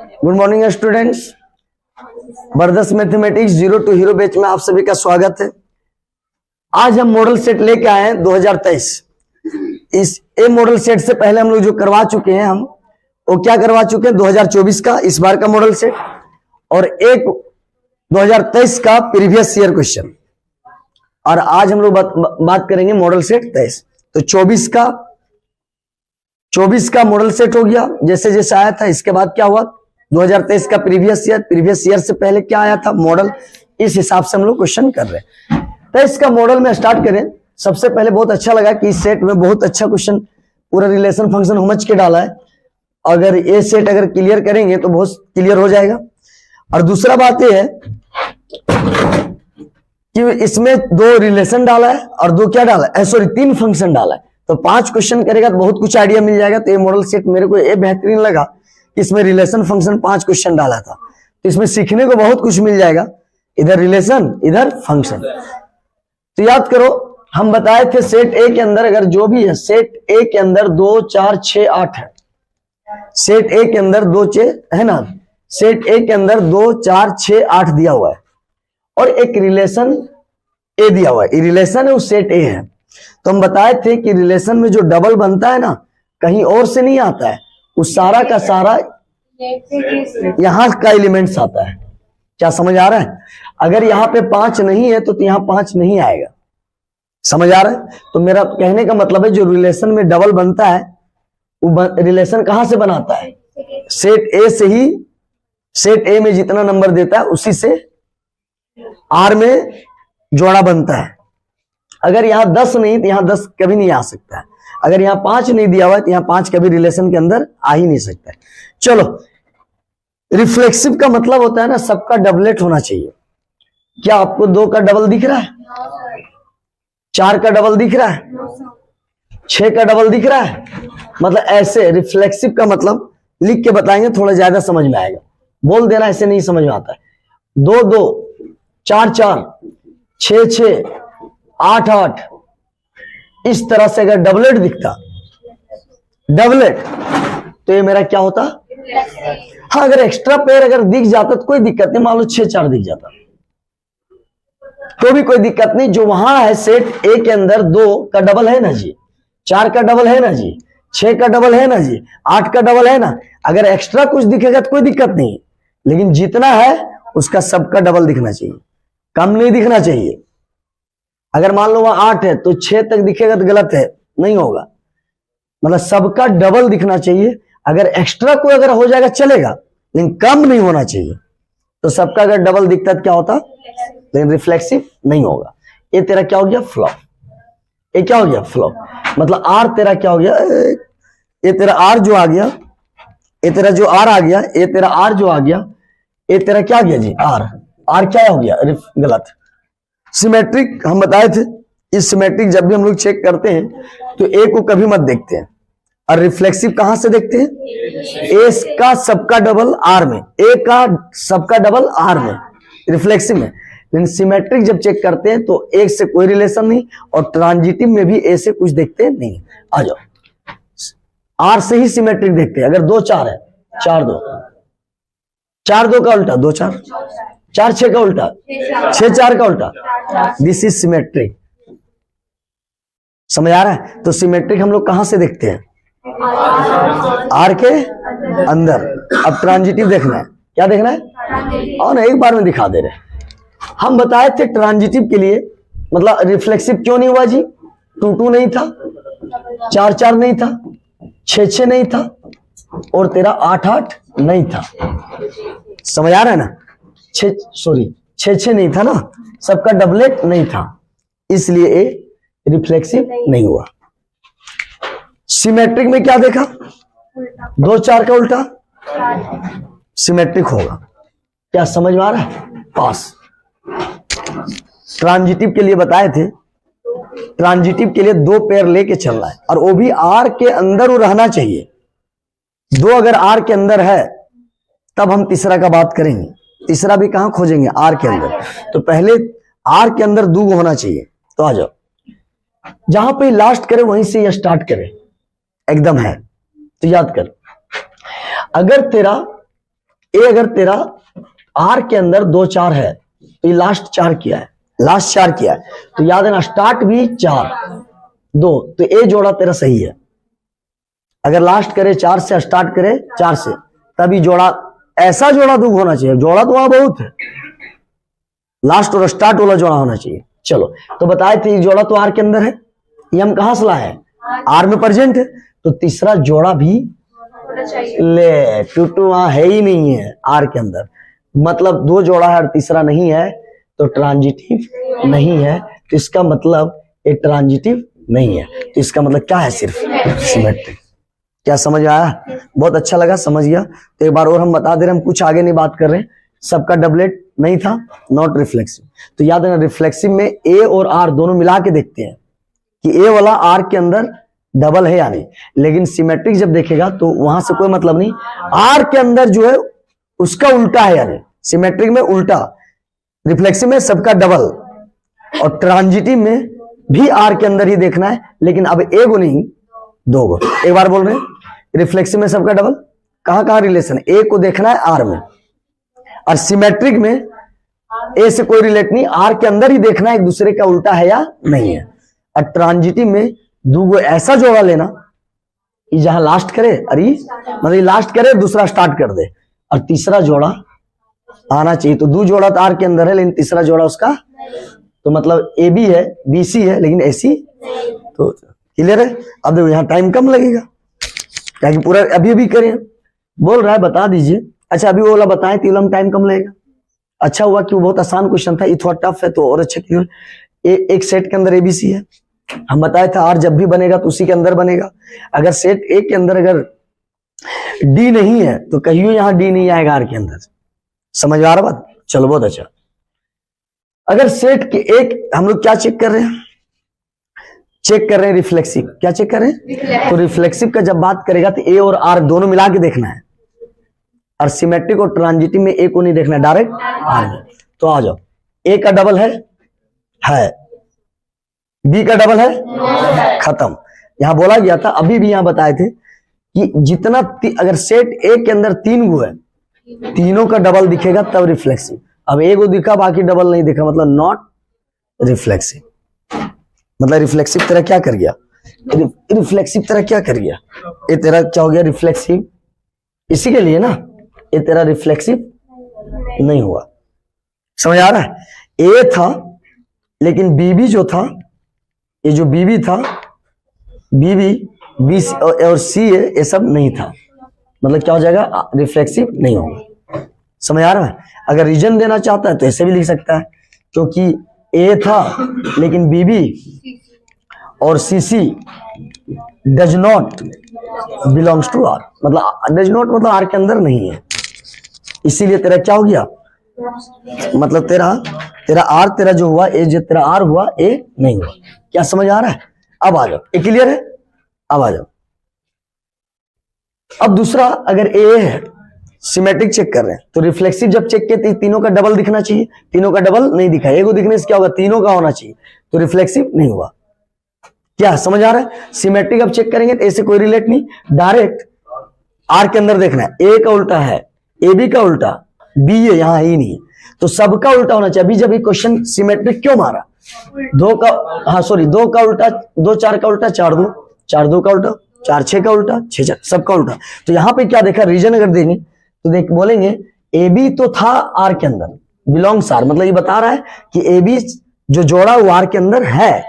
Good morning students. बरदस mathematics zero to hero batch में आप सभी का स्वागत है। आज हम मॉडल सेट लेके आए हैं 2023। इस ए मॉडल सेट से पहले हम लोग जो करवा चुके हैं, हम वो क्या करवा चुके हैं 2024 का इस बार का मॉडल सेट और एक 2023 का प्रीवियस ईयर क्वेश्चन। और आज हम लोग बात करेंगे मॉडल सेट 23। तो 24 का मॉडल सेट हो गया जैसे जैसे आया था। इसके बाद क्या हुआ 2023 का प्रीवियस ईयर से पहले क्या आया था मॉडल, इस हिसाब से हम लोग क्वेश्चन कर रहे हैं। तो इसका मॉडल में स्टार्ट करें। सबसे पहले बहुत अच्छा लगा कि इस सेट में बहुत अच्छा क्वेश्चन पूरा रिलेशन फंक्शन समझ के डाला है। अगर ये सेट अगर क्लियर करेंगे तो बहुत क्लियर हो जाएगा। और दूसरा बात यह है कि इसमें 2 रिलेशन डाला है और 2 क्या डाला है, सॉरी 3 फंक्शन डाला है। तो 5 क्वेश्चन करेगा तो बहुत कुछ आइडिया मिल जाएगा। तो ये मॉडल सेट मेरे को ये बेहतरीन लगा, इसमें रिलेशन फंक्शन 5 क्वेश्चन डाला था। तो इसमें सीखने को बहुत कुछ मिल जाएगा, इधर रिलेशन इधर फंक्शन। तो याद करो हम बताए थे सेट ए के अंदर अगर जो भी है, सेट ए के अंदर 2 4 6 8 है। सेट ए के अंदर 2 6 है ना, सेट ए के अंदर 2 4 6 8 दिया हुआ है और एक रिलेशन ए दिया हुआ है। ये रिलेशन है, वो सेट ए है। तो हम बताए थे कि रिलेशन में जो डबल बनता है ना, कहीं और से नहीं आता है, उस सारा का सारा यहां का एलिमेंट्स आता है। क्या समझ आ रहा है? अगर यहाँ पे 5 नहीं है तो यहाँ 5 नहीं आएगा। समझ आ रहा है? तो मेरा कहने का मतलब है जो रिलेशन में डबल बनता है वो रिलेशन कहां से बनाता है, सेट ए से ही। सेट ए में जितना नंबर देता है उसी से आर में जोड़ा बनता है। अगर यहाँ 10 नहीं तो यहाँ 10 कभी नहीं आ सकता है। अगर यहाँ 5 नहीं दिया हुआ है तो यहाँ 5 कभी रिलेशन के अंदर आ ही नहीं सकता है। चलो, रिफ्लेक्सिव का मतलब होता है ना सबका डबलेट होना चाहिए। क्या आपको 2 का डबल दिख रहा है, 4 का डबल दिख रहा है, 6 का डबल दिख रहा है? मतलब ऐसे रिफ्लेक्सिव का मतलब लिख के बताएंगे थोड़ा ज्यादा समझ में आएगा। बोल देना ऐसे नहीं समझ में आता है। 2 2 4 4 6 6 8 8 इस तरह से अगर डबलेट दिखता, डबलेट, तो ये मेरा क्या होता? हाँ, अगर एक्स्ट्रा पेयर अगर दिख जाता तो कोई दिक्कत नहीं। मान लो 6 4 दिख जाता तो भी कोई दिक्कत नहीं। जो वहां है सेट ए के अंदर 2 का डबल है ना जी, 4 का डबल है ना जी, 6 का डबल है ना जी, 8 का डबल है ना। अगर एक्स्ट्रा कुछ दिखेगा तो कोई दिक्कत नहीं, लेकिन जितना है उसका सबका डबल दिखना चाहिए, कम नहीं दिखना चाहिए। अगर मान लो वहां 8 है तो 6 तक दिखेगा तो गलत है, नहीं होगा। मतलब सबका डबल दिखना चाहिए। अगर एक्स्ट्रा कोई अगर हो जाएगा चलेगा, लेकिन कम नहीं होना चाहिए। तो सबका अगर डबल दिखता तो क्या होता, लेकिन रिफ्लेक्सिव नहीं होगा। ये तेरा क्या हो गया, फ्लॉप। ये क्या हो गया, फ्लॉप। मतलब आर तेरा क्या हो गया, ये तेरा आर जो आ गया, ये तेरा जो आर आ गया, ये तेरा आर जो आ गया, ये तेरा क्या गया जी, आर। आर क्या हो गया, गलत। सिमेट्रिक हम बताए थे, इस सिमेट्रिक जब भी हम लोग चेक करते हैं तो ए को कभी मत देखते हैं। और रिफ्लेक्सिव कहां से देखते हैं, ए का सबका डबल आर में, ए का सबका डबल आर में, रिफ्लेक्सिव में। लेकिन सिमेट्रिक जब चेक करते हैं तो एक से कोई रिलेशन नहीं, और ट्रांजिटिव में भी ए से कुछ देखते नहीं। आ जाओ, आर से ही सिमेट्रिक देखते हैं। अगर 2 4 है, 4 2, 4 2 का उल्टा 2 4, 4 6 का उल्टा 6 4 का उल्टा। This is symmetric. समझ आ रहा है? तो सिमेट्रिक हम लोग कहां से देखते हैं, आर के अंदर। अब ट्रांजिटिव देखना है, क्या देखना है, और एक बार में दिखा दे रहे। हम बताए थे ट्रांजिटिव के लिए मतलब रिफ्लेक्सिव क्यों नहीं हुआ जी, 2 2 नहीं था, 4 4 नहीं था, 6 6 नहीं था, और तेरा 8 8 नहीं था। समझ आ रहा है ना? 6 6 नहीं था ना, सबका डबलेट नहीं था, इसलिए ए रिफ्लेक्सिव नहीं हुआ। सिमेट्रिक में क्या देखा, 2 4 का उल्टा, सिमेट्रिक होगा। क्या समझ में आ रहा है? पास। ट्रांजिटिव के लिए बताए थे, ट्रांजिटिव के लिए 2 पेयर लेके चलना है, और वो भी आर के अंदर वो रहना चाहिए। 2 अगर आर के अंदर है तब हम तीसरा का बात करेंगे। तीसरा भी कहां खोजेंगे, आर के अंदर। तो पहले आर के अंदर 2 होना चाहिए। तो आ जाओ, जहां पे लास्ट करे वहीं से यह स्टार्ट करे, एकदम है। तो याद कर, अगर तेरा ए अगर तेरा आर के अंदर 2 4 है तो ये लास्ट 4 किया है, लास्ट 4 किया है, तो याद है ना स्टार्ट भी 4 2, तो ए जोड़ा तेरा सही है। अगर लास्ट करे 4 से, स्टार्ट करे 4 से, तभी जोड़ा, ऐसा जोड़ा दुग होना चाहिए। जोड़ा तो वहां बहुत है, लास्ट और स्टार्ट वाला जोड़ा होना चाहिए। चलो, तो बताए थे जोड़ा तो आर के अंदर है, ये हम कहां से लाए हैं, आर में प्रेजेंट है, तो तीसरा जोड़ा भी ले, टूटू वहां है ही नहीं है आर के अंदर, मतलब 2 जोड़ा है और तीसरा नहीं है, तो ट्रांजिटिव नहीं है। तो इसका मतलब ये ट्रांजिटिव नहीं है, तो इसका मतलब क्या है, सिर्फ सिमेट्रिक। क्या समझ आया? बहुत अच्छा लगा, समझ गया। तो एक बार और हम बता दे रहे हैं, हम कुछ आगे नहीं बात कर रहे हैं। सबका डबलेट नहीं था, नॉट रिफ्लेक्सिव। तो याद है ना, रिफ्लेक्सिव में ए और आर दोनों मिला के देखते हैं कि ए वाला आर के अंदर डबल है या नहीं, लेकिन सिमेट्रिक जब देखेगा तो वहां से कोई मतलब नहीं, आर के अंदर जो है उसका उल्टा है या नहीं। सिमेट्रिक में उल्टा, रिफ्लेक्सिव में सबका डबल, और ट्रांजिटिव में भी आर के अंदर ही देखना है, लेकिन अब एगो नहीं 2 गो। एक बार बोल रहे हैं, रिफ्लेक्सिव में सबका डबल, कहां कहां रिलेशन, ए को देखना है आर में, और सिमेट्रिक में ए से कोई रिलेट नहीं, आर के अंदर ही देखना है एक दूसरे का उल्टा है या नहीं है। और ट्रांजिटिव में 2 गो ऐसा जोड़ा लेना कि जहां लास्ट करे, अरे मतलब लास्ट करे दूसरा स्टार्ट कर दे, और तीसरा जोड़ा आना चाहिए। तो 2 जोड़ा तो आर के अंदर है, लेकिन तीसरा जोड़ा उसका, तो मतलब ए बी है, बी सी है, लेकिन ए सी। तो क्लियर है? अब देखो यहाँ टाइम कम लगेगा, क्या पूरा अभी अभी करें, बोल रहा है बता दीजिए। अच्छा, अभी वो वाला बताएं तो टाइम कम लगेगा। अच्छा हुआ कि वो बहुत आसान क्वेश्चन था, ये थोड़ा टफ है तो और अच्छा क्लियर। एक सेट के अंदर एबीसी है, हम बताए थे आर जब भी बनेगा तो उसी के अंदर बनेगा। अगर सेट ए के अंदर अगर डी नहीं है तो कहियो यहाँ डी नहीं आएगा आर के अंदर। समझ आ रहा बात? चलो, बहुत अच्छा। अगर सेट के एक, हम लोग क्या चेक कर रहे हैं, चेक कर रहे हैं रिफ्लेक्सिव। क्या चेक कर रहे हैं? तो रिफ्लेक्सिव का जब बात करेगा तो ए और आर दोनों मिला के देखना है, और सिमेट्रिक और ट्रांजिटिव में ए को नहीं देखना है, डायरेक्ट आर में। तो आ जाओ, ए का डबल है, बी का डबल है, खत्म। यहां बोला गया था, अभी भी यहां बताए थे कि जितना अगर सेट ए के अंदर 3 गो है, तीनों का डबल दिखेगा तब रिफ्लेक्सिव। अब एक गो दिखा बाकी डबल नहीं दिखा, मतलब नॉट रिफ्लेक्सिव। मतलब रिफ्लेक्सिव तेरा क्या कर गया, रिफ्लेक्सिव तेरा क्या कर गया, ये तेरा क्या हो गया, रिफ्लेक्सिव। इसी के लिए ना ये तेरा रिफ्लेक्सिव नहीं हुआ। समझ आ रहा है? ए था लेकिन बीबी जो था, ये जो बीबी था, बीबी बी और सी है, ये सब नहीं था, मतलब क्या हो जाएगा, रिफ्लेक्सिव नहीं होगा। समझ आ रहा है? अगर रीजन देना चाहता है तो ऐसे भी लिख सकता है, क्योंकि ए था लेकिन बीबी और CC does not belongs to R, मतलब डज नॉट मतलब आर के अंदर नहीं है, इसीलिए तेरा क्या हो गया, मतलब तेरा आर, तेरा जो हुआ ए, जो तेरा आर हुआ ए नहीं हुआ। क्या समझ आ रहा है? अब आ जाओ, ए क्लियर है? अब आ जाओ। अब दूसरा, अगर ए है, सिमेट्रिक चेक कर रहे हैं, तो रिफ्लेक्सिव जब चेक किए तीनों का डबल दिखना चाहिए, तीनों का डबल नहीं दिखा, एगो दिखने से क्या होगा, तीनों का होना चाहिए, तो रिफ्लेक्सिव नहीं हुआ। क्या समझ आ रहा है? सिमेट्रिक अब चेक करेंगे तो ए से कोई रिलेट नहीं, डायरेक्ट आर के अंदर देखना है, ए का उल्टा है, ए बी का उल्टा, बी है यहां ही नहीं है, तो सबका उल्टा होना चाहिए। अभी जब ये क्वेश्चन सिमेट्रिक क्यों मारा, 2 का, हाँ सॉरी, 2 का उल्टा 2 4 का उल्टा 4 2, 4 2 का उल्टा 4 6 का उल्टा 6 4, सबका उल्टा। तो यहाँ पे क्या देखा, रीजन अगर देंगे तो देख बोलेंगे ए बी तो था आर के अंदर, बिलोंग्स आर, मतलब ये बता रहा है कि ए बी जो जोड़ा वो आर के अंदर है,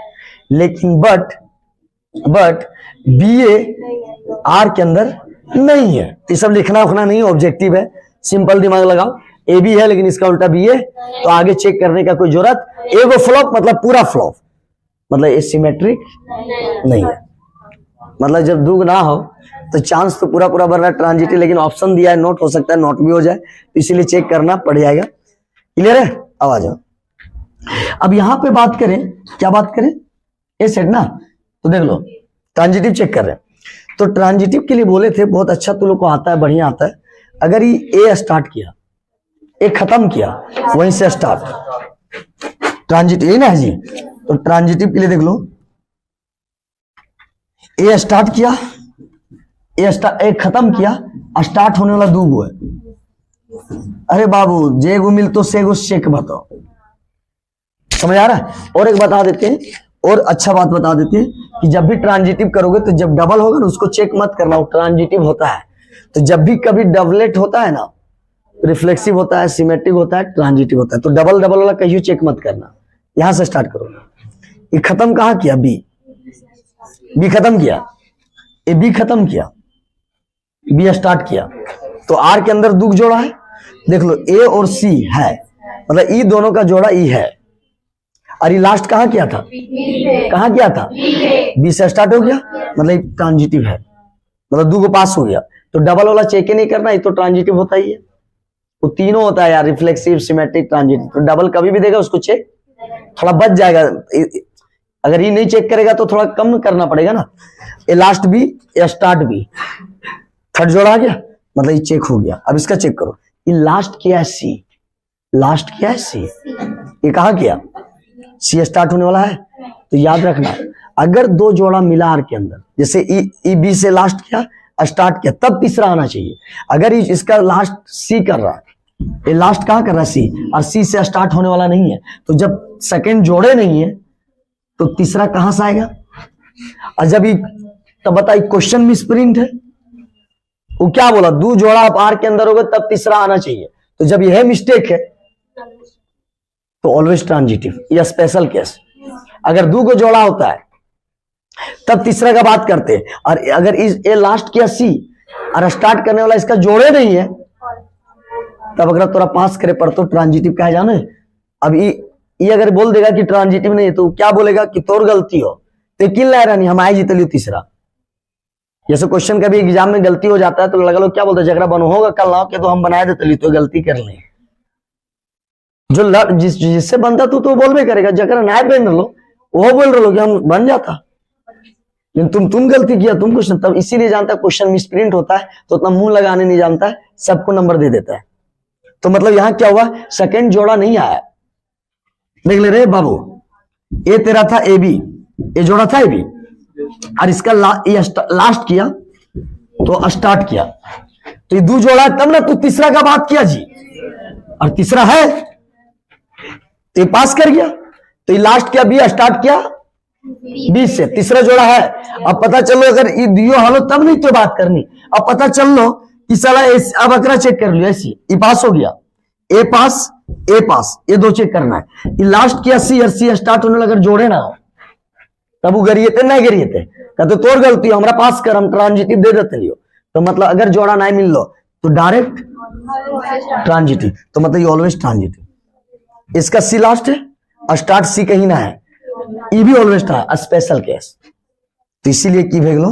लेकिन बट बी ए आर के अंदर नहीं है। ये सब लिखना उखना नहीं, ऑब्जेक्टिव है, सिंपल दिमाग लगाओ। ए बी है लेकिन इसका उल्टा बी है, तो आगे चेक करने का कोई जरूरत, एगो फ्लॉप मतलब पूरा फ्लॉप, मतलब ये सिमेट्रिक नहीं है। मतलब जब दुग ना हो तो चांस तो पूरा पूरा बन रहा है ट्रांजिटिव, लेकिन ऑप्शन दिया है नोट, हो सकता है नोट भी हो जाए, तो इसीलिए चेक करना पड़ जाएगा। क्लियर है? अब आ जाओ। अब यहां पे बात करें, क्या बात करें, ए सेट ना, तो देख लो ट्रांजिटिव चेक कर रहे हैं, तो ट्रांजिटिव के लिए बोले थे बहुत अच्छा तुम लोग को आता है, बढ़िया आता है। अगर ये ए स्टार्ट किया, ए खत्म किया, वहीं से स्टार्ट, ट्रांजिटिव है ना जी, तो ट्रांजिटिव के लिए देख लो, ए स्टार्ट किया, ए खत्म किया, स्टार्ट होने वाला 2 गो है, अरे बाबू जेगो मिल तो सेगो चेक बताओ, समझ आ रहा है। और एक बता देते हैं, और अच्छा बात बता देते हैं कि जब भी ट्रांजिटिव करोगे तो जब डबल होगा ना उसको चेक मत करना, वो ट्रांजिटिव होता है। तो जब भी कभी डबलेट होता है ना, रिफ्लेक्सिव होता है, सिमेट्रिक होता है, ट्रांजिटिव होता है, तो डबल डबल वाला कहीं चेक मत करना। यहां से स्टार्ट करो। ये खत्म कहाँ किया? बी खत्म किया, ए बी खत्म किया, बी स्टार्ट किया। तो आर के अंदर दुख जोड़ा है, देख लो ए और सी है, मतलब ई दोनों का जोड़ा ई है। और ये लास्ट कहाँ किया था? कहाँ किया था? बी से स्टार्ट हो गया, मतलब ट्रांजिटिव है, मतलब दो को पास हो गया। तो डबल वाला चेक ही नहीं करना, ये तो ट्रांजिटिव होता ही है। वो तीनों होता है यार, रिफ्लेक्सिव, सिमेट्रिक, ट्रांजिटिव। तो डबल कभी भी देगा उसको चेक थोड़ा बच जाएगा। अगर ये नहीं चेक करेगा तो थोड़ा कम करना पड़ेगा ना। ये लास्ट भी, ये स्टार्ट भी, थर्ड जोड़ा आ गया, मतलब ये चेक हो गया। अब इसका चेक करो, ये लास्ट किया है सी, लास्ट किया है सी, ये कहाँ किया? सी स्टार्ट होने वाला है। तो याद रखना, अगर दो जोड़ा मिला आर के अंदर, जैसे ई बी से लास्ट किया, स्टार्ट किया, तब तीसरा आना चाहिए। अगर इसका लास्ट सी कर रहा है, ये लास्ट कहाँ कर रहा है? सी, और सी से स्टार्ट होने वाला नहीं है, तो जब सेकंड जोड़े नहीं है तो तीसरा कहां से आएगा? और जब ये, तब बताइए क्वेश्चन में स्प्रिंट है, वो क्या बोला? दो जोड़ा आप आर के अंदर होगा तब तीसरा आना चाहिए। तो जब यह मिस्टेक है तो ऑलवेज ट्रांजिटिव, या स्पेशल केस। अगर दो को जोड़ा होता है तब तीसरा का बात करते हैं। और अगर ये लास्ट किया सी और स्टार्ट करने वाला इसका जोड़े नहीं है, तब अगर तोरा पास करे पर तो ट्रांजिटिव कहा जाने। अब ये अगर बोल देगा कि ट्रांजिटिव नहीं है तो क्या बोलेगा कि तोर गलती हो, तो किन ला रहा नहीं, हम आए जीतलियो तीसरा। जैसे क्वेश्चन कभी एग्जाम में गलती हो जाता है तो लगा लो क्या बोलते, झगड़ा बनो होगा कल ना हो के तो हम बनाए देते तो गलती कर ले। जो जिससे बनता तो बोलबे करेगा, झगड़ा ना बन लो वो बोल रहे कि हम बन जाता, लेकिन तुम गलती किया, तुम क्वेश्चन। तब इसीलिए जानता है क्वेश्चन मिसप्रिंट होता है तो उतना मुंह लगाने नहीं जानता है, सबको नंबर दे देता है। तो मतलब यहां क्या हुआ? सेकंड जोड़ा नहीं आया। देख ले रे बाबू, ए तेरा था ए बी, ए जोड़ा था ए बी, और इसका लास्ट किया तो स्टार्ट किया, तो ये दो जोड़ा तब ना तू तीसरा का बात किया जी, और तीसरा है तो ये पास कर गया। तो ये लास्ट किया बी, स्टार्ट किया 20 से, तीसरा जोड़ा है। अब पता चलो अगर ये दियो हालो तब नहीं तो बात करनी। अब पता चल लो कि साला अब अकरा चेक कर लियो, ऐसी ये पास हो गया, ए पास, ए पास, ये दो चेक करना है। ये लास्ट किया सी और सी स्टार्ट होने लगा, जोड़े ना हो तब वो गरिए थे नहीं गरिए थे, कहते तोर गलती हो, हमारा पास कर, हम ट्रांजिटिव दे देते लियो। तो मतलब अगर जोड़ा नहीं मिल लो तो डायरेक्ट ट्रांजिटिव, तो मतलब ये ऑलवेज ट्रांजिटिव। इसका सी लास्ट है, स्टार्ट सी कहीं ना है, ये भी ऑलवेज था स्पेशल केस। तो इसीलिए की भेज लो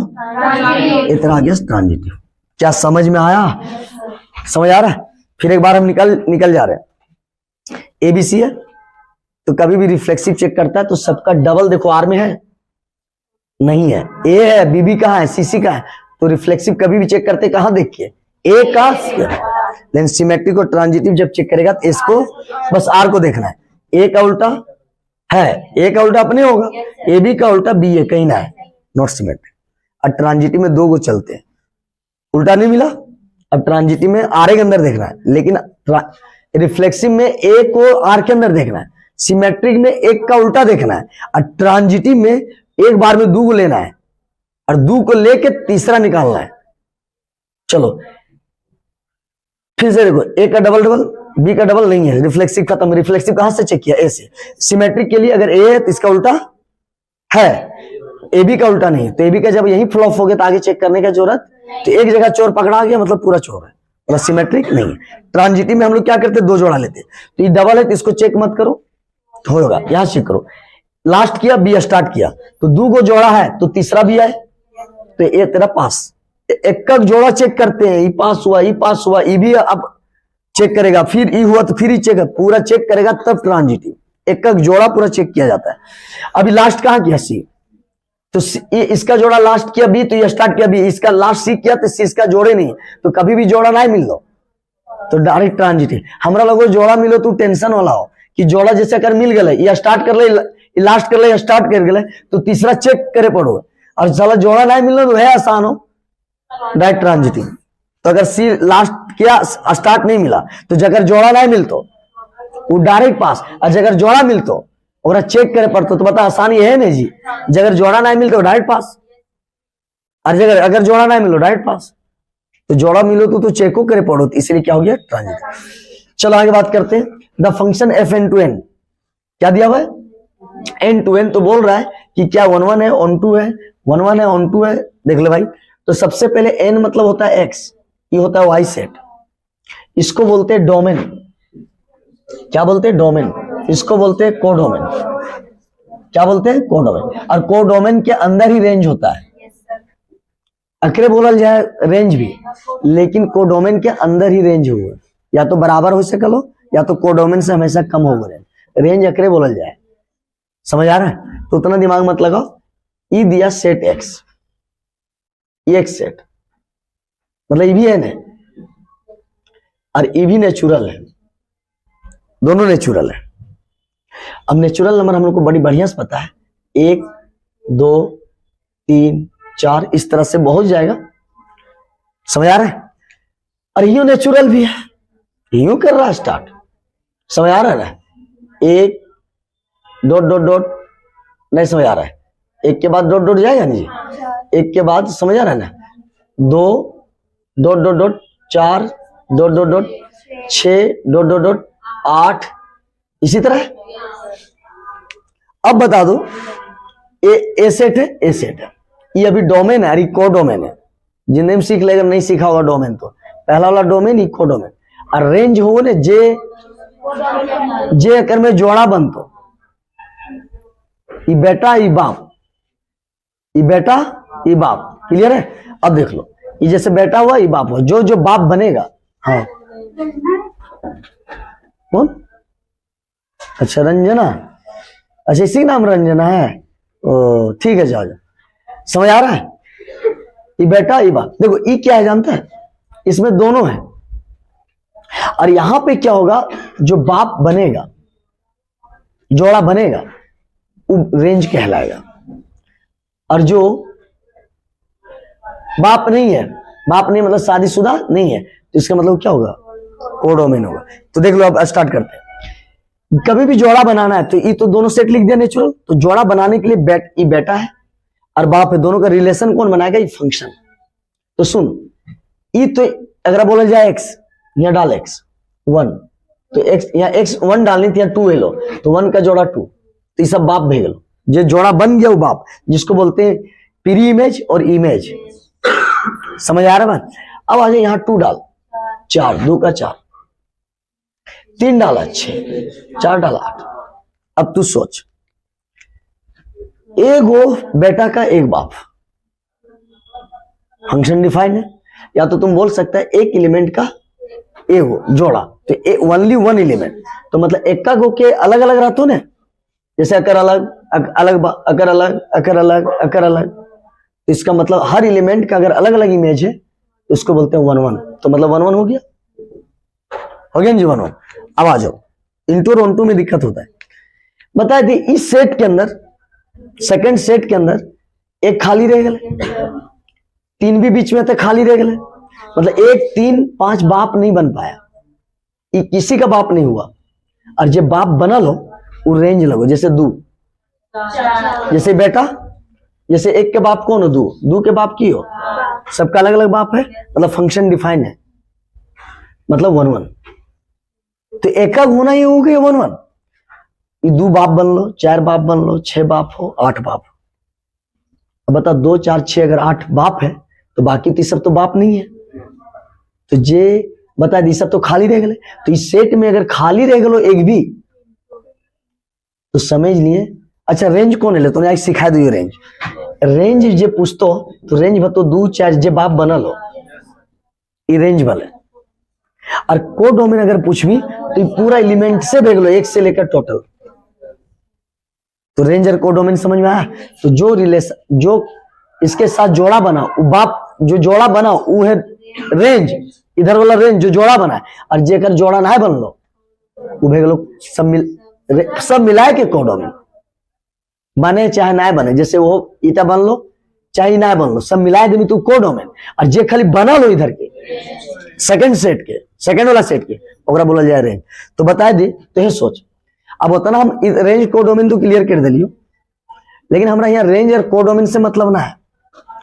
इतना गया ट्रांजिटिव। क्या समझ में आया? समझ आ रहा है? फिर एक बार हम निकल जा रहे हैं। एबीसी है तो कभी भी रिफ्लेक्सिव चेक करता है तो सबका डबल देखो आर में है नहीं है, ए है, बीबी का है, सीसी का है, तो रिफ्लेक्सिव कभी भी चेक करते कहां देखिए ए का। लेकिन सिमेट्रिक और ट्रांजिटिव जब चेक करेगा तो इसको बस आर को देखना है। ए का उल्टा है, ए का उल्टा अपने होगा, ए बी का उल्टा बी है, कहीं ना है, नॉट सिमेट्रिक। और ट्रांजिटिव में दो को चलते हैं, उल्टा नहीं मिला। अब ट्रांजिटिव में आर के अंदर देखना है, लेकिन रिफ्लेक्सिव में ए को आर के अंदर देखना है, सिमेट्रिक में एक का उल्टा देखना है, और ट्रांजिटिव में एक बार में दो को लेना है और दो को लेके तीसरा निकालना है। चलो फिर से देखो, ए का डबल डबल, बी का डबल नहीं है, रिफ्लेक्सिव खत्म। रिफ्लेक्सिव कहां से चेक किया? ए से। सिमेट्रिक के लिए अगर ए है तो इसका उल्टा है, ए बी का उल्टा नहीं है, तो ए बी का जब यही फ्लॉप हो गया तो आगे चेक करने का जरूरत, तो एक जगह चोर पकड़ा गया मतलब पूरा चोर है, मतलब सिमेट्रिक नहीं है। ट्रांजिटिव में हम लोग क्या करते, दो जोड़ा लेते, तो ये डबल है तो इसको चेक मत करो, तो होगा यहां चेक करो। लास्ट किया बी, स्टार्ट किया, तो दो को जोड़ा है तो तीसरा भी है, तो ये तेरा पास। एक जोड़ा चेक करते हैं, ई पास हुआ, ई पास हुआ, ई भी अब चेक करेगा, फिर ई हुआ तो फिर ई चेक, पूरा चेक करेगा तब ट्रांजिटिव। एक जोड़ा पूरा चेक किया जाता है। अभी लास्ट कहां किया? सी, तो इसका जोड़ा लास्ट किया बी, तो ये स्टार्ट किया बी, इसका लास्ट सी किया तो सी इसका जोड़े नहीं, तो कभी भी जोड़ा नहीं मिल लो तो डायरेक्ट ट्रांजिटिव। हमरा लोगों जोड़ा मिलो तो टेंशन वाला हो कि जोड़ा जैसे अगर मिल गए, ये स्टार्ट कर ले, लास्ट कर ले, स्टार्ट कर गए, तो तीसरा चेक करे पड़ो, और साला जोड़ा नहीं मिलना तो है आसान हो, डायरेक्ट ट्रांजिटिव। तो अगर सी लास्ट क्या स्टार्ट नहीं मिला तो जगह जोड़ा नहीं मिलतो वो डायरेक्ट पास, और जगह जोड़ा मिलतो और चेक करे पड़तो तो बता आसानी है नहीं जी, जगह जोड़ा नहीं मिलतो डायरेक्ट पास, और जगह अगर जोड़ा नहीं मिलो डायरेक्ट पास, तो जोड़ा मिलो तो चेको करे पड़ो, तो इसलिए क्या हो गया ट्रांजिट। चलो आगे बात करते हैं। The function F N to N, क्या दिया हुआ है एन टू एन, तो बोल रहा है कि क्या 1 1 है ऑन 2 है, 1 1 है ऑन 2 है, देख ले भाई। तो सबसे पहले एन मतलब होता है एक्स, ये होता है वाई सेट, इसको बोलते हैं डोमेन, क्या बोलते हैं डोमेन, इसको बोलते हैं कोडोमेन, क्या बोलते हैं कोडोमेन, और कोडोमेन के अंदर ही रेंज होता है, अकरे बोला जाए रेंज भी, लेकिन कोडोमेन के अंदर ही रेंज होगा, या तो बराबर हो सकलो या तो कोडोमेन से हमेशा कम होगा रेंज अकरे बोला जाए, समझ आ रहा है। तो उतना दिमाग मत लगाओ। ई दिया सेट एक्स, एक्स सेट मतलब ई भी है ना, और ई भी नेचुरल है, दोनों नेचुरल है। अब नेचुरल नंबर हम लोग को बड़ी बढ़िया से पता है, 1 2 3 4 इस तरह से बहुत जाएगा, समझ आ रहा है। और यूं नेचुरल भी है, यूं कर रहा है स्टार्ट, समझ आ रहा है। 1 डॉट डॉट डॉट, नहीं समझ आ रहा है, एक के बाद डॉट डॉट जाएगा नहीं, एक के बाद समझ आ रहा है ना, 2 dot dot dot, 4 dot dot dot, 6 dot dot dot, 8 इसी तरह। अब बता दो ए सेट है, ए सेट है, ये अभी डोमेन है, कोडोमेन है, जिन्हें भी सीख लेगा, नहीं सीखा होगा डोमेन तो पहला वाला डोमेन ही कोडोमेन, और रेंज हो ने जे अकर में जोड़ा बनतो, ई बेटा ई बाप, ई बेटा ई बाप, क्लियर है। अब देख लो, ये जैसे बेटा हुआ ई बाप हुआ, जो जो बाप बनेगा, हाँ कौन, अच्छा रंजना, अच्छा इसी नाम रंजना है, ओ ठीक है, जाओ जाओ, समझ आ रहा है। ये बेटा ये बाप, देखो ये क्या है जानता है, इसमें दोनों है, और यहां पे क्या होगा, जो बाप बनेगा जोड़ा बनेगा वो रेंज कहलाएगा, और जो बाप नहीं है, बाप नहीं मतलब शादीशुदा नहीं है, तो इसका मतलब क्या होगा, कोडोमेन होगा। तो देख लो अब स्टार्ट करते हैं। कभी भी जोड़ा बनाना है तो ये तो दोनों सेट लिख दिया नेचुरल, तो जोड़ा बनाने के लिए ये बेटा है और बाप है, दोनों का रिलेशन कौन बनाएगा, ये फंक्शन। तो सुन, ये तो अगर बोला जाए एक्स, यहाँ डाल एक्स 1, तो एक्स यहाँ एक्स 1 डालनी थी, यहाँ 2 ले लो, तो 1 का जोड़ा 2, तो ये सब बाप भेज लो, जो जोड़ा बन गया वो बाप, जिसको बोलते हैं प्री इमेज और इमेज, समझ आ रहा बात। अब आ जाए यहाँ 2 डाल, 4 2 का 4, 3 डाला 6, 4 डाला 8। अब तू सोच, एक हो बेटा का एक बाप, फंक्शन डिफाइन है, या तो तुम बोल सकते हैं एक एलिमेंट का एक हो जोड़ा, तो ओनली 1 एलिमेंट, तो मतलब एक का गो के अलग अलग रहते हो ना, जैसे अकर अलग अलग, अकर अलग, अकर अलग, अकर अलग, तो इसका मतलब हर एलिमेंट का अगर अलग अलग इमेज है तो उसको बोलते हैं 1 1, तो मतलब 1 1 हो गया ना जी 1 1। अब आ जाओ, इंटू और ऑन में दिक्कत होता है, बताए थे इस सेट के अंदर, सेकंड सेट के अंदर एक खाली रह गए, 3 भी बीच में थे खाली रह गए, मतलब 1 3 5 बाप नहीं बन पाया, ये किसी का बाप नहीं हुआ, और जब बाप बना लो वो रेंज लगो, जैसे 2, जैसे बेटा, जैसे एक के बाप कौन हो, 2 के बाप की हो, सबका अलग अलग बाप है, मतलब फंक्शन डिफाइन है, मतलब 1 1, तो एक का होना ही हो गया 1 1, 2 बाप बन लो, 4 बाप बन लो, 6 बाप हो, 8 बाप। अब बता 2 4 6 अगर 8 बाप है तो बाकी तो सब तो बाप नहीं है, तो जे बता दी सब तो खाली रह गए, तो इस सेट में अगर खाली रह गलो एक भी तो समझ लिए। अच्छा रेंज कौन है, तुमने आज सिखा दो, ये रेंज जे पूछतो तो रेंज बतो 2 4 जे बाप बना लो, ये रेंज वाले। और कोडोमेन अगर पूछ भी तो पूरा एलिमेंट से देख लो, 1 से लेकर टोटल, तो रेंज और कोडोमेन समझ में आया। तो जो रिलेशन, जो इसके साथ जोड़ा बना वो बाप, जो जोड़ा बना वो है रेंज, इधर वाला रेंज जो जोड़ा बना है, और जेकर जोड़ा ना बन लो वो भेज लो, सब मिलाए के कोडोमेन बने चाहे ना बने, जैसे वो इता बन लो चाहे ना बन लो, सब मिला देवी तू कोडोमेन, और जे खाली बना लो इधर के सेकंड सेट के, सेकंड वाला सेट के, ओकरा बोला जाए रेंज। तो बता दे तो ये सोच, अब होता ना हम रेंज कोडोमेन तो क्लियर कर दिलियो, लेकिन हमरा यहाँ रेंज और कोडोमेन से मतलब ना है,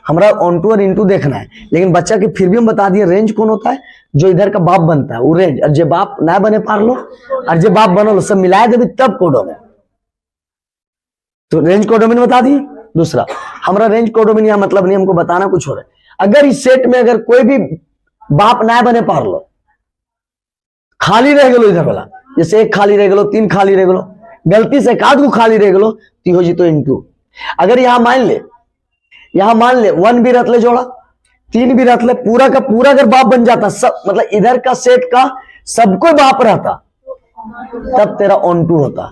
हमरा ऑन टू और इनटू देखना है। लेकिन बच्चा के फिर भी हम बता दिए रेंज कौन होता है, जो इधर का बाप बनता है वो रेंज, और जे बाप ना बने पार लो और जे बाप बनो लो, सब मिला देवी तब कोडोमेन। तो रेंज कोडोमेन बता दिए। दूसरा हमारा रेंज कोडोमेन यहाँ मतलब नहीं, हमको बताना कुछ हो रहा है। अगर इस सेट में अगर कोई भी बाप ना बने पार लो, खाली रह गलो इधर वाला, जैसे एक खाली रह गलो, तीन खाली रह गलो, गलती से एकाध को खाली रह गलो तो हो जी तो इनटू। अगर यहाँ मान ले 1 भी रख ले जोड़ा, 3 भी रख ले, पूरा का पूरा अगर बाप बन जाता, सब मतलब इधर का सेट का सबको बाप रहता, तब तेरा ऑन टू होता।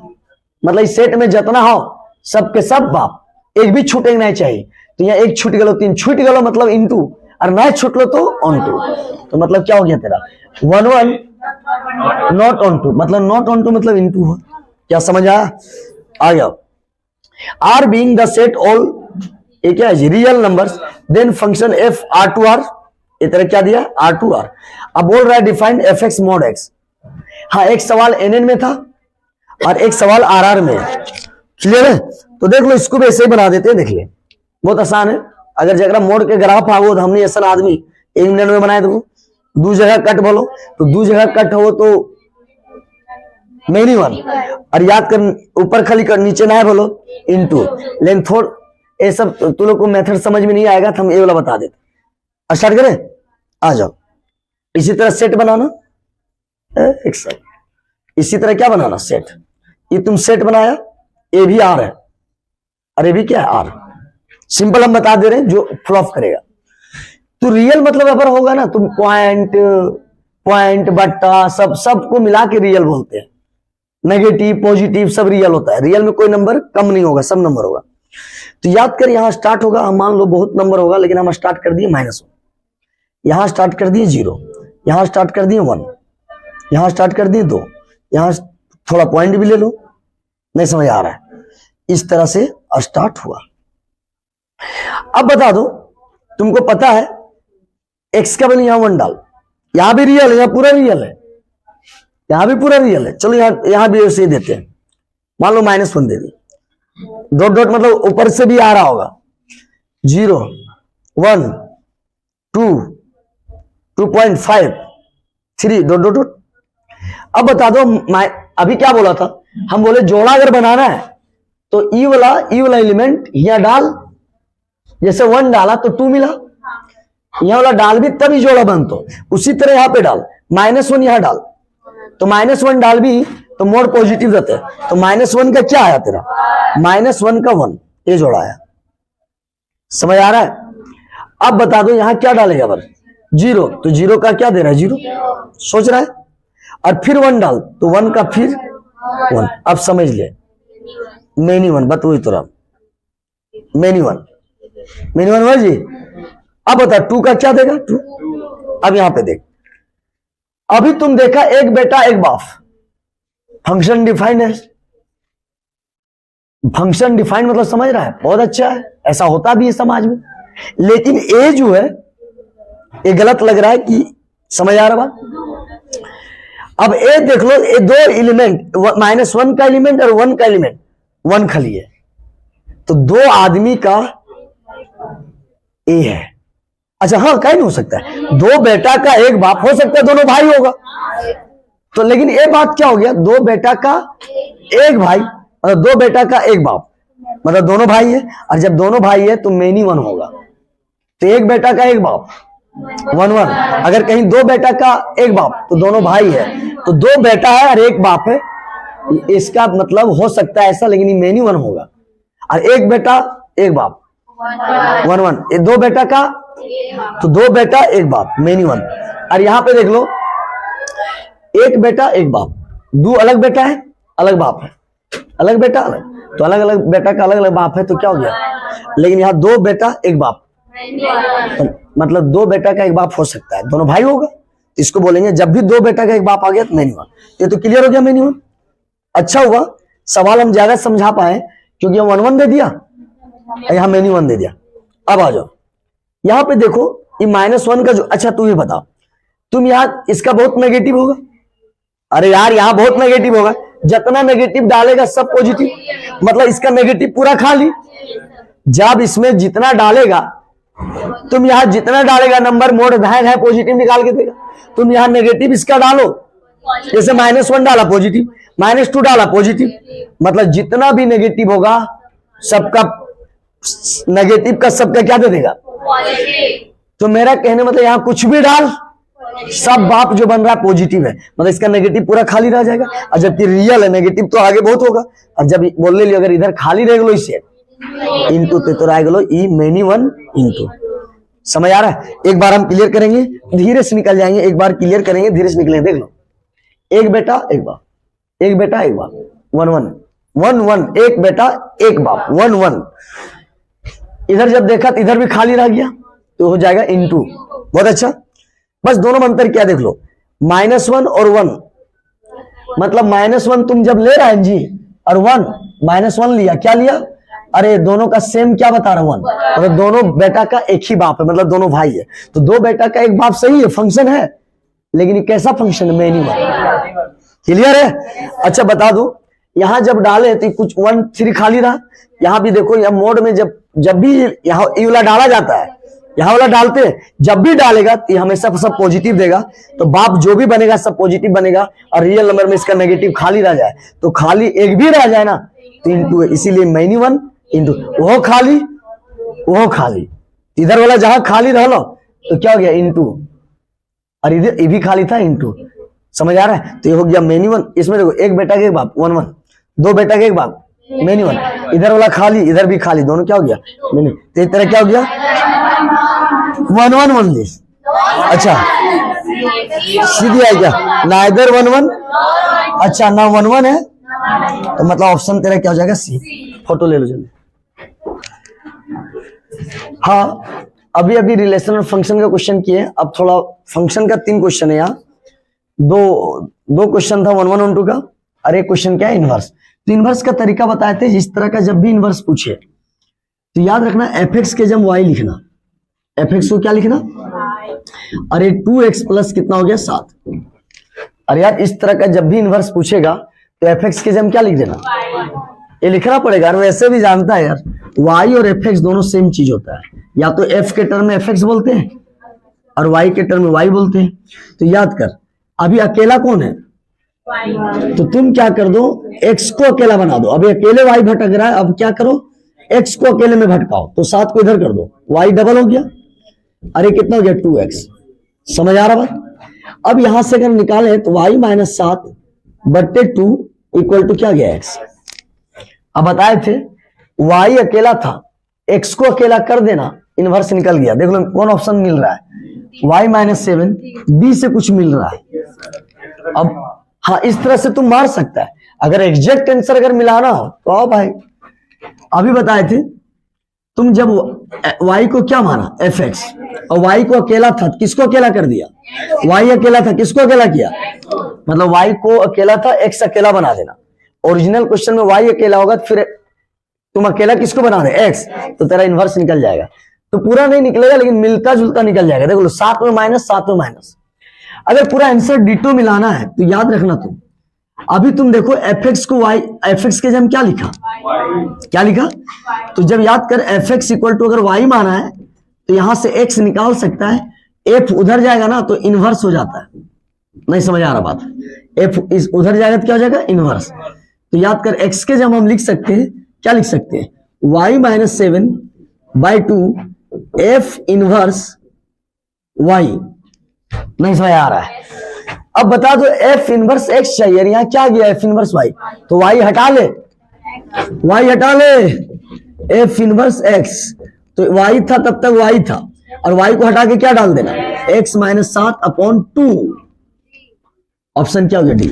मतलब इस सेट में जितना हो सबके सब बाप, एक भी छूटे नहीं चाहिए। तो यहाँ एक छूट गलो, 3 छूट गलो मतलब इनटू, और ना छूट लो तो ऑन टू। तो मतलब क्या हो गया तेरा 1 1 नॉट ऑन टू, मतलब नॉट ऑन टू मतलब इनटू हो। क्या समझ आया? आ गया। R being the set all, ये क्या है real numbers, then function F R to R, ये तरह क्या दिया आर टू आर। अब बोल रहा है defined F x mod x. हाँ, एक सवाल एन एन में था और एक सवाल आर आर में, क्लियर है? तो देख लो, इसको भी ऐसे ही बना देते हैं, देख ले बहुत आसान है। अगर जगह मोड के ग्राफ आगो तो हमने ऐसा आदमी 1 मिनट में बनाए दो, 2 जगह कट बोलो तो 2 जगह कट हो तो मेनी वन, और याद कर ऊपर खाली कर नीचे ना बोलो इनटू। लेकिन थोड़ा ये सब तू लोग को मेथड समझ में नहीं आएगा तो हम ये वाला बता देते। स्टार्ट करें, आ जाओ। इसी तरह सेट बनाना, एक सेट इसी तरह क्या बनाना सेट, ये तुम सेट बनाया, ए भी आर है और ये भी क्या है आर। सिंपल हम बता दे रहे हैं जो फ्लॉप करेगा। तो रियल मतलब अगर होगा ना, तुम पॉइंट बट्टा सबको मिला के रियल बोलते हैं। नेगेटिव पॉजिटिव सब रियल होता है, रियल में कोई नंबर कम नहीं होगा, सब नंबर होगा। तो याद कर, यहां स्टार्ट होगा, हम मान लो बहुत नंबर होगा, लेकिन हम स्टार्ट कर दिए -1, यहां स्टार्ट कर दिए 0, यहां स्टार्ट कर दिए 1, यहां स्टार्ट कर दिए 2, यहां थोड़ा पॉइंट भी ले लो, नहीं समझ आ रहा है? इस तरह से स्टार्ट हुआ। अब बता दो, तुमको पता है एक्स का वैल्यू यहां 1 डाल, यहां भी रियल है, यहां पूरा रियल है, यहां भी पूरा रियल है। चलो यहां भी ऐसे ही देते हैं, मान लो -1 दे दी, डॉट डॉट मतलब ऊपर से भी आ रहा होगा, 0 1 2 2.5 3 डॉट डॉट डॉट। अब बता दो, अभी क्या बोला था, हम बोले जोड़ा अगर बनाना है तो ई वाला एलिमेंट यहां डाल, जैसे 1 डाला तो 2 मिला, यहां वाला डाल भी तभी जोड़ा बनता। उसी तरह यहां पे डाल, -1 यहां डाल, तो -1 डाल भी तो मोड पॉजिटिव रहता है। तो -1 का क्या आया तेरा, -1 का 1, ये जोड़ा आया। समझ आ रहा है? अब बता दो यहां क्या डालेगा बर 0, तो 0 का क्या दे रहा है 0, सोच रहा है। और फिर 1 डाल तो 1 का फिर 1। अब समझ ले, मेनी 1 बत वही तो मेनी वन हुआ जी। अब बता 2 का क्या देगा 2। अब यहां पे देख, अभी तुम देखा एक बेटा एक बाप, फंक्शन डिफाइंड है। फंक्शन डिफाइंड मतलब समझ रहा है, बहुत अच्छा है, ऐसा होता भी है समाज में। लेकिन ए जो है ये गलत लग रहा है कि, समझ आ रहा बात? अब ए देख लो, ये 2 एलिमेंट, -1 का एलिमेंट और 1 का एलिमेंट, 1 खाली है, तो 2 आदमी का ए है। अच्छा हाँ, कहीं नहीं हो सकता है, 2 बेटा का एक बाप हो सकता है, दोनों भाई होगा तो। लेकिन ये बात क्या हो गया, 2 बेटा का एक भाई, मतलब 2 बेटा का एक बाप, मतलब दोनों भाई है। और जब दोनों भाई है तो मेनी 1 होगा, तो एक बेटा का एक बाप 1 1। अगर कहीं 2 बेटा का एक बाप तो दोनों भाई है, तो 2 बेटा है और एक बाप है, इसका मतलब हो सकता है ऐसा, लेकिन ये मेनी 1 होगा। और एक बेटा एक बाप 1 1, ये 2 बेटा का, तो 2 बेटा एक बाप मेनी 1। और यहां पे देख लो, एक बेटा एक बाप, 2 अलग बेटा है अलग बाप है, अलग बेटा अलग, तो अलग अलग बेटा का अलग अलग बाप है, तो क्या हो गया। लेकिन यहाँ 2 बेटा एक बाप, तो मतलब 2 बेटा का एक बाप हो सकता है, दोनों भाई होगा, इसको बोलेंगे जब भी 2 बेटा का एक बाप आ गया तो मेनी 1। ये तो क्लियर हो गया मेनी 1। अच्छा हुआ सवाल हम ज्यादा समझा पाए, क्योंकि हम 1 1 दे दिया, यहाँ मेनी 1 दे दिया, अब आ जाओ यहां पे देखो, ये -1 का जो, अच्छा तू ये बताओ, तुम यहां इसका बहुत नेगेटिव होगा। अरे यार यहां बहुत नेगेटिव होगा, जितना नेगेटिव डालेगा सब पॉजिटिव, मतलब इसका नेगेटिव पूरा खाली। जब इसमें जितना डालेगा, तुम यहां जितना डालेगा नंबर मोड है पॉजिटिव निकाल के देगा। तुम यहां नेगेटिव इसका डालो, जैसे -1 डाला पॉजिटिव, -2 डाला पॉजिटिव, मतलब जितना भी नेगेटिव होगा सबका नेगेटिव का सबका क्या दे देगा, तो मेरा कहने मतलब यहां कुछ भी डाल सब बाप जो बन रहा है पॉजिटिव है, मतलब इसका नेगेटिव पूरा खाली रह जाएगा। और जबकि रियल है, नेगेटिव तो आगे बहुत होगा। और जब बोल ले अगर इधर खाली रह गलो इसे इंटू तो रह गलो ई मेनी 1 इंटू। समझ आ रहा है? एक बार हम क्लियर करेंगे, धीरे से निकल जाएंगे, एक बार क्लियर करेंगे धीरे से निकलेंगे। देख लो, एक बेटा एक बाप, एक बेटा एक बाप, 1 1 1 1, एक बेटा एक बाप, 1 1। इधर जब देखा तो इधर भी खाली रह गया, तो हो जाएगा इंटू। बहुत अच्छा, बस दोनों में अंतर क्या देख लो, -1 और 1, मतलब -1 तुम जब ले रहा है जी, और 1 -1 लिया, क्या लिया, अरे दोनों का सेम क्या बता रहा हूं 1, मतलब दोनों बेटा का एक ही बाप है, मतलब दोनों भाई है, तो दो बेटा का एक बाप सही है, फंक्शन है, लेकिन ये कैसा फंक्शन है, मेनी 1। क्लियर है? अच्छा बता दो, यहां जब डाले तो कुछ 1 3 खाली रहा। यहां भी देखो, यह मोड में जब भी यहाँ ये वाला डाला जाता है, यहां वाला डालते हैं, जब भी डालेगा तो ये हमेशा सब पॉजिटिव देगा, तो बाप जो भी बनेगा सब पॉजिटिव बनेगा। और रियल नंबर में इसका नेगेटिव खाली रह जाए, तो खाली एक भी रह जाए ना तो इंटू है, इसीलिए मेनी 1 इंटू। वो खाली वो खाली, इधर वाला जहां खाली रह लो तो क्या हो गया, इंटू, और इधर ये भी खाली था, इंटू। समझ आ रहा है? तो ये हो गया मेनी 1। इसमें देखो, एक बेटा के एक बाप 1 1, दो बेटा के एक बाप मेनी 1, इधर वाला खाली इधर भी खाली, दोनों क्या हो गया, मेनी। तो इस तरह क्या हो गया, 1 1 1 दिस। अच्छा सीधी आई क्या, ना इधर 1 1, अच्छा ना 1 1 है, तो मतलब ऑप्शन तेरा क्या हो जाएगा, सी। फोटो ले लो जल्दी। हाँ, अभी अभी रिलेशन और फंक्शन का क्वेश्चन किए, अब थोड़ा फंक्शन का 3 क्वेश्चन है यहाँ। दो क्वेश्चन था 1 1 1 2 का, और एक क्वेश्चन क्या है, इनवर्स। तो इनवर्स का तरीका बताए थे, इस तरह का जब भी इनवर्स पूछे तो याद रखना fx के जब y लिखना, fx को क्या लिखना, अरे 2x प्लस कितना हो गया 7। अरे यार इस तरह का जब भी इनवर्स पूछेगा तो fx के जब क्या लिख देना, ये लिखना पड़ेगा। वैसे भी जानता है यार, y और fx दोनों सेम चीज होता है, या तो f के टर्म में fx बोलते हैं और y के टर्म में y बोलते हैं। तो याद कर, अभी अकेला कौन है, तो तुम क्या कर दो, x को अकेला बना दो। अभी अकेले y भटक रहा है, अब क्या करो, x को अकेले में भटकाओ, तो 7 को इधर कर दो, y डबल हो गया, अरे कितना हो गया 2x। समझ आ रहा बात? अब यहां से अगर निकाले तो y -7 बट्टे 2 इक्वल टू क्या गया x। अब बताए थे y अकेला था, x को अकेला कर देना, इनवर्स निकल गया। देख लो कौन ऑप्शन मिल रहा है, y -7, b से कुछ मिल रहा है। अब हाँ, इस तरह से तुम मार सकता है, अगर एग्जैक्ट आंसर अगर मिलाना हो तो आओ भाई। अभी बताए थे, तुम जब y को क्या माना fx, और y को अकेला था, किसको अकेला कर दिया, y अकेला था, किसको अकेला किया, मतलब y को अकेला था, x अकेला बना देना। ओरिजिनल क्वेश्चन में y अकेला होगा, फिर तुम अकेला किसको बना रहे, x, तो तेरा इनवर्स निकल जाएगा। तो पूरा नहीं निकलेगा, लेकिन मिलता जुलता निकल जाएगा। देखो 7 में माइनस, 7 में माइनस। अगर पूरा आंसर डिटो मिलाना है तो याद रखना तुम, अभी तुम देखो fx को y, fx के जब क्या लिखा, क्या लिखा, तो जब याद कर fx इक्वल टू अगर y माना है तो यहां से x निकाल सकता है, f उधर जाएगा ना तो इनवर्स हो जाता है। नहीं समझ आ रहा बात, f इस उधर जाएगा तो क्या हो जाएगा, इनवर्स। तो याद कर x के जब हम लिख सकते हैं, क्या लिख सकते हैं, y -7 by 2 f inverse y। नहीं समझ आ रहा है? अब बता दो f इनवर्स x चाहिए, यहाँ क्या गया f इनवर्स y, तो y हटा ले, y हटा ले, f इनवर्स x, तो y था तब तक y था, और y को हटा के क्या डाल देना, x -7/2। ऑप्शन क्या हो गया, डी।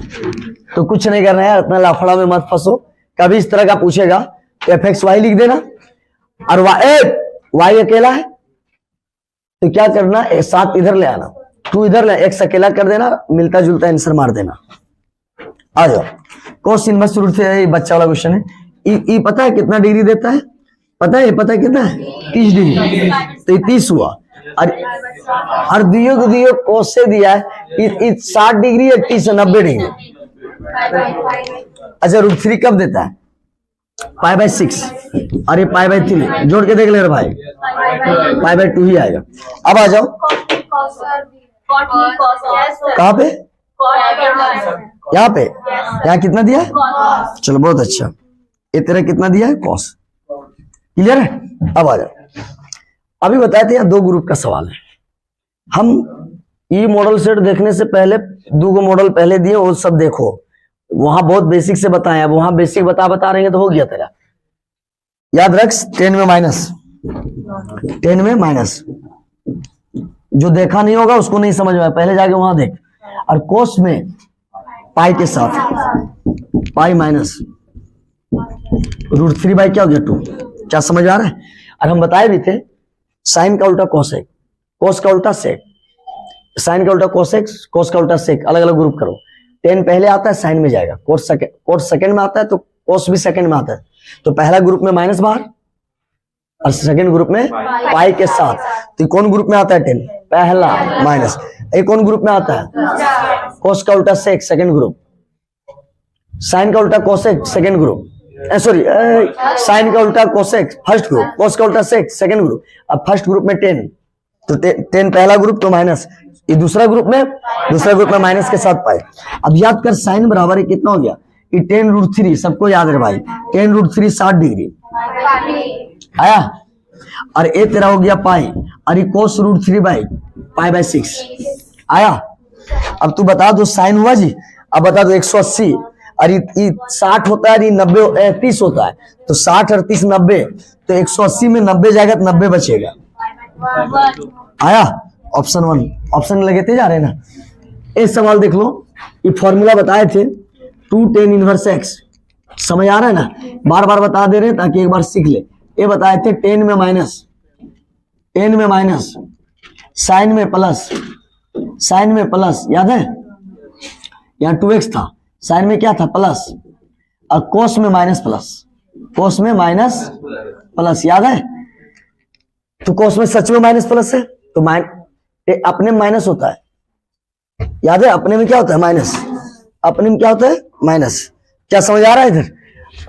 तो कुछ नहीं करना है, अपना लाफड़ा में मत फंसो। कभी इस तरह का पूछेगा तो fx y लिख देना, और y अकेला है तो क्या करना, 7 इधर ले आना, 2 इधर ले, x अकेला कर देना, मिलता जुलता आंसर मार देना। आ जाओ, कॉस इनवर्स रूट से बच्चा वाला क्वेश्चन है। ई पता है कितना डिग्री देता है, पता है कितना है? 30 डिग्री, तो ये 30 हुआ। और दियो को दियो कोस से दिया है 60 डिग्री, 30 से 90 डिग्री। अच्छा √3 कब देता है? π/6 और ये π/3, जोड़ के देख ले भाई, π/2 ही आएगा। अब आ जाओ कहाँ पे? यहाँ पे। यहाँ कितना दिया है? चलो बहुत अच्छा। ये तेरा कितना दिया है? कॉस। क्लियर है? अब आ जाओ। अभी बताए थे यहाँ 2 ग्रुप का सवाल है। हम ई मॉडल सेट देखने से पहले 2 मॉडल पहले दिए, वो सब देखो, वहां बहुत बेसिक से बताए। अब वहां बेसिक बता रहेंगे तो हो गया तेरा। याद रख 10 में माइनस, 10 में माइनस, जो देखा नहीं होगा उसको नहीं समझ में, पहले जाके वहां देख। और कोस में पाई के साथ पाई माइनस √3 बाई क्या हो गया 2। क्या समझ आ रहा है? और हम बताए भी थे साइन का उल्टा कोसेक, कोस का उल्टा सेक, साइन का उल्टा कोसेक, कोस का उल्टा सेक, अलग अलग ग्रुप करो। 10 पहले आता है साइन में जाएगा, कोस सेकंड में आता है तो कोस भी सेकंड में आता है। तो पहला ग्रुप में माइनस बाहर और सेकंड ग्रुप में पाई के साथ। तो कौन ग्रुप में आता है? 10 पहला माइनस। एक कौन ग्रुप में आता है? कोस का उल्टा सेक सेकंड ग्रुप, साइन का उल्टा cosec second group, sorry sine का उल्टा कोसेक फर्स्ट ग्रुप, कोस का उल्टा सेक सेकंड ग्रुप। अब फर्स्ट ग्रुप में 10, तो 10 पहला ग्रुप तो माइनस, ये दूसरा ग्रुप में माइनस के साथ पाए। अब याद कर साइन बराबर है कितना हो गया? ये 10√3, सबको याद है भाई, 10√3 60 डिग्री आया। और ये तेरा हो गया पाई, और ये कोस √3 बाई π/6 आया। अब तू बता दो साइन हुआ जी। अब बता दो 180, और ये 60 होता है, ये 90 30 होता है, तो 60 और 30 90, तो 180 में 90 जाएगा तो 90 बचेगा। आया ऑप्शन 1। ऑप्शन लगाते जा रहे हैं ना। एक सवाल देख लो, ये फॉर्मूला बताए थे 2 tan इनवर्स x, समझ आ रहा है ना? बार बार बता दे रहे हैं ताकि एक बार सीख ले। ये बताए थे 10 में माइनस, 10 में माइनस, साइन में प्लस, साइन में प्लस, याद है? यहाँ 2x था, साइन में क्या था? प्लस, और कोस में माइनस प्लस, कोस में माइनस प्लस, याद है? तो कोस में सच में माइनस प्लस है, तो अपने में माइनस होता है, याद है? अपने में क्या होता है? माइनस। अपने में क्या होता है? माइनस। क्या समझ आ रहा है इधर?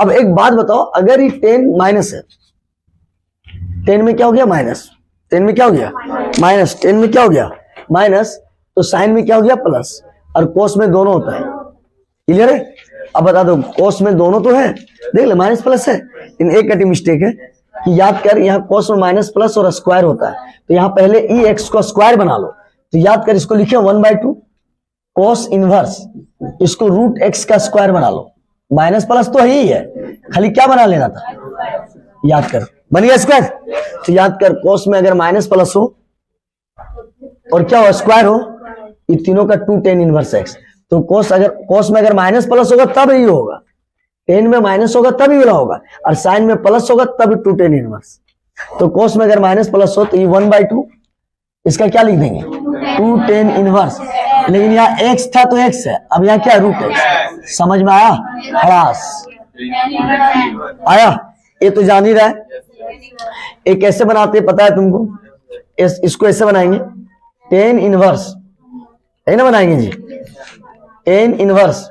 अब एक बात बताओ, अगर ये 10 माइनस है, 10 में क्या हो गया? माइनस। 10 में क्या हो गया? माइनस। 10 में क्या हो गया? माइनस। तो साइन में क्या हो गया? प्लस, और कोस में दोनों होता है। क्लियर है? अब बता दो, कोस में दोनों तो है, देख ले माइनस प्लस है, इन एक कटी मिस्टेक है कि याद कर, यहाँ कोस में माइनस प्लस और स्क्वायर होता है, तो यहाँ पहले ई एक्स को स्क्वायर बना लो। तो याद कर, इसको लिखे 1/2 कोस इनवर्स, इसको √x का स्क्वायर बना लो। माइनस प्लस तो ही है, खाली क्या बना लेना था? याद कर, बन गया स्क्वायर। तो याद कर, कोस में अगर माइनस प्लस हो और क्या हो? स्क्वायर हो, ये तीनों का 2 tan इनवर्स x। तो कोस में अगर माइनस प्लस होगा तब ये होगा, 10 में माइनस होगा तब ये वाला होगा, और साइन में प्लस होगा तब 2 tan इनवर्स। तो कोस में अगर माइनस प्लस हो तो ये 1/2, इसका क्या लिख देंगे? 2 tan इनवर्स। लेकिन यहाँ x था तो x है, अब यहाँ क्या? √x। समझ में आया? खलास आया? ये तो जान ही रहा है। ये कैसे बनाते हैं पता है तुमको? इसको ऐसे बनाएंगे, tan इनवर्स है ना, बनाएंगे जी, tan इनवर्स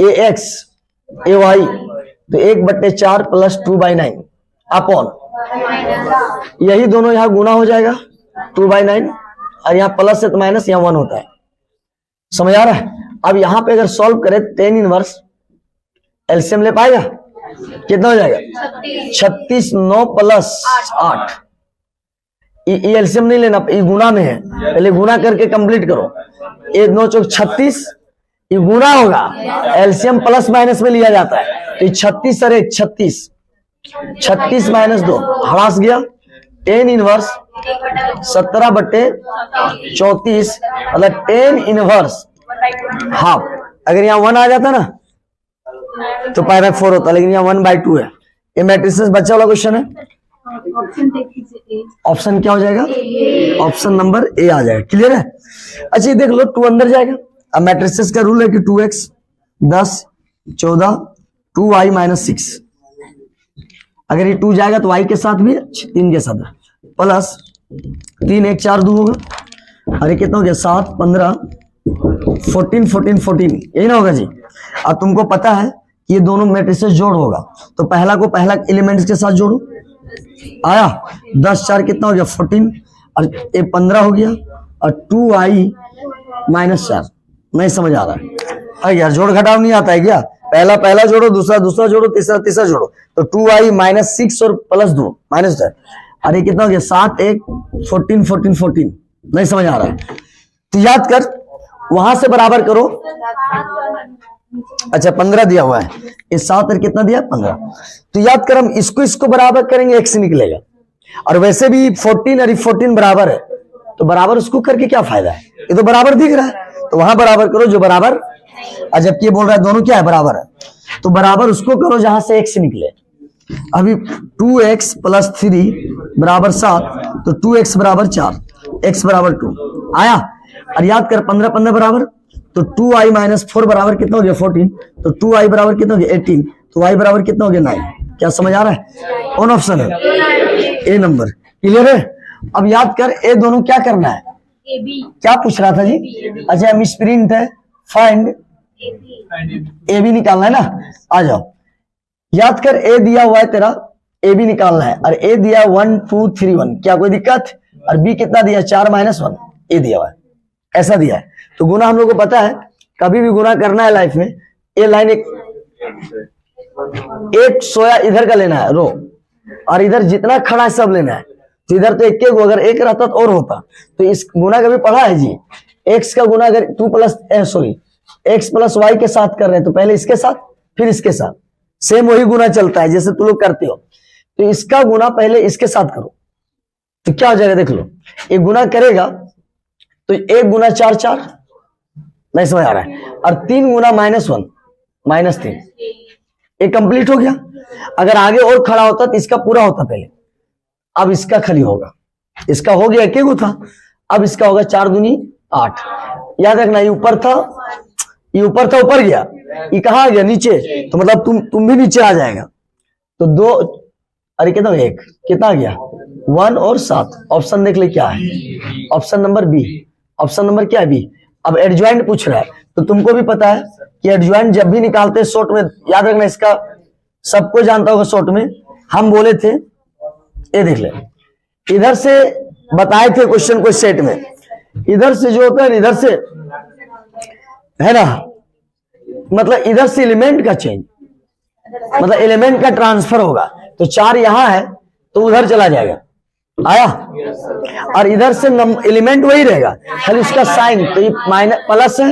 ax ay, तो 1/4 + 2/9 अपॉन, यही दोनों यहाँ गुना हो जाएगा 2/9, और यहाँ प्लस है तो माइनस, यहाँ 1 होता है। समझ आ रहा है? अब यहाँ पे अगर सॉल्व करें tan इनवर्स, एलसीएम ले पाएगा? कितना हो जाएगा? 36 9 + 8। ये एलसीएम नहीं लेना, ये गुना में है, पहले गुना करके कंप्लीट करो। 1 9 चौक 36, ये गुना होगा, एलसीएम प्लस माइनस में लिया जाता है। तो 36 और 1 36, 36 - 2 हरास गया। tan इनवर्स 17/34, मतलब tan इनवर्स हाफ। अगर यहाँ 1 आ जाता ना तो π/4 होता, लेकिन यहाँ 1/2 है। ये मैट्रिसेस बच्चा वाला क्वेश्चन है। ऑप्शन क्या हो जाएगा? ऑप्शन नंबर ए आ जाएगा। क्लियर है? अच्छा ये देख लो, 2 अंदर जाएगा। अब मैट्रिसेस का रूल है कि 2x 10 14 2y - 6, अगर ये 2 जाएगा तो y के साथ भी 3 के साथ प्लस 3 1 4 2 होगा। अरे कितना हो गया 7 15 14 14 14, यही ना होगा जी। अब तुमको पता है कि ये दोनों मैट्रिसेस जोड़ होगा, तो पहला को पहला एलिमेंट्स के साथ जोड़ो, आया 10 4 कितना हो गया 14, और ये 15 हो गया, और 2i - 4। नहीं समझ आ रहा है? अरे यार जोड़ घटाव नहीं आता है क्या? पहला पहला जोड़ो, दूसरा दूसरा जोड़ो, तीसरा तीसरा जोड़ो, तो 2i - 6 और +2 -10। अरे कितना हो गया 7 1 14 14 14। नहीं समझ आ रहा है? तो याद कर, वहां से बराबर करो। अच्छा 15 दिया हुआ है, ये 7 और कितना दिया 15। तो याद कर, हम इसको बराबर करेंगे x निकलेगा, और वैसे भी 14 और 14 बराबर है, तो बराबर उसको करके क्या फायदा है? ये तो बराबर दिख रहा है, तो वहां बराबर करो जो बराबर, और जबकि ये बोल रहा है दोनों क्या है बराबर है, तो बराबर उसको करो जहां से x निकले। अभी 2x + 3 = 7, तो 2x = 4, x = 2 आया। और याद कर 15 15 बराबर, तो 2i - 4 बराबर कितना हो गया 14, तो 2i बराबर कितना हो गया 18, तो y बराबर कितना हो गया 9। क्या समझ आ रहा है? कौन ऑप्शन है? ए नंबर। क्लियर है? अब याद कर, ए दोनों क्या करना है? क्या पूछ रहा था जी? अच्छा हम स्प्रिंट है, फाइंड ए बी निकालना है ना। आ जाओ, याद कर ए दिया हुआ है तेरा, ए बी निकालना है, और ए दिया 1 2 3 1, क्या कोई दिक्कत? और बी कितना दिया 4 - 1, ए दिया हुआ है, ऐसा दिया है। तो गुना हम लोग को पता है, कभी भी गुना करना है लाइफ में, ये लाइन एक सोया इधर का लेना है रो, और इधर जितना खड़ा है सब लेना है। तो इधर तो एक के, अगर एक रहता तो और होता। तो इस गुना कभी पढ़ा है जी? x का गुना अगर x + y के साथ कर रहे हैं, तो पहले इसके साथ फिर इसके साथ, सेम वही गुना चलता है जैसे तुम लोग करते हो। तो इसका गुना पहले इसके साथ करो, तो क्या हो जाएगा देख लो। एक गुना करेगा तो 1 गुना 4 4, नहीं समझ आ रहा है? और 3 गुना -1 -3, ये कंप्लीट हो गया। अगर आगे और खड़ा होता तो इसका पूरा होता पहले, अब इसका खाली होगा। इसका हो गया एक गो था, अब इसका होगा 4 दूनी 8। याद रखना, ये ऊपर था, ये ऊपर था, ऊपर गया, ये कहाँ गया नीचे, तो मतलब तुम भी नीचे आ जाएगा। तो 2, अरे कितना 1, कितना गया 1 और 7। ऑप्शन देख ले क्या है, option number B. Option number क्या है? बी। अब एडजॉइंट पूछ रहा है, तो तुमको भी पता है कि एडजॉइंट जब भी निकालते हैं शॉर्ट में, याद रखना इसका सबको जानता होगा। शॉर्ट में हम बोले थे, ये देख ले, इधर से बताए थे क्वेश्चन को सेट में, इधर से जो होता है इधर से है ना, मतलब इधर से एलिमेंट का चेंज, मतलब एलिमेंट का ट्रांसफर होगा। तो 4 यहां है तो उधर चला जाएगा, आया, और इधर से एलिमेंट वही रहेगा, खाली उसका साइन, तो ये प्लस है,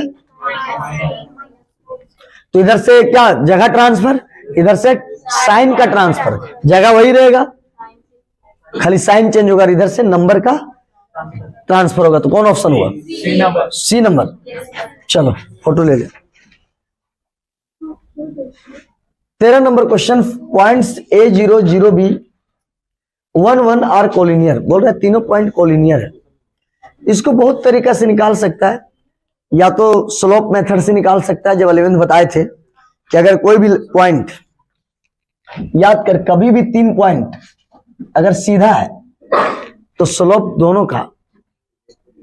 तो इधर से क्या जगह ट्रांसफर, इधर से साइन का ट्रांसफर, जगह वही रहेगा, खाली साइन चेंज होगा, इधर से नंबर का ट्रांसफर होगा। तो कौन ऑप्शन हुआ? सी नंबर। चलो फोटो ले ले। 13 number question, points A0 0 B 1 1 are collinear. बोल रहे हैं तीनों पॉइंट कोलिनियर है। इसको बहुत तरीका से निकाल सकता है, या तो स्लोप मेथड से निकाल सकता है, जब 11th बताए थे कि अगर कोई भी पॉइंट, याद कर कभी भी 3 पॉइंट अगर सीधा है तो स्लोप दोनों का,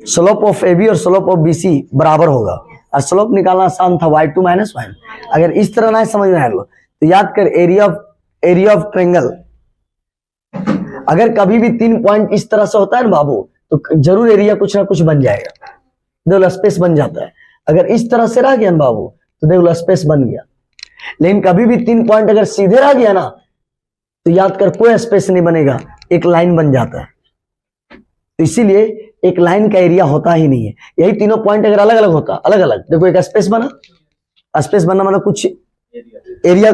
स्लोप ऑफ AB और स्लोप ऑफ BC बराबर होगा। और स्लोप निकालना आसान था, y2 - 1। अगर इस तरह ना समझ में आए तो याद कर एरिया ऑफ ट्रायंगल, अगर कभी भी 3 पॉइंट इस तरह से होता है ना बाबू, तो जरूर एरिया कुछ ना कुछ बन जाएगा, देखो स्पेस बन जाता है। अगर इस तरह से रह गया ना बाबू, तो देखो स्पेस बन गया। लेकिन कभी भी 3 पॉइंट अगर सीधे रह गया ना, तो याद कर कोई स्पेस नहीं बनेगा, एक लाइन बन जाता है। तो इसीलिए एक लाइन का एरिया होता ही नहीं है। यही तीनों पॉइंट अगर अलग अलग होता, अलग अलग, देखो एक स्पेस बना, स्पेस बनना मतलब कुछ एरिया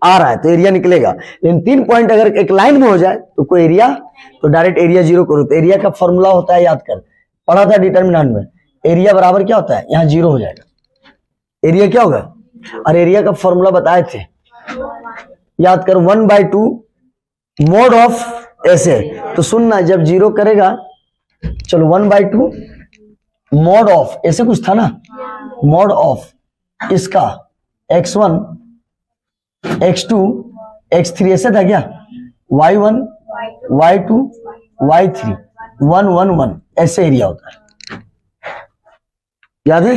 आ रहा है तो एरिया निकलेगा। लेकिन 3 पॉइंट अगर एक लाइन में हो जाए तो कोई एरिया, तो डायरेक्ट एरिया 0 करो। तो एरिया का फॉर्मूला होता है, याद कर, पढ़ा था डिटर्मिनेंट में, एरिया बराबर क्या होता है, यहाँ 0 हो जाएगा, एरिया क्या होगा, और एरिया का फॉर्मूला बताए थे, याद कर 1/2 मोड ऑफ ऐसे। तो सुनना, जब 0 करेगा, चलो 1/2 मोड ऑफ, ऐसे कुछ था ना, मोड ऑफ इसका x1 x2 x3 ऐसे था क्या, y1 y2 y3 1 1 1 ऐसे एरिया होता है, याद है?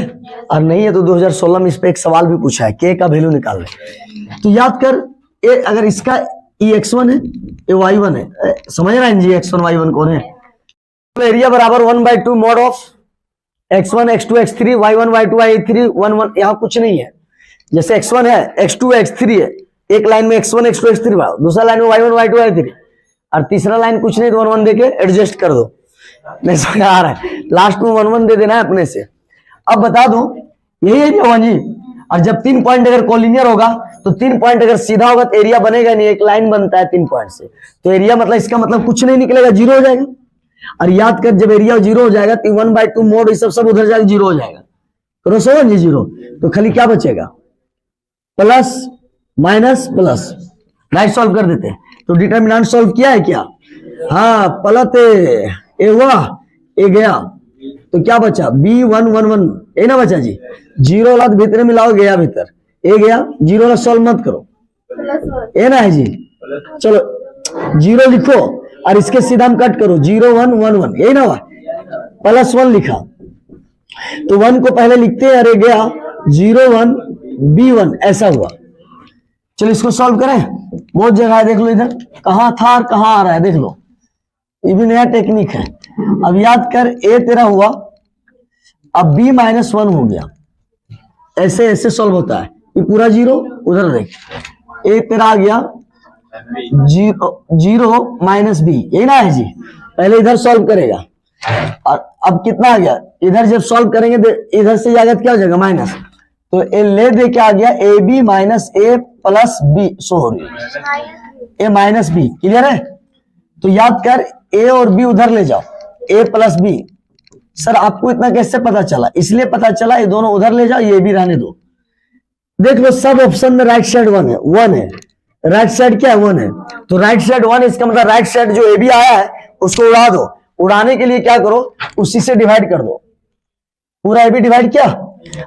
और नहीं है तो 2016 में इस पे एक सवाल भी पूछा है, के का वैल्यू निकाल रहे। तो याद कर, ए अगर इसका ई x1 है, ये y1 है, समझ रहा है जी x1 y1 कौन है? तो एरिया बराबर 1/2 mod of x1 x2 x3 y1 y2 y3 1 1। यहाँ कुछ नहीं है, जैसे x1 है x2 x3 है, एक लाइन में x1 x2 x3 दूसरा लाइन में y1 y2 y3 और तीसरा लाइन कुछ नहीं तो 1 1 देके एडजस्ट कर दो। नहीं समझ आ रहा है? लास्ट में 1 1 दे देना है अपने से। अब बता दो यही एरिया हुआ जी। और जब 3 पॉइंट अगर कोलिनियर होगा तो 3 पॉइंट अगर सीधा होगा तो एरिया बनेगा नहीं, एक लाइन बनता है 3 पॉइंट से, तो एरिया मतलब इसका मतलब कुछ नहीं निकलेगा, 0 हो जाएगा। और याद कर जब एरिया 0 हो जाएगा तो 1/2 मोड ये सब उधर जाएगा, 0 हो जाएगा। क्रॉस ओवर जी 0, तो खाली क्या बचेगा? Plus minus plus. Right solve कर देते हैं। तो डिटर्मिनेंट सॉल्व किया है क्या? हाँ, पलट ए हुआ ए गया तो क्या बचा? B1 1 1 ए ना बचा जी। 0 वाला भीतर मिलाओ, गया भीतर, ए गया। 0 वाला सॉल्व मत करो, ए ना है जी। चलो 0 लिखो और इसके सीधा हम कट करो, 0 1 1 1 यही ना हुआ, +1 लिखा तो 1 को पहले लिखते हैं, अरे गया 0 1 B1 ऐसा हुआ। चलो इसको सॉल्व करें, बहुत जगह है, देख लो इधर कहां था और कहां आ रहा है, देख लो, ये भी नया टेक्निक है। अब याद कर, ए तेरा हुआ, अब B -1 हो गया, ऐसे ऐसे सॉल्व होता है। ये पूरा 0 उधर देख, ए तेरा आ गया 0 -B, यही ना है जी। पहले इधर सॉल्व करेगा और अब कितना आ गया, इधर जब सॉल्व करेंगे तो इधर से जाएगा क्या हो जाएगा? माइनस, तो ए ले दे के आ गया AB - A + B, sorry A - B, clear है? तो याद कर A और B उधर ले जाओ, A + B। सर आपको इतना कैसे पता चला? इसलिए पता चला, ये दोनों उधर ले जाओ, ये भी रहने दो। देख लो सब ऑप्शन में राइट साइड 1 है, राइट साइड क्या है? 1 है, तो राइट साइड 1, इसका मतलब राइट साइड जो AB आया है उसको उड़ा दो। उड़ाने के लिए क्या करो, उसी से डिवाइड कर दो, पूरा AB डिवाइड किया,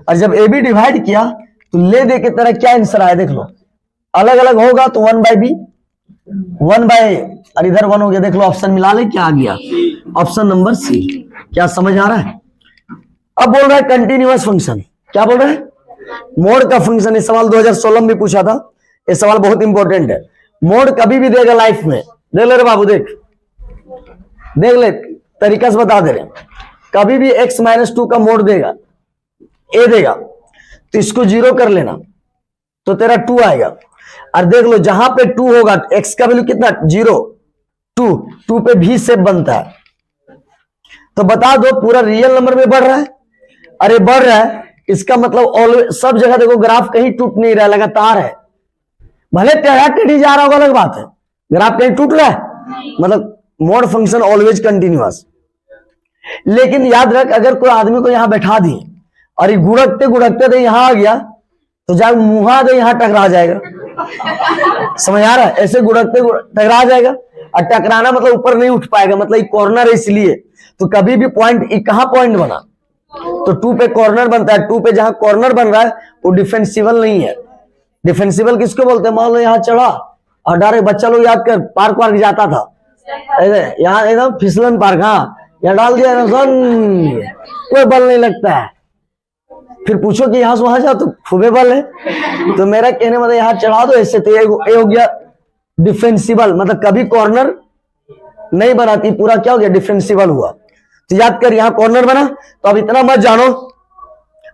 और जब AB डिवाइड किया तो ले दे के तरह क्या आंसर आया देख लो। अलग अलग होगा तो 1/B 1/A और इधर 1 हो गया। देख लो ऑप्शन मिला ले, क्या आ गया? Option number C। क्या समझ आ रहा है? अब बोल रहा है कंटिन्यूअस फंक्शन, क्या बोल रहा है? मोड का फंक्शन। ये सवाल 2016 में पूछा था, ये सवाल बहुत इंपॉर्टेंट है। मोड कभी भी देगा लाइफ में, देख ले रे बाबू, देख ले, तरीका से बता दे रहे, कभी भी x - 2 का मोड देगा, a देगा, तो इसको 0 कर लेना तो तेरा 2 आएगा। और देख लो जहां पे 2 होगा, x का वैल्यू कितना? 0 2 पे भी शेप बनता है, तो बता दो पूरा रियल नंबर में बढ़ रहा है। अरे बढ़ रहा है, इसका मतलब ऑलवेज सब जगह देखो ग्राफ कहीं टूट नहीं रहा, लगातार है। भले टेढ़ा टेढ़ी जा रहा होगा अलग बात है, ग्राफ कहीं टूट रहा है, मतलब मोड फंक्शन ऑलवेज कंटिन्यूअस। लेकिन याद रख, अगर कोई आदमी को यहां बैठा दिए और ये गुड़कते गुड़कते दे यहां आ गया तो जब मुहा दे यहां टकरा जाएगा, समझ आ रहा है? ऐसे गुड़कते टकरा जाएगा, और टकराना मतलब ऊपर नहीं उठ पाएगा, मतलब कॉर्नर है इसलिए। तो कभी भी पॉइंट, कहां पॉइंट बना? तो 2 पे कॉर्नर बनता है, 2 पे जहां कॉर्नर बन रहा है वो डिफेंसिबल नहीं है। डिफेंसिबल किसको बोलते हैं? मान लो यहाँ चढ़ा और डायरेक्ट, बच्चा लोग याद कर पार्क वार्क जाता था, यहाँ एकदम फिसलन पार्क, हाँ यहाँ डाल दिया कोई बल नहीं लगता है, फिर पूछो कि यहां से वहां जाओ तो खूबे बल है। तो मेरा कहने मतलब यहाँ चढ़ा दो ऐसे, तो ये हो गया डिफेंसिबल, मतलब कभी कॉर्नर नहीं बनाती, पूरा क्या हो गया? डिफेंसिबल हुआ। तो याद कर यहाँ कॉर्नर बना, तो अब इतना मत जानो,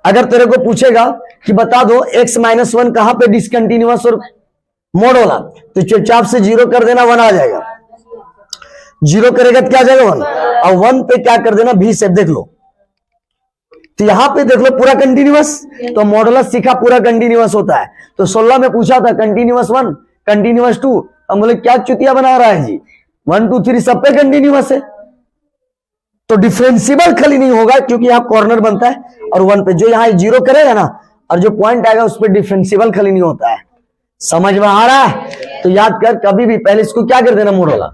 अगर तेरे को पूछेगा कि बता दो x - 1 कहां पे डिसकंटिन्यूअस और मोड वाला, तो चुपचाप से 0 कर देना, 1 आ जाएगा। 0 करेगा तो क्या आ जाएगा? 1, और 1 पे क्या कर देना? भी शेप। देख लो तो यहां पे देख लो पूरा कंटिन्यूअस, तो मॉडुलस सीखा पूरा कंटिन्यूअस होता है। तो 16 में पूछा था कंटिन्यूअस 1 कंटिन्यूअस 2, हम बोले क्या चुतिया बना रहा है जी, 1 2 3 सब पे कंटिन्यूअस है, तो डिफरेंशियबल खाली नहीं होगा क्योंकि यहाँ कॉर्नर बनता है, और 1 पे जो यहाँ 0 करेगा ना और जो पॉइंट आएगा उस पर डिफरेंशियबल खाली नहीं होता है। समझ में आ रहा है? तो याद कर, कभी भी पहले इसको क्या कर देना? मोडुला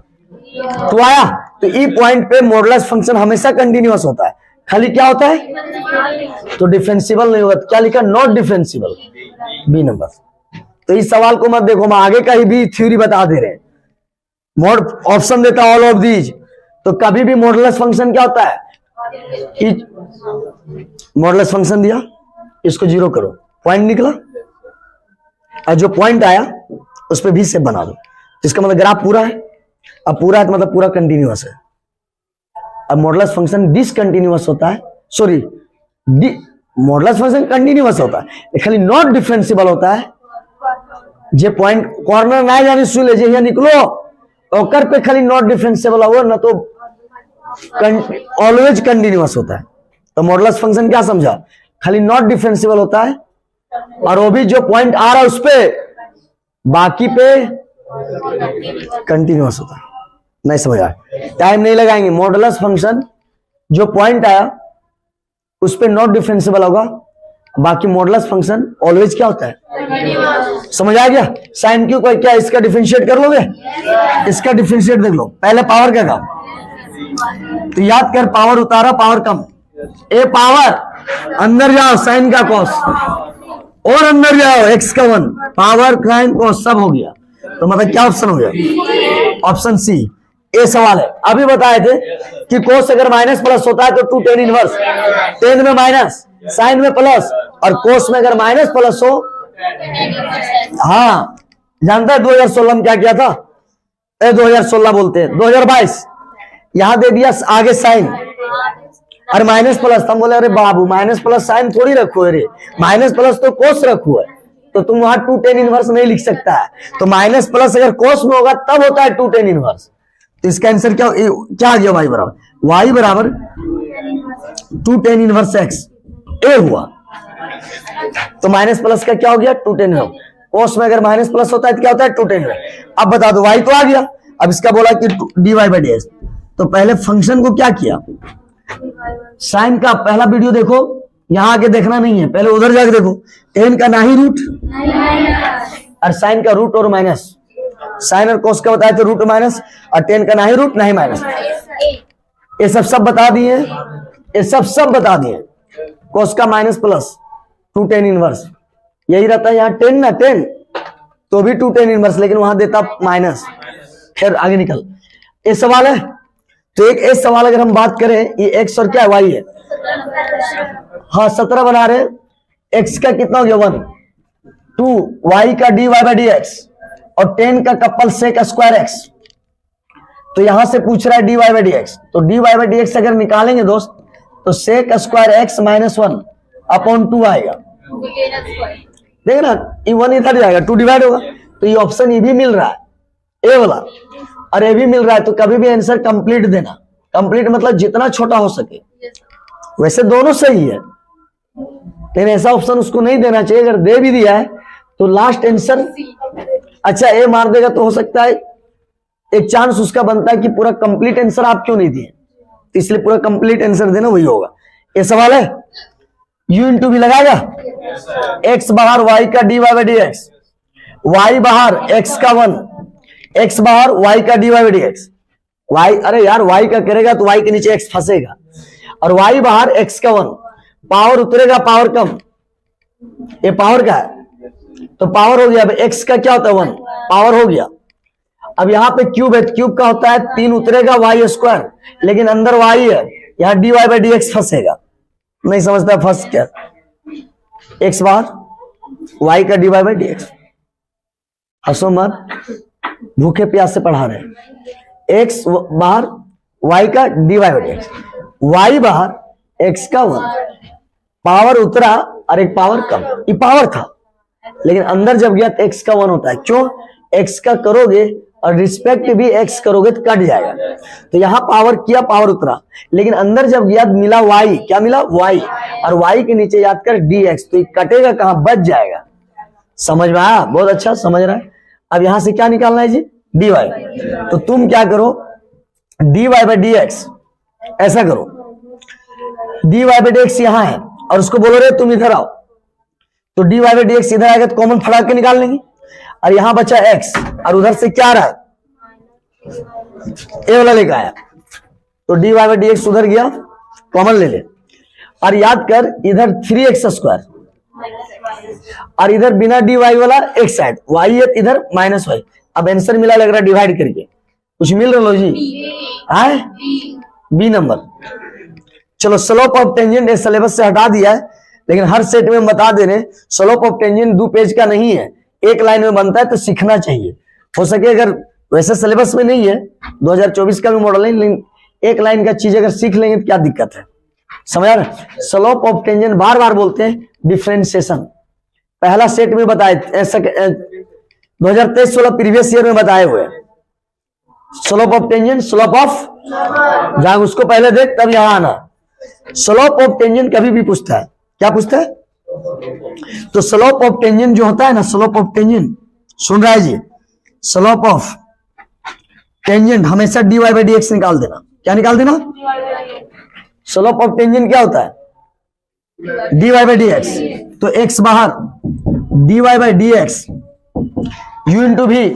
तो आया, तो ई पॉइंट पे मॉडुलस फंक्शन हमेशा कंटिन्यूअस होता है, खाली क्या होता है? तो डिफरेंशियबल नहीं होगा। तो क्या लिखा? Not differentiable, B number. तो इस सवाल को मत देखो, हम आगे का ही भी थ्योरी बता दे रहे हैं। मोड ऑप्शन देता ऑल ऑफ दीज, तो कभी भी मॉडुलस फंक्शन क्या होता है, मॉडुलस फंक्शन दिया, इसको 0 करो, पॉइंट निकला, और जो पॉइंट आया उस पर भी सेप बना दो, इसका मतलब ग्राफ पूरा है। अब पूरा है तो मतलब पूरा कंटिन्यूअस है। अब मॉडुलस फंक्शन डिसकंटिन्यूअस होता है, सॉरी मॉडुलस फंक्शन कंटिन्यूअस होता है, खाली नॉट डिफरेंशिएबल होता है। जे पॉइंट कॉर्नर ना जाने सुले जे निकलो ओकर पे खाली नॉट डिफरेंशिएबल हो, ना तो ऑलवेज कंटिन्यूअस होता है। तो मॉडुलस फंक्शन क्या समझा, खाली नॉट डिफरेंशिएबल होता है, और वो भी जो पॉइंट आ रहा है उस पे, बाकी पे कंटिन्यूअस होता है। नहीं समझा, टाइम नहीं लगाएंगे। मॉडुलस फंक्शन जो पॉइंट आया उस पे नॉट डिफरेंशिएबल होगा, बाकी मॉडुलस फंक्शन ऑलवेज क्या होता है, समझ आ गया। साइन क्यू का क्या, इसका डिफरेंशिएट कर लोगे, इसका डिफरेंशिएट देख लो, पहले पावर का काम, तो याद कर पावर उतारा पावर कम, ए पावर अंदर जाओ साइन का कॉस, और अंदर जाओ एक्स का 1, पावर साइन कॉस सब हो गया। तो मतलब क्या ऑप्शन हो गया, ऑप्शन सी। ये सवाल है, अभी बताए थे कि कोस अगर माइनस प्लस होता है तो 2 tan इनवर्स, टेन में माइनस, साइन में प्लस, और कोस में अगर माइनस प्लस हो, हाँ जानता है 2016 में क्या किया था, 2016 बोलते हैं 2022, यहां दे दिया आगे साइन और माइनस प्लस, हम बोले अरे बाबू माइनस प्लस साइन थोड़ी रखो, अरे माइनस प्लस तो कोस रखो है, तो तुम वहां 2 tan इनवर्स नहीं लिख सकता है। तो माइनस प्लस अगर कोस में होगा तब होता है 2 tan इनवर्स। तो इसका आंसर क्या आ गया, y बराबर 2 tan इनवर्स x ए हुआ। तो माइनस प्लस का क्या हो गया, 2 tan इनवर्स। कोस में अगर माइनस प्लस होता है तो क्या होता है 2 tan इनवर्स। अब बता दो y तो आ गया, अब इसका बोला कि dy/dx, तो पहले फंक्शन को क्या किया, साइन का पहला वीडियो देखो, यहां आके देखना नहीं है, पहले उधर जाके देखो, टेन का ना ही रूट और साइन का रूट और माइनस, साइन और कोस का बताए थे रूट माइनस, और टेन का ना ही रूट ना ही माइनस, ये सब बता दिए, ये सब बता दिए। कोस का माइनस प्लस 2 tan इनवर्स, यही रहता है यहाँ 10 ना 10, तो भी 2 tan इनवर्स, लेकिन वहां देता माइनस। खैर आगे निकल, ये सवाल है, तो एक ए सवाल अगर हम बात करें, ये एक्स और क्या वाई है, हाँ 17 बना रहे, एक्स का कितना हो गया 1, 2 वाई का dy/dx और 10 का कपल सेक स्क्वायर एक्स। तो यहां से पूछ रहा है dy/dx, तो dy/dx अगर निकालेंगे दोस्त तो सेक स्क्वायर एक्स -1 अपॉन 2 आएगा, देख ना ये 1 इधर जाएगा, 2 डिवाइड होगा, तो ये ऑप्शन ये भी मिल रहा है ए वाला, और ये भी मिल रहा है। तो कभी भी आंसर कंप्लीट देना, कंप्लीट मतलब जितना छोटा हो सके, वैसे दोनों सही है, लेकिन ऐसा ऑप्शन उसको नहीं देना चाहिए। अगर दे भी दिया है तो लास्ट आंसर अच्छा ए मार देगा, तो हो सकता है एक चांस उसका बनता है कि पूरा कंप्लीट आंसर आप क्यों नहीं दिए, इसलिए पूरा कंप्लीट आंसर देना वही होगा। ये सवाल है, u इंटू भी लगाएगा, x बाहर y का dy/dx, y बाहर x का 1, x बाहर y का dy/dx, y अरे यार y का करेगा तो y के नीचे x फंसेगा, और y बाहर x का 1, पावर उतरेगा पावर कम, ये पावर का है तो पावर हो गया। अब x का क्या होता है 1, पावर हो गया। अब यहाँ पे क्यूब है, क्यूब का होता है 3 उतरेगा y स्क्वायर, लेकिन अंदर y है, यहाँ dy/dx फंसेगा, नहीं समझता फंस क्या, x बाहर y का dy/dx, हंसो मत, भूखे प्यास से पढ़ा रहे, x बाहर y का dy/dx, y बाहर x का 1, पावर उतरा और एक पावर कम, ये पावर था, लेकिन अंदर जब गया तो x का 1 होता है, क्यों, x का करोगे और रिस्पेक्ट भी x करोगे तो कट जाएगा, तो यहां पावर किया पावर उतरा, लेकिन अंदर जब गया मिला y, क्या मिला y, और y के नीचे याद कर dx, तो ये कटेगा कहां, बच जाएगा। समझ में आया, बहुत अच्छा समझ रहा है। अब यहां से क्या निकालना है जी, dy, तो तुम क्या करो dy/dx, ऐसा करो dy/dx यहां है और उसको बोलो रे तुम इधर आओ, तो dy/dx इधर आएगा तो कॉमन फड़ा के निकाल लेंगे, और यहां बचा x और उधर से क्या रहा ए वाला लेकर आया, तो dy/dx उधर गया, कॉमन ले ले, और याद कर इधर 3x² और इधर बिना dy वाला x साइड y है, इधर -y। अब आंसर मिला लग रहा है डिवाइड करके, कुछ मिल रहा जी? आए बी नंबर। चलो स्लोप ऑफ टेंजेंट ये सिलेबस से हटा दिया है, लेकिन हर सेट में बता दे रहे स्लोप ऑफ टेंजेंट 2 पेज का नहीं है, एक लाइन में बनता है, तो सीखना चाहिए। हो सके अगर वैसे सिलेबस में नहीं है, 2024 का भी मॉडल है, लेकिन एक लाइन का चीज अगर सीख लेंगे तो क्या दिक्कत है, समझ आ रहा है? स्लोप ऑफ टेंजेंट बार बार बोलते हैं, डिफरेंशिएशन पहला सेट में बताए, ऐसा 2023-16 प्रीवियस ईयर में बताए हुए। Slope of tangent, slope of, जहां उसको पहले देख तब यहां आना। स्लोप ऑफ टेंजेंट कभी भी पूछता है, क्या पूछता है? तो स्लोप ऑफ टेंजेंट जो होता है ना, स्लोप ऑफ टेंजेंट, सुन रहा है जी? स्लोप ऑफ टेंजेंट हमेशा dy बाई डी एक्स निकाल देना। क्या निकाल देना? स्लोप ऑफ टेंजेंट क्या होता है? dy by D x. तो x बाहर, dy by D x, u into भी,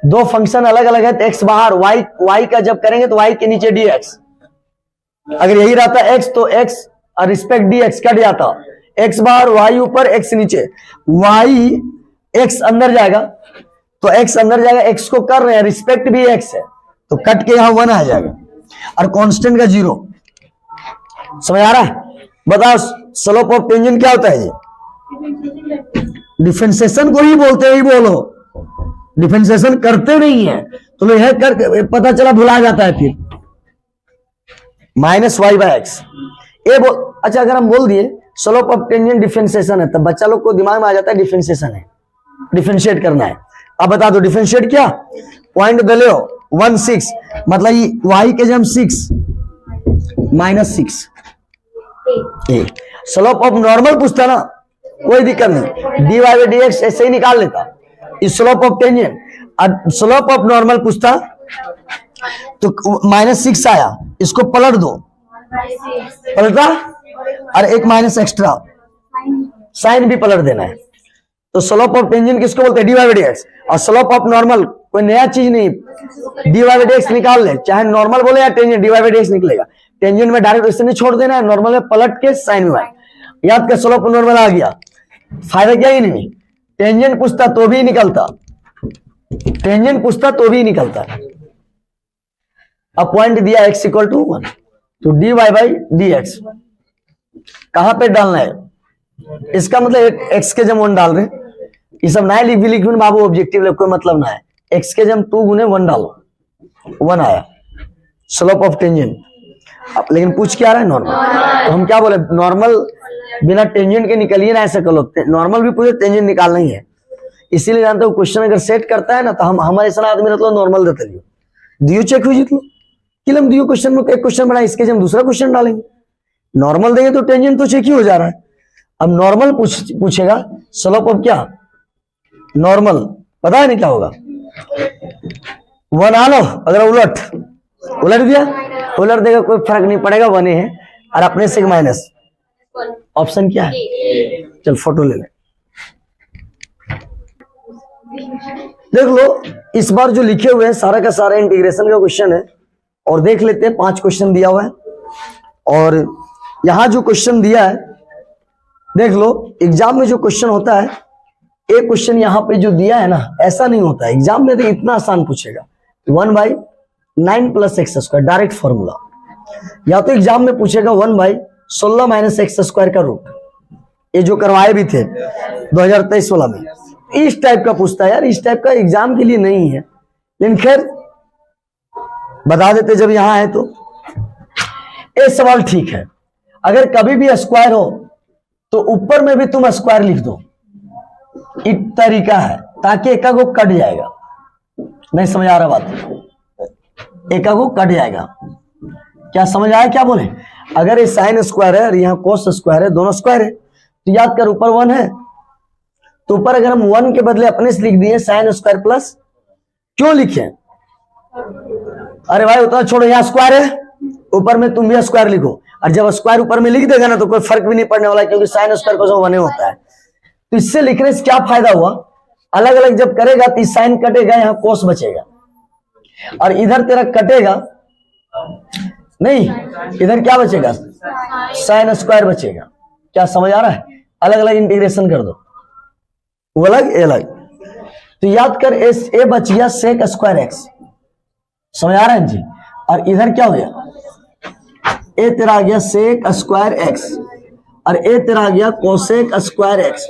दो फंक्शन अलग अलग है तो x बाहर, y का जब करेंगे तो y के नीचे dx। अगर यही रहता x तो x और रिस्पेक्ट dx कट जाता, x बाहर y ऊपर x नीचे, y x अंदर जाएगा तो x अंदर जाएगा, x को कर रहे हैं, रिस्पेक्ट भी x है तो कट के यहां 1 आ जाएगा और कांस्टेंट का 0। समझ आ रहा है? बताओ स्लोप ऑफ टेंजेंट क्या होता है जी? डिफरेंशिएशन को ही बोलते हैं, ही बोलो, डिफरेंशिएशन करते नहीं है तो यह कर पता चला भुला जाता है फिर। माइनस वाई बाई एक्स ये बोल, अच्छा अगर हम बोल दिए स्लोप ऑफ टेंजेंट डिफरेंशिएशन है तब बच्चा लोग को दिमाग में आ जाता है डिफरेंशिएशन है, डिफरेंशिएट करना है। अब बता दो डिफरेंशिएट क्या? पॉइंट दे लो 1 6 मतलब ये y के जम 6 minus 6 A. Slope of normal पूछता ना, कोई दिक्कत नहीं, dy बाई डी एक्स ऐसे ही निकाल लेता। Slope of tangent, slope of normal पूछता तो -6 आया, इसको पलट दो, पलटा और एक माइनस एक्स्ट्रा, साइन भी पलट देना है। तो स्लोप ऑफ टेंजेंट किसको बोलते हैं? dy by D x. और स्लोप ऑफ नॉर्मल कोई नया चीज नहीं, dy बाई डी एक्स निकाल ले, चाहे नॉर्मल बोले या tangent, dy by D x निकलेगा। टेंजेंट में डायरेक्ट इससे नहीं छोड़ देना है, नॉर्मल में पलट के साइन में याद कर, स्लोप ऑफ नॉर्मल आ गया, फायदा क्या ही नहीं। टेंजेंट पूछता तो भी निकलता, टेंजेंट पूछता तो भी निकलता। अब पॉइंट दिया x इक्वल टू 1 तो dy बाई डी एक्स कहां पे डालना है? इसका मतलब x के जम 1 डाल रहे, ये सब ना लिख बाबू, ऑब्जेक्टिव कोई मतलब ना है। x के जम 2 गुने 1 डालो, 1 आया स्लोप ऑफ टेंजेंट। अब लेकिन पूछ क्या रहा है? नॉर्मल। तो हम क्या बोले? नॉर्मल बिना टेंजेंट के निकलिए ना, ऐसे करो, नॉर्मल भी पूछे टेंजेंट निकालना ही है। इसीलिए जानते हो क्वेश्चन अगर सेट करता है ना तो हम हमारे ऐसा आदमी मतलब नॉर्मल देते लियो, दियो चेक हुई जितलो कि हम दियो क्वेश्चन में एक क्वेश्चन बना, इसके हम दूसरा क्वेश्चन डालेंगे, नॉर्मल देंगे तो टेंजेंट तो चेक ही हो जा रहा है। अब नॉर्मल पूछेगा स्लोप ऑफ क्या? नॉर्मल, पता है नहीं क्या होगा? 1 आ लो, अगर उलट दिया, उलट देगा कोई फर्क नहीं पड़ेगा, 1 है और अपने से माइनस। ऑप्शन क्या है? चल फोटो ले ले, देख लो। इस बार जो लिखे हुए हैं सारा का सारा इंटीग्रेशन का क्वेश्चन है, और देख लेते हैं 5 क्वेश्चन दिया हुआ है। और यहां जो क्वेश्चन दिया है देख लो, एग्जाम में जो क्वेश्चन होता है, एक क्वेश्चन यहाँ पे जो दिया है ना, ऐसा नहीं होता है एग्जाम में, तो इतना आसान पूछेगा 1/9 + x² डायरेक्ट फॉर्मूला, या तो एग्जाम में पूछेगा 1/16 - x² का रूट, ये जो करवाए भी थे 2023-16 में, इस टाइप का पूछता है यार। इस टाइप का एग्जाम के लिए नहीं है, लेकिन खैर बता देते जब यहां है तो। ये सवाल ठीक है, अगर कभी भी स्क्वायर हो तो ऊपर में भी तुम स्क्वायर लिख दो, एक तरीका है, ताकि एका को कट जाएगा। नहीं समझ आ रहा बात? एका को कट जाएगा, क्या समझ आया क्या बोले? अगर ये साइन स्क्वायर है और यहाँ कोस स्क्वायर है, दोनों स्क्वायर है, तो याद कर ऊपर 1 है, तो ऊपर अगर हम 1 के बदले अपने से लिख दिए साइन स्क्वायर प्लस, क्यों लिखे? अरे भाई उतना छोड़ो, यहाँ स्क्वायर है, ऊपर में तुम भी स्क्वायर लिखो, और जब स्क्वायर ऊपर में लिख देगा ना तो कोई फर्क भी नहीं पड़ने वाला, क्योंकि साइन स्क्वायर को 1 होता है। तो इससे लिखने से क्या फायदा हुआ? अलग अलग जब करेगा तो साइन कटेगा, यहाँ कोस बचेगा, और इधर तेरा कटेगा नहीं, इधर क्या बचेगा? साइन स्क्वायर बचेगा। क्या समझ आ रहा है? अलग अलग इंटीग्रेशन कर दो, वो अलग ये अलग। तो याद कर, ए बच गया सेक स्क्वायर एक्स, समझ आ रहा है जी। और इधर क्या हो गया, ए तेरा आ गया सेक स्क्वायर एक्स और ए तेरा आ गया कोसेक स्क्वायर एक्स।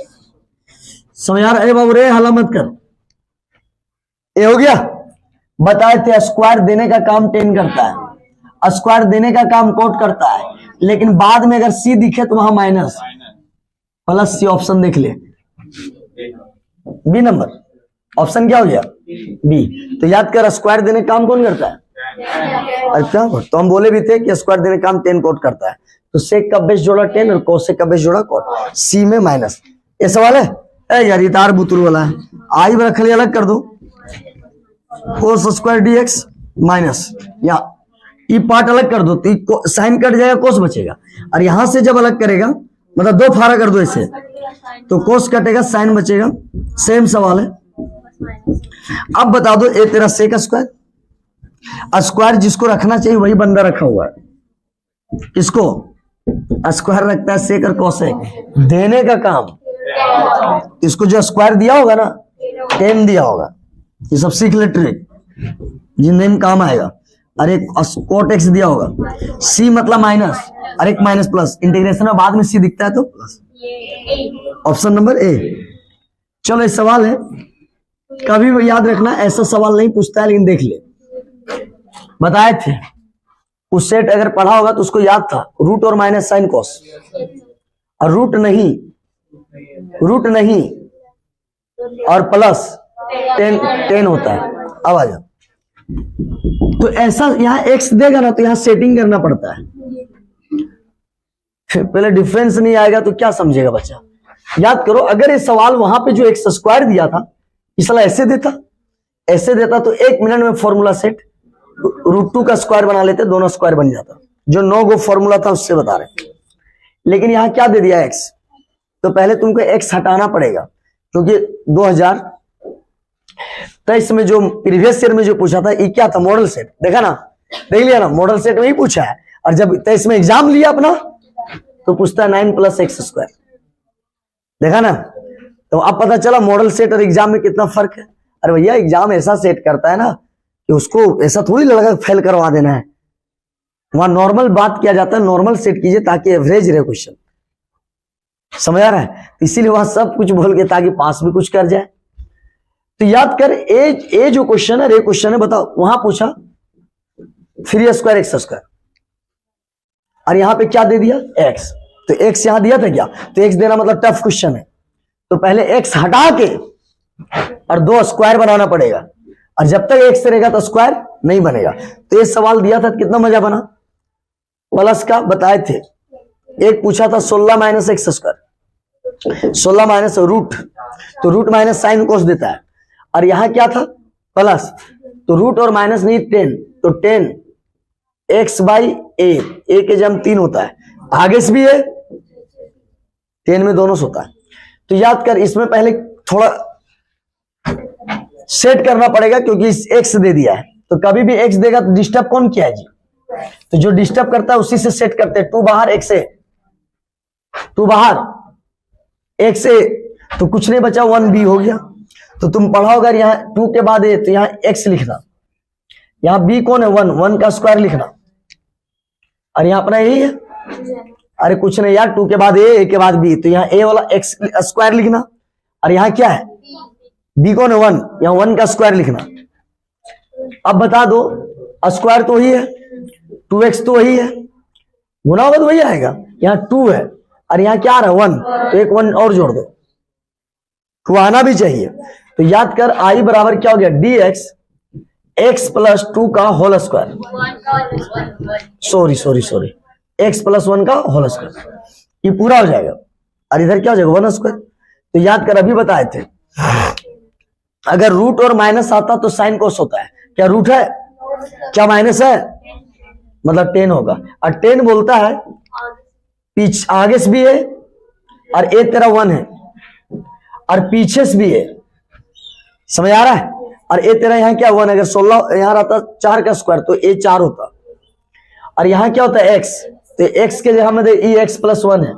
समझ आ रहा है बाबू रे, हला मत कर। ए हो गया, बताए थे स्क्वायर देने का काम 10 करता है, स्क्वायर देने का काम कोट करता है, लेकिन बाद में अगर सी दिखे तो वहां माइनस प्लस सी। ऑप्शन देख ले, बी नंबर ऑप्शन क्या हो गया, बी। तो याद कर स्क्वायर देने का काम कौन करता है, अच्छा। तो हम बोले भी थे कि स्क्वायर देने का काम 10 कोट करता है। तो सेक का बेस जोड़ा 10 और कोसेक का बेस जोड़ा कोट, सी में माइनस। ये सवाल है ए यार, ये तार बुतुल वाला है। आई रख लिया, अलग कर दो, cos square D x minus, या ई पार्ट अलग कर दो तो साइन कट जाएगा, कोस बचेगा। और यहां से जब अलग करेगा मतलब दो फारा कर दो इसे, तो कोस कटेगा, साइन बचेगा। सेम सवाल है। अब बता दो ए तेरा सेक स्क्वायर, स्क्वायर जिसको रखना चाहिए वही बंदा रखा हुआ है। किसको स्क्वायर रखता है, सेक और कोसेक देने का काम। इसको जो स्क्वायर दिया होगा ना, 10 दिया होगा, ये सब सीख ले ट्रिक, जिंदगी में काम आएगा। और एक कोट एक्स दिया होगा, सी मतलब माइनस और एक माइनस प्लस, इंटीग्रेशन में बाद में सी दिखता है तो प्लस। Option number A. चलो इस सवाल है, कभी भी याद रखना ऐसा सवाल नहीं पूछता है, लेकिन देख ले बताए थे उस सेट अगर पढ़ा होगा तो उसको याद था, रूट और माइनस साइन कॉस। और रूट नहीं और प्लस 10 होता है। अब आ जाओ, तो ऐसा यहां एक्स देगा ना तो यहां सेटिंग करना पड़ता है। पहले डिफरेंस नहीं आएगा तो क्या समझेगा बच्चा। याद करो, अगर ये सवाल वहां पे जो एक्स स्क्वायर दिया था, इसला ऐसे देता तो 1 मिनट में फॉर्मूला सेट, √2 का स्क्वायर बना लेते, दोनों स्क्वायर बन जाता। जो 9 गो फॉर्मूला था उससे बता रहे। लेकिन यहां क्या दे दिया एक्स, तो पहले तुमको एक्स हटाना पड़ेगा, क्योंकि 2023 में जो प्रीवियस ईयर में जो पूछा था ये क्या था, मॉडल सेट। देखा ना, देख लिया ना, मॉडल सेट में ही पूछा है। और जब 23 में एग्जाम लिया अपना तो पूछता है 9 + x²। देखा ना, तो अब पता चला मॉडल सेट और एग्जाम में कितना फर्क है। अरे भैया, एग्जाम ऐसा सेट करता है ना कि उसको ऐसा थोड़ी लगा फेल करवा देना है। वहां नॉर्मल बात किया जाता है, नॉर्मल सेट कीजिए ताकि एवरेज रहे क्वेश्चन। समझ आ रहा है, इसीलिए वहां सब कुछ बोल के ताकि पास भी कुछ कर जाए। तो याद कर, ए जो क्वेश्चन है, रे क्वेश्चन है, बताओ वहां पूछा 3² x², और यहां पे क्या दे दिया x। तो x यहां दिया था क्या, तो x देना मतलब टफ क्वेश्चन है, तो पहले x हटा के और 2 स्क्वायर बनाना पड़ेगा। और जब तक x रहेगा तो स्क्वायर नहीं बनेगा। तो ये सवाल दिया था, कितना मजा बना प्लस का, बताए थे। एक पूछा था 16 - x², 16 माइनस रूट, तो रूट माइनस साइन कोस देता है। और यहां क्या था प्लस, तो रूट और माइनस नहीं 10, तो 10 x/a, a के जम 3 होता है, आगे से भी है 10 में दोनों से होता है। तो याद कर, इसमें पहले थोड़ा सेट करना पड़ेगा, क्योंकि इस x दे दिया है। तो कभी भी x देगा तो डिस्टर्ब कौन किया है जी, तो जो डिस्टर्ब करता है उसी से सेट करते हैं। 2 बाहर x है, 2 बाहर x है, तो कुछ नहीं बचा, 1b हो गया। तो तुम पढ़ा होगा यहाँ 2 के बाद a, तो यहाँ x लिखना, यहाँ b कौन है 1 का स्क्वायर लिखना, और यहाँ अपना यही है। अरे कुछ नहीं यार, 2 के बाद a के बाद b, तो यहाँ a वाला x स्क्वायर लिखना, और यहाँ क्या है b कौन है 1, यहाँ 1 का स्क्वायर लिखना। अब बता दो, स्क्वायर तो वही है, 2x तो वही है, गुना होगा तो वही आएगा। यहाँ 2 है और यहाँ क्या आ रहा है 1, तो एक 1 और जोड़ दो, तो आना भी चाहिए। तो याद कर, i बराबर क्या हो गया, dx x + 2 का होल स्क्वायर, सॉरी x + 1 का होल स्क्वायर, ये पूरा हो जाएगा। और इधर क्या हो जाएगा 1²। तो याद कर, अभी बताए थे, अगर रूट और माइनस आता तो साइन कोस होता है। क्या रूट है, क्या माइनस है, मतलब 10 होगा। और 10 बोलता है पीछे आगे से भी है, और a तेरा 1 है, और पीछे से भी है। समझ आ रहा है। और a तेरा यहाँ क्या 1, अगर 16 यहाँ रहता 4 का स्क्वायर तो a 4 होता। और यहाँ क्या होता है x, तो x के जगह में x + 1 है।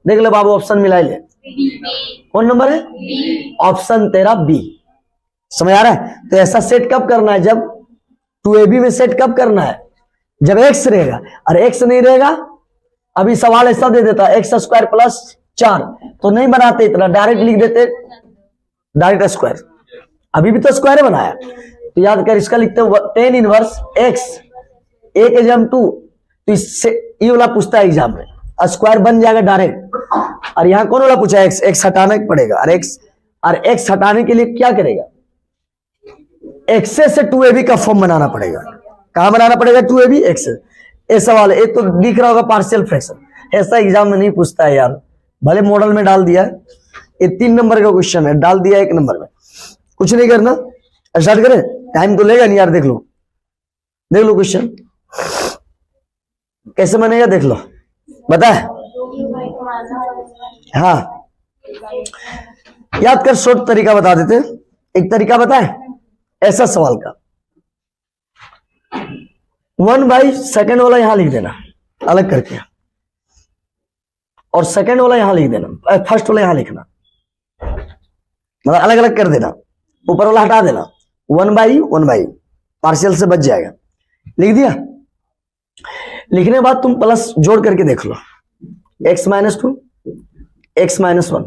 देख ले बाबू, ऑप्शन मिला ले, कौन नंबर है, ऑप्शन तेरा बी। समझ आ रहा है। तो ऐसा सेट कब करना है, जब 2ab में सेट कब करना है? जब x रहेगा, और x नहीं रहेगा, अभी सवाल ऐसा दे देता x स्क्वायर प्लस 4, तो नहीं बनाते इतना, डायरेक्ट लिख देते डायरेक्ट स्क्वायर। अभी भी तो स्क्वायर बनाया, तो याद कर इसका लिखते हैं tan इनवर्स x, a के जम 2, तो इससे ये वाला पूछता है एग्जाम में, स्क्वायर बन जाएगा डायरेक्ट। और यहाँ कौन वाला पूछा है? x हटाना पड़ेगा, और x हटाने के लिए क्या करेगा? x से 2ab का फॉर्म बनाना पड़ेगा। कहां बनाना पड़ेगा? 2ab x। ये सवाल है, एक तो दिख रहा होगा पार्शियल फ्रैक्शन, ऐसा एग्जाम में नहीं पूछता है यार, भले मॉडल में डाल दिया है। ये 3 नंबर का क्वेश्चन है, डाल दिया 1 नंबर में, कुछ नहीं करना, स्टार्ट करें, टाइम तो लेगा नहीं यार। देख लो क्वेश्चन कैसे बनेगा, देख लो, बता है? हाँ, याद कर, शॉर्ट तरीका बता देते। एक तरीका बताए ऐसा सवाल का, 1/2 वाला यहां लिख देना अलग करके, और सेकंड वाला यहां लिख देना, फर्स्ट वाला यहां लिखना, मतलब अलग अलग कर देना, ऊपर वाला हटा देना, 1/1 पार्शियल से बच जाएगा। लिख दिया? लिखने के बाद तुम प्लस जोड़ करके देख लो, x - 2 x - 1,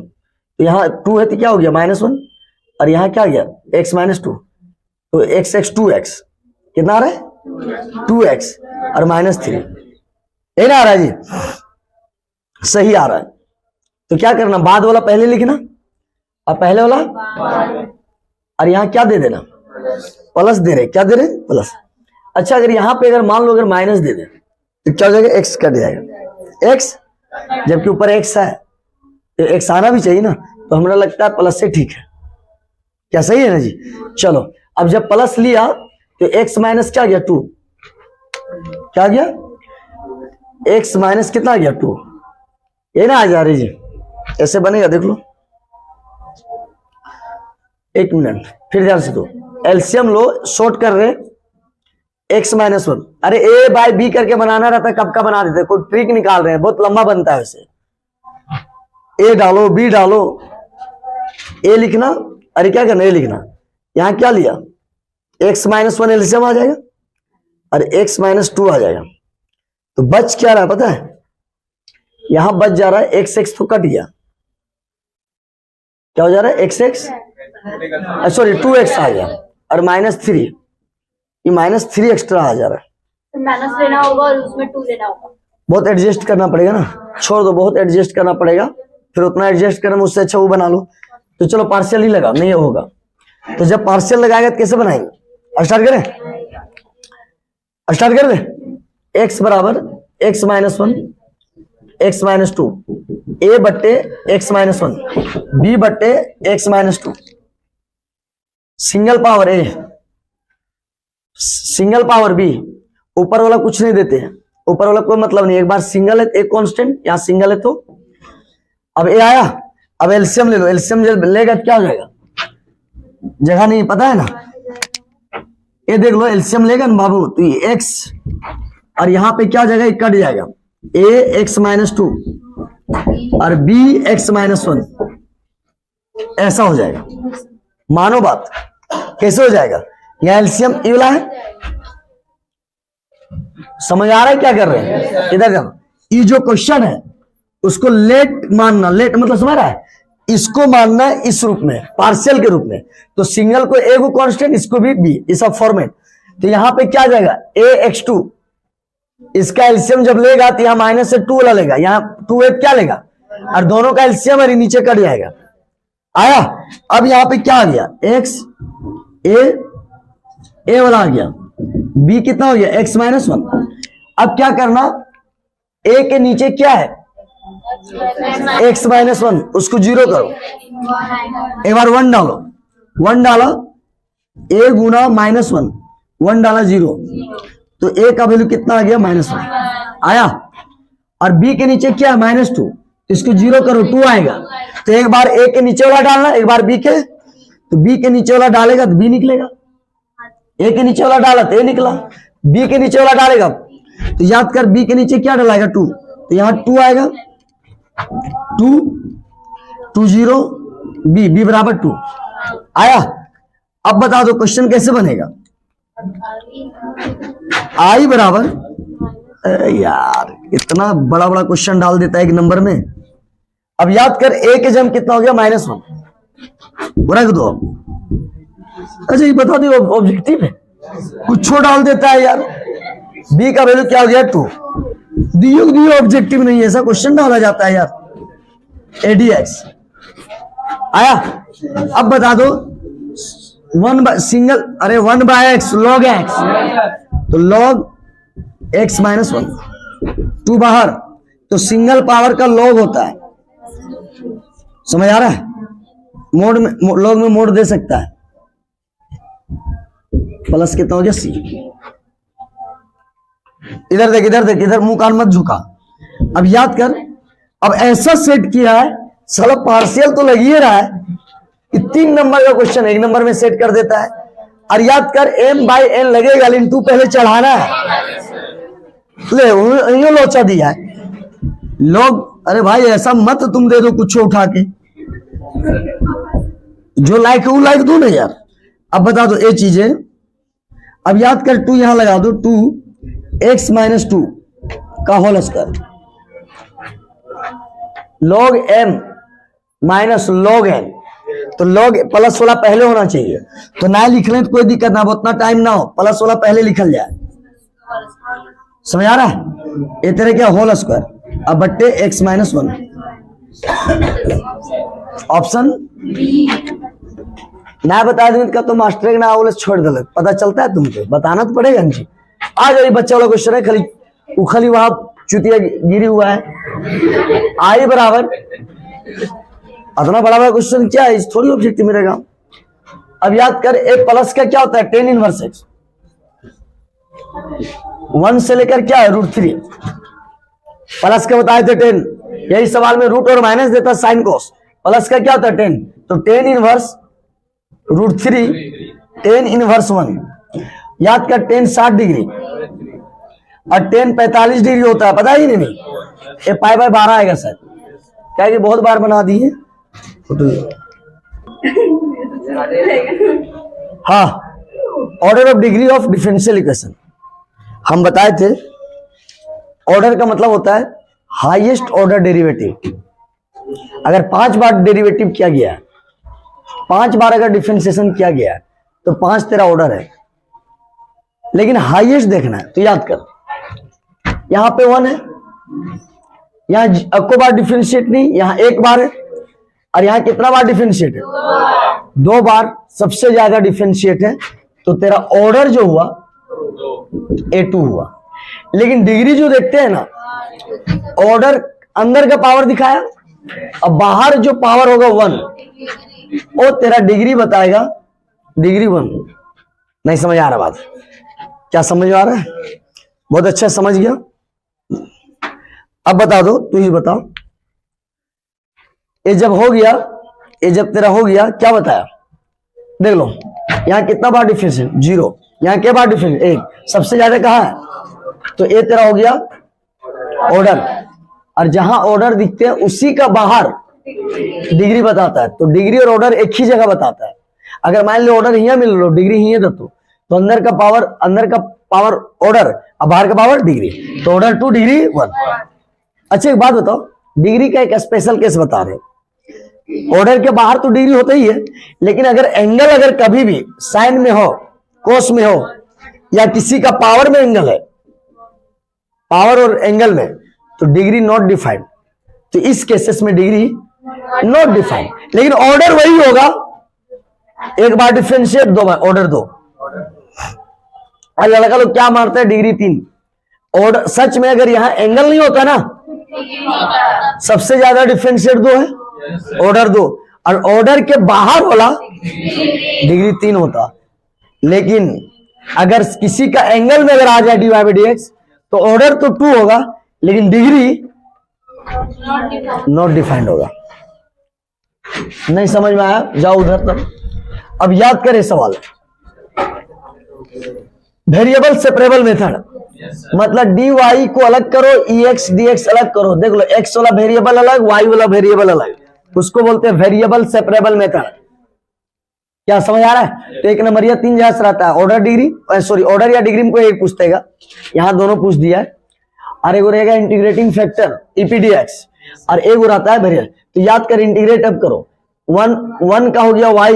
तो यहाँ 2 है तो क्या हो गया -1, और यहाँ क्या गया x - 2, तो x 2x कितना आ रहा है? 2x और -3, ये ना आ रहा है जी? सही आ रहा है। तो क्या करना, बाद वाला पहले लिखना और पहले वाला, और यहाँ क्या दे देना? प्लस दे रहे, क्या दे रहे? प्लस। अच्छा, अगर यहाँ पे अगर मान लो अगर माइनस दे दे तो क्या हो जाएगा? x कट जाएगा, x, जबकि ऊपर x है तो x आना भी चाहिए ना, तो हमें लगता है प्लस से ठीक है। क्या सही है ना जी? चलो, अब जब प्लस लिया तो x माइनस क्या गया? 2, क्या गया? x माइनस कितना गया? 2, ये ना आ जा रही जी, ऐसे बनेगा, देख लो। 1 मिनट, फिर ध्यान से दो, एलसीएम लो, शॉर्ट कर रहे x - 1, अरे a/b करके बनाना रहता है, कब का बना देते, कोई ट्रिक निकाल रहे हैं, बहुत लंबा बनता है वैसे। a डालो, b डालो, a लिखना, अरे क्या करना, a लिखना, यहां क्या लिया? x - 1 एलसीएम आ जाएगा और x - 2 आ जाएगा, तो बच क्या रहा है पता है? यहां बच जा रहा है x तो कट गया, क्या हो जा रहा है? x सॉरी 2x आ गया, और -3, ये -3 एक्स्ट्रा आ जा रहा है, माइनस लेना होगा और उसमें 2 लेना होगा। बहुत एडजस्ट करना पड़ेगा ना, छोड़ दो, बहुत एडजस्ट करना पड़ेगा, फिर उतना एडजस्ट करना, उससे अच्छा वो बना लो। तो चलो पार्शियल ही लगाओ, नहीं होगा तो जब पार्शियल लगाएगा तो कैसे बनाएंगे? स्टार्ट करें, स्टार्ट कर दे। x बराबर x - 1 x - 2, a बट्टे x - 1 b बट्टे x - 2, single power a single power b, ऊपर वाला कुछ नहीं देते हैं, ऊपर वाला कोई मतलब नहीं, एक बार सिंगल है एक कांस्टेंट, यहां सिंगल है तो अब ए आया, अब एलसीएम ले लो, एलसीएम जब लेगा क्या हो जाएगा? जगह नहीं पता है ना, ये देख लो, एलसीएम लेगा ना बाबू, तो ये x और यहां पे क्या जगह कट जाएगा, a x - 2 और b x - 1, ऐसा हो जाएगा। मानो बात, कैसे हो जाएगा? यहां एलसीएम ये वाला है, समझ आ रहा है क्या कर रहे हैं? इधर जाना, ये जो क्वेश्चन है उसको लेट मानना, लेट मतलब समझ रहा है, इसको मानना है इस रूप में, पार्शियल के रूप में, तो सिंगल को ए को कांस्टेंट, इसको भी बी, ये सब फॉर्मेट। तो यहां पे क्या जाएगा? ax2, इसका एलसीएम जब लेगा तो यहां माइनस से 2 वाला लेगा, यहां 2 क्या लेगा, और दोनों का एलसीएम और नीचे कट जाएगा, आया। अब यहां पे क्या आ गया? x ए वाला आ गया, b कितना हो गया? x - 1। अब क्या करना, a के नीचे क्या है? x - 1, उसको 0 करो, एक बार 1 डालो, 1 डाला, a गुना -1, 1 डाला 0, तो a का वैल्यू कितना आ गया? -1 आया। और b के नीचे क्या है? -2, इसको 0 करो, 2 आएगा। तो एक बार a के नीचे वाला डालना, एक बार b के, तो b के नीचे वाला डालेगा तो b निकलेगा, a के नीचे वाला डाला तो a निकला, b के नीचे वाला डालेगा तो याद कर b के नीचे क्या डालेगा? 2, तो यहां 2 आएगा, 2 2 0 b बराबर 2 आया। अब बता दो क्वेश्चन कैसे बनेगा? आई बराबर, अरे यार इतना बड़ा बड़ा क्वेश्चन डाल देता है एक नंबर में। अब याद कर ए के जम कितना हो गया -1, रख दो। अच्छा ये बता दो ऑब्जेक्टिव है, कुछ डाल देता है यार। बी का वैल्यू क्या हो गया 2, दियो ऑब्जेक्टिव नहीं है, ऐसा क्वेश्चन डाला जाता है यार। एडीएक्स आया। अब बता दो 1/x log x, तो log x -1, 2 बाहर, तो सिंगल पावर का log होता है, समझ आ रहा है। मोड में log में मोड दे सकता है। प्लस कितना हो गया c। इधर देख इधर देख, इधर मुंह कान मत झुका। अब याद कर, अब ऐसा सेट किया है, साला पार्शियल तो लग ही रहा है। 3 नंबर का क्वेश्चन 1 नंबर में सेट कर देता है। और याद कर m/n लगेगा, लेकिन तू पहले चढ़ाना है। ले यूं लोचा दिया है लोग। अरे भाई ऐसा मत तुम दे दो कुछ उठा के, जो लाइक वो लाइक दो ना यार। अब बता दो ये चीजें। अब याद कर 2 यहां लगा दो, 2x - 2 का whole square log m minus log n, तो log प्लस वाला पहले होना चाहिए, तो ना लिख लें तो कोई दिक्कत ना, उतना टाइम ना हो, प्लस वाला पहले लिखल जाए। समझ आ रहा है। ये तरह क्या होल स्क्वायर, अब बट्टे x - 1, ऑप्शन ना बता दें का तो मास्टर के ना बोले छोड़ दे, पता चलता है तुमको, बताना तो पड़ेगा जी। आ जाइए बच्चा वाला क्वेश्चन है, खाली वहां चुतिया गिरी हुआ है। आई बराबर, इतना बड़ा बड़ा क्वेश्चन क्या है, थोड़ी ऑब्जेक्टिव मिलेगा। अब याद कर ए प्लस का क्या होता है, tan इनवर्स x, 1 से लेकर क्या है √3, प्लस का बताए थे 10, यही सवाल में रूट और माइनस देता साइन कोस। प्लस का क्या होता है 10, तो tan इनवर्स √3, tan इनवर्स 1। याद कर tan 60 डिग्री और tan 45 डिग्री होता है, पता ही नहीं। ये π/12 आएगा सर, क्या कि बहुत बार बना दी है। हाँ, order of degree of differential equation हम बताए थे। ऑर्डर का मतलब होता है हाईएस्ट ऑर्डर डेरिवेटिव। अगर 5 बार डेरिवेटिव किया गया है, 5 बार अगर डिफरेंशिएशन किया गया है, तो 5 तेरा ऑर्डर है। लेकिन हाईएस्ट देखना है तो याद कर, यहां पे 1 है, यहां को बार डिफरेंशिएट नहीं, यहां 1 बार है, और यहां कितना बार डिफरेंशिएट है 2 बार, सबसे ज्यादा डिफरेंशिएट है, तो तेरा ऑर्डर जो हुआ A2 हुआ। लेकिन डिग्री जो देखते हैं ना, ऑर्डर अंदर का पावर दिखाया, अब बाहर जो पावर होगा 1, वो तेरा डिग्री बताएगा, डिग्री 1। नहीं समझ आ रहा बात, क्या समझ आ रहा है? बहुत अच्छा समझ गया। अब बता दो, तू ही बताओ, ये जब हो गया, ये जब तेरा हो गया, क्या बताया देख लो। यहां कितना बार डिफरेंशिएट 0, यहां क्या बार डिफरेंशिएट 1, सबसे ज्यादा कहां है, तो ये तेरा हो गया ऑर्डर। और जहां ऑर्डर दिखते हैं उसी का बाहर डिग्री बताता है, तो डिग्री और ऑर्डर एक ही जगह बताता है। अगर मान लो ऑर्डर यहां मिल लो, डिग्री यहां दे तो अंदर का पावर ऑर्डर और बाहर का पावर डिग्री, तो ऑर्डर 2 डिग्री 1। अच्छा एक बात बताओ, डिग्री का एक स्पेशल केस बता रहे, ऑर्डर के बाहर तो डिग्री होता ही है, लेकिन अगर एंगल अगर कभी भी साइन में हो, कोस में हो, या किसी का पावर में एंगल है, पावर और एंगल में, तो डिग्री नॉट डिफाइंड। तो इस केसेस में डिग्री नॉट डिफाइंड, लेकिन ऑर्डर वही होगा, 1 बार डिफरेंशिएट 2 बार ऑर्डर 2। और लड़का लोग क्या मारते हैं, डिग्री 3। ऑर्डर सच में अगर यहां एंगल नहीं होता ना, सबसे ज्यादा डिफरेंशिएट 2 है, ऑर्डर 2, और ऑर्डर के बाहर वाला डिग्री 3 होता। लेकिन अगर किसी का एंगल में अगर आ जाए dy/dx, तो ऑर्डर तो 2 होगा, लेकिन डिग्री नॉट डिफाइंड होगा। नहीं समझ में आया, जाओ उधर तब। अब याद करें सवाल, वेरिएबल सेपरेबल मेथड, मतलब dy को अलग करो, ex dx अलग करो। देख लो, x वाला वेरिएबल अलग, y वाला वेरिएबल अलग, उसको बोलते हैं वेरिएबल सेपरेबल मेथड। क्या समझ आ रहा है? तो एक नंबर या 3 जहां से रहता है ऑर्डर डिग्री, सॉरी ऑर्डर या डिग्री में कोई एक पूछतेगा, यहाँ दोनों पूछ दिया है। और एक रहेगा इंटीग्रेटिंग फैक्टर ईपीडीएक्स, और एक रहता है वेरिएबल। तो याद कर, इंटीग्रेट अब करो। 1 का हो गया y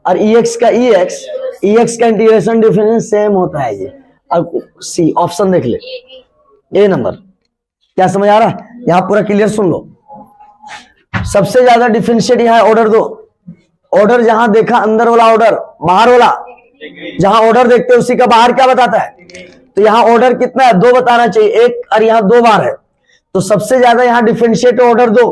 और ex का ex का इंटीग्रेशन डिफरेंस सेम होता है ये। अब सी ऑप्शन देख ले, ए नंबर। क्या समझ आ रहा है? यहाँ पूरा क्लियर सुन लो। सबसे ज्यादा डिफरेंशिएट यहाँ ऑर्डर दो। ऑर्डर जहां देखा अंदर वाला ऑर्डर, बाहर वाला जहां ऑर्डर देखते हैं उसी का बाहर क्या बताता है? तो यहाँ ऑर्डर कितना है? 2 बताना चाहिए, एक और यहाँ 2 बार है। तो सबसे ज्यादा यहाँ डिफरेंशिएट ऑर्डर 2।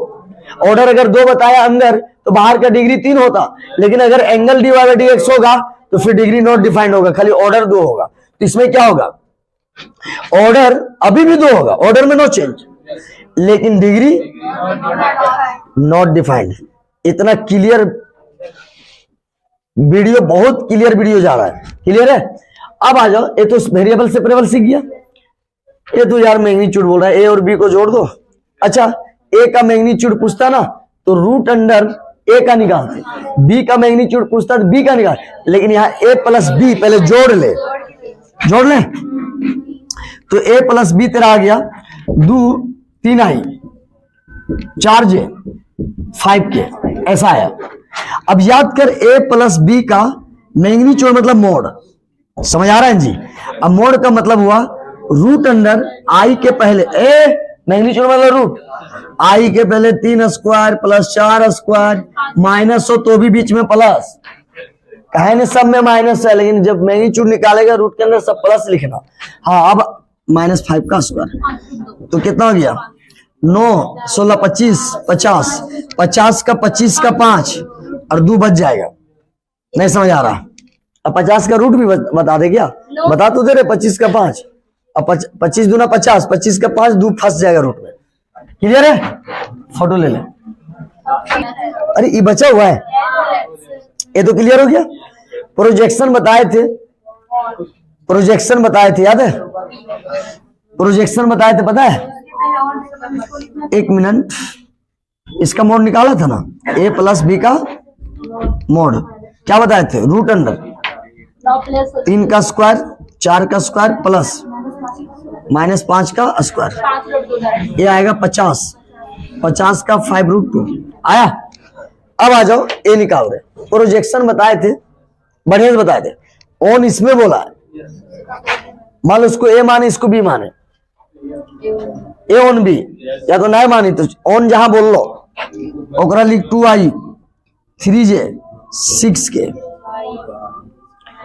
ऑर्डर अगर 2 बताया अंदर तो बाहर का डिग्री 3 होता, लेकिन अगर एंगल dy बाई dx होगा तो फिर डिग्री नॉट डिफाइंड होगा, खाली ऑर्डर 2 होगा। तो इसमें क्या होगा? ऑर्डर अभी भी 2 होगा, ऑर्डर में नो चेंज, लेकिन डिग्री नॉट डिफाइंड। इतना क्लियर वीडियो, बहुत क्लियर वीडियो जा रहा है। क्लियर है? अब आ जाओ, ये तो वेरिएबल सेपरेबल सीख गया। ये तो यार मैग्नीट्यूड बोल रहा है, ए और बी को जोड़ दो। अच्छा, ए का मैग्नीट्यूड पूछता ना तो रूट अंडर ए का निकालते, बी का मैग्नीट्यूड पूछता तो बी का निकाल, लेकिन यहाँ ए प्लस बी पहले जोड़ ले। तो ए प्लस बी तेरा आ गया 2 3 आई 4 जे 5 के, ऐसा आया। अब याद कर, ए प्लस बी का मैग्नीट्यूड मतलब मोड, समझ आ रहा है जी? अब मोड का मतलब हुआ रूट अंडर आई के पहले, ए मैग्नीट्यूड मतलब रूट, आई के पहले 3 स्क्वायर प्लस 4 स्क्वायर, माइनस हो तो भी बीच में प्लस, कहे न सब में माइनस है, लेकिन जब मैग्नीट्यूड निकालेगा रूट के अंदर सब प्लस लिखना। हाँ, अब -5 का स्क्वायर तो कितना हो गया? 9 16 25 50, 50 का 25 का 5 और 2 बच जाएगा। नहीं समझ आ रहा? अब 50 का रूट भी बता दे क्या? बता तो दे रहे, 25 का 5, अब 25 दूना 50, 25 का 5, 2 फंस जाएगा रूट में। क्लियर है? फोटो ले ले। अरे ये बचा हुआ है, ये तो क्लियर हो गया। प्रोजेक्शन बताए थे, प्रोजेक्शन बताए थे, याद है? प्रोजेक्शन बताए थे, पता है? 1 मिनट, इसका मोड निकाला था ना, ए प्लस बी का मोड क्या बताए थे? रूट अंडर 3 का स्क्वायर 4 का स्क्वायर प्लस -5 का स्क्वायर, ये आएगा 50, 50 का 5√2 आया। अब आ जाओ, ए निकाल रहे। प्रोजेक्शन बताए थे, बढ़िया से बताए थे। ऑन इसमें बोला है, मान लो इसको ए माने, इसको बी माने, ए ऑन बी, या तो नहीं मानी तो ऑन जहां बोल लो, ओकरा लिख 2i 3j 6k,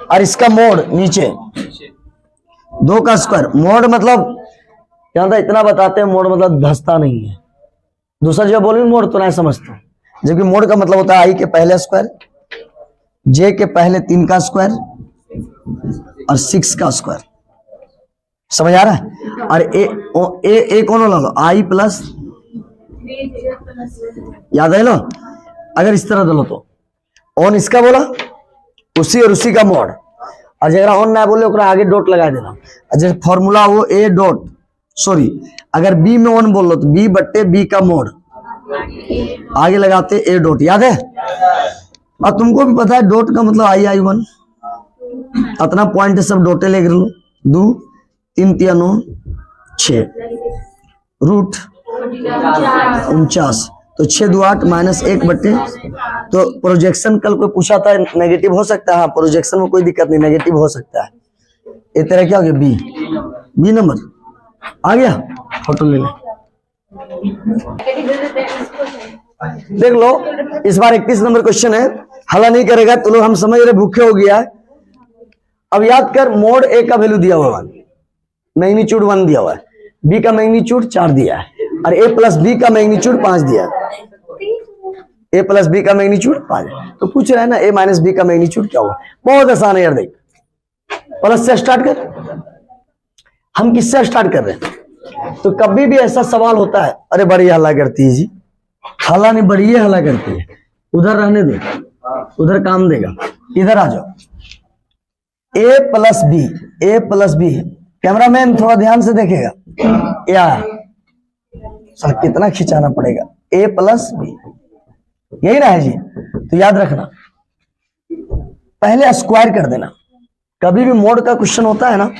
और इसका मोड नीचे 2 का स्क्वायर। मोड मतलब क्या था? इतना बताते हैं, मोड मतलब धंसता नहीं है। दूसरा जब बोलेंगे मोड तो नहीं समझता, जबकि मोड का मतलब होता है आई के पहले स्क्वायर, जे के पहले 3 का स्क्वायर और 6 का स्क्वायर। समझ आ रहा है? और ए कौन ला लो? आई प्लस, याद है लो? अगर इस तरह दलो तो ऑन इसका बोला, उसी और उसी का मोड, और जगह ऑन ना बोले ओकरा आगे डॉट लगा देना। जैसे फॉर्मूला वो ए डॉट, सॉरी अगर बी में ऑन बोल लो तो बी बट्टे बी का मोड, आगे लगाते ए डॉट, याद है? और तुमको भी पता है डॉट का मतलब i1, अपना पॉइंट सब डॉटे ले लो। 2 3 3 9 6 रूट 49, तो 6 2 8 -1 बट्टे। तो प्रोजेक्शन कल कोई पूछा था, नेगेटिव हो सकता है? हाँ, प्रोजेक्शन में कोई दिक्कत नहीं, नेगेटिव हो सकता है। ये तेरा क्या हो गया? बी नंबर आ गया। फोटो ले ले, देख लो। इस बार 31 नंबर क्वेश्चन है, हला नहीं करेगा तो लोग हम समझ रहे भूखे हो गया है। अब याद कर, मोड ए का वैल्यू दिया हुआ 1, मैग्नीट्यूड 1 दिया हुआ है, बी का मैग्नीट्यूड 4 दिया है, और ए प्लस बी का मैग्नीट्यूड 5 दिया है। ए प्लस बी का मैग्नीट्यूड 5 है, तो पूछ रहा है ना ए माइनस बी का मैग्नीट्यूड क्या होगा? बहुत आसान है यार, देख प्लस से स्टार्ट कर। हम किससे स्टार्ट कर रहे हैं? तो कभी भी ऐसा सवाल होता है, अरे बड़ी हल्ला करती है जी, हल्ला नहीं, बड़ी हल्ला करती है, उधर रहने दे, उधर काम देगा, इधर आ जाओ। ए प्लस बी, कैमरामैन थोड़ा ध्यान से देखेगा, या सर कितना खिंचाना पड़ेगा, ए प्लस बी, यही ना है जी? तो याद रखना, पहले स्क्वायर कर देना। कभी भी मोड का क्वेश्चन होता है ना,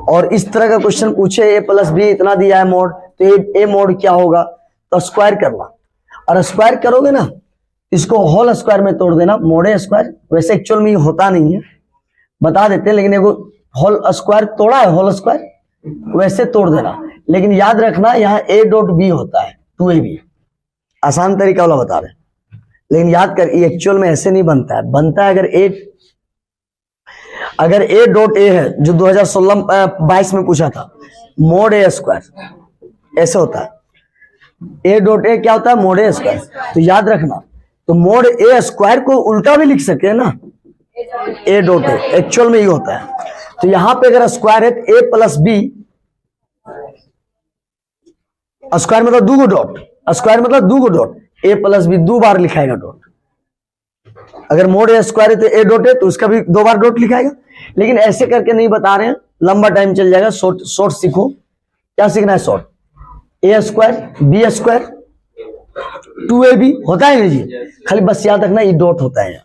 और इस तरह का क्वेश्चन पूछे a प्लस बी इतना दिया है मोड, तो a मोड क्या होगा, तो स्क्वायर करना। और स्क्वायर करोगे ना, इसको होल स्क्वायर में तोड़ देना, मोड ए स्क्वायर। वैसे एक्चुअल में होता नहीं है, बता देते हैं, लेकिन एगो होल स्क्वायर तोड़ा है, होल स्क्वायर वैसे तोड़ देना। लेकिन याद रखना यहाँ a डॉट बी होता है 2ab। आसान तरीका वाला बता रहे हैं, लेकिन याद कर ये एक्चुअल में ऐसे नहीं बनता है। बनता है अगर a डॉट ए है, जो 2016-22 में पूछा था, मोड ए स्क्वायर ऐसे होता है। a डॉट ए क्या होता है, मोड ए स्क्वायर। तो याद रखना, तो मोड ए स्क्वायर को उल्टा भी लिख सके ना, a डॉट ए एक्चुअल में ये होता है। तो यहां पे अगर स्क्वायर है तो a प्लस बी, स्क्वायर मतलब दो डॉट, स्क्वायर मतलब दो डॉट, a प्लस बी 2 बार लिखाएगा डॉट। अगर मोड ए स्क्वायर है तो a डॉट है, तो उसका भी 2 बार डॉट लिखाएगा। लेकिन ऐसे करके नहीं बता रहे हैं, लंबा टाइम चल जाएगा। शॉर्ट सीखो। क्या सीखना है short, a square B square 2ab होता है ना जी, खाली बस याद रखना ये डॉट होता है।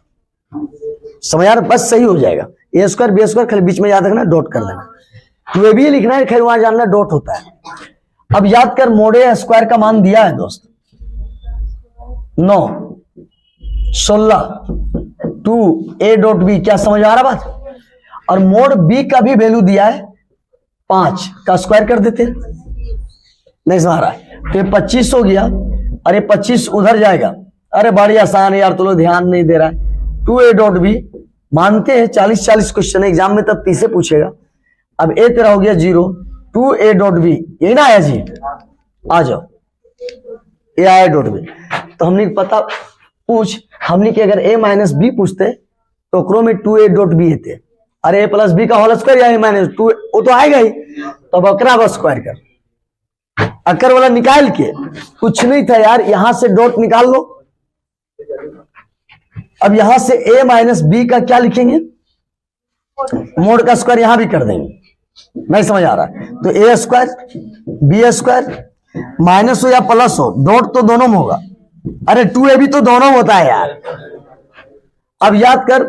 समझ आ रहा, बस सही हो जाएगा। a स्क्वायर बी स्क्वायर खाली बीच में याद रखना, डॉट कर देना। 2ab लिखना है, खैर वहां जानना डॉट होता है। अब याद कर, मोड ए स्क्वायर का मान दिया है दोस्त 9, 16, 2 a डॉट बी। क्या समझ आ रहा बात। और मोड बी का भी वैल्यू दिया है 5 का स्क्वायर कर देते हैं। नहीं समझ रहा है, तो ये 25 हो गया, अरे 25 उधर जाएगा। अरे बड़ी आसान है यार, तो लोग ध्यान नहीं दे रहा है। 2a डॉट बी मानते हैं 40 क्वेश्चन है एग्जाम में, तब 30 से पूछेगा। अब a तेरा हो गया 0, 2a डॉट बी यही ना आया जी, आ जाओ a आया डॉट बी। तो हमने पता पूछ, हमने कि अगर a माइनस बी पूछते तो क्रो में 2a डॉट बी थे। अरे a प्लस बी का होल स्क्वायर या a माइनस 2, वो तो आएगा ही। तो अब अकरा बस स्क्वायर कर, अकर वाला निकाल के, कुछ नहीं था यार, यहां से डॉट निकाल लो। अब यहां से a माइनस बी का क्या लिखेंगे, मोड का स्क्वायर यहां भी कर देंगे। नहीं समझ आ रहा है, तो a square B square minus हो या प्लस हो, डॉट तो दोनों में होगा। अरे 2ab तो दोनों होता है यार। अब याद कर,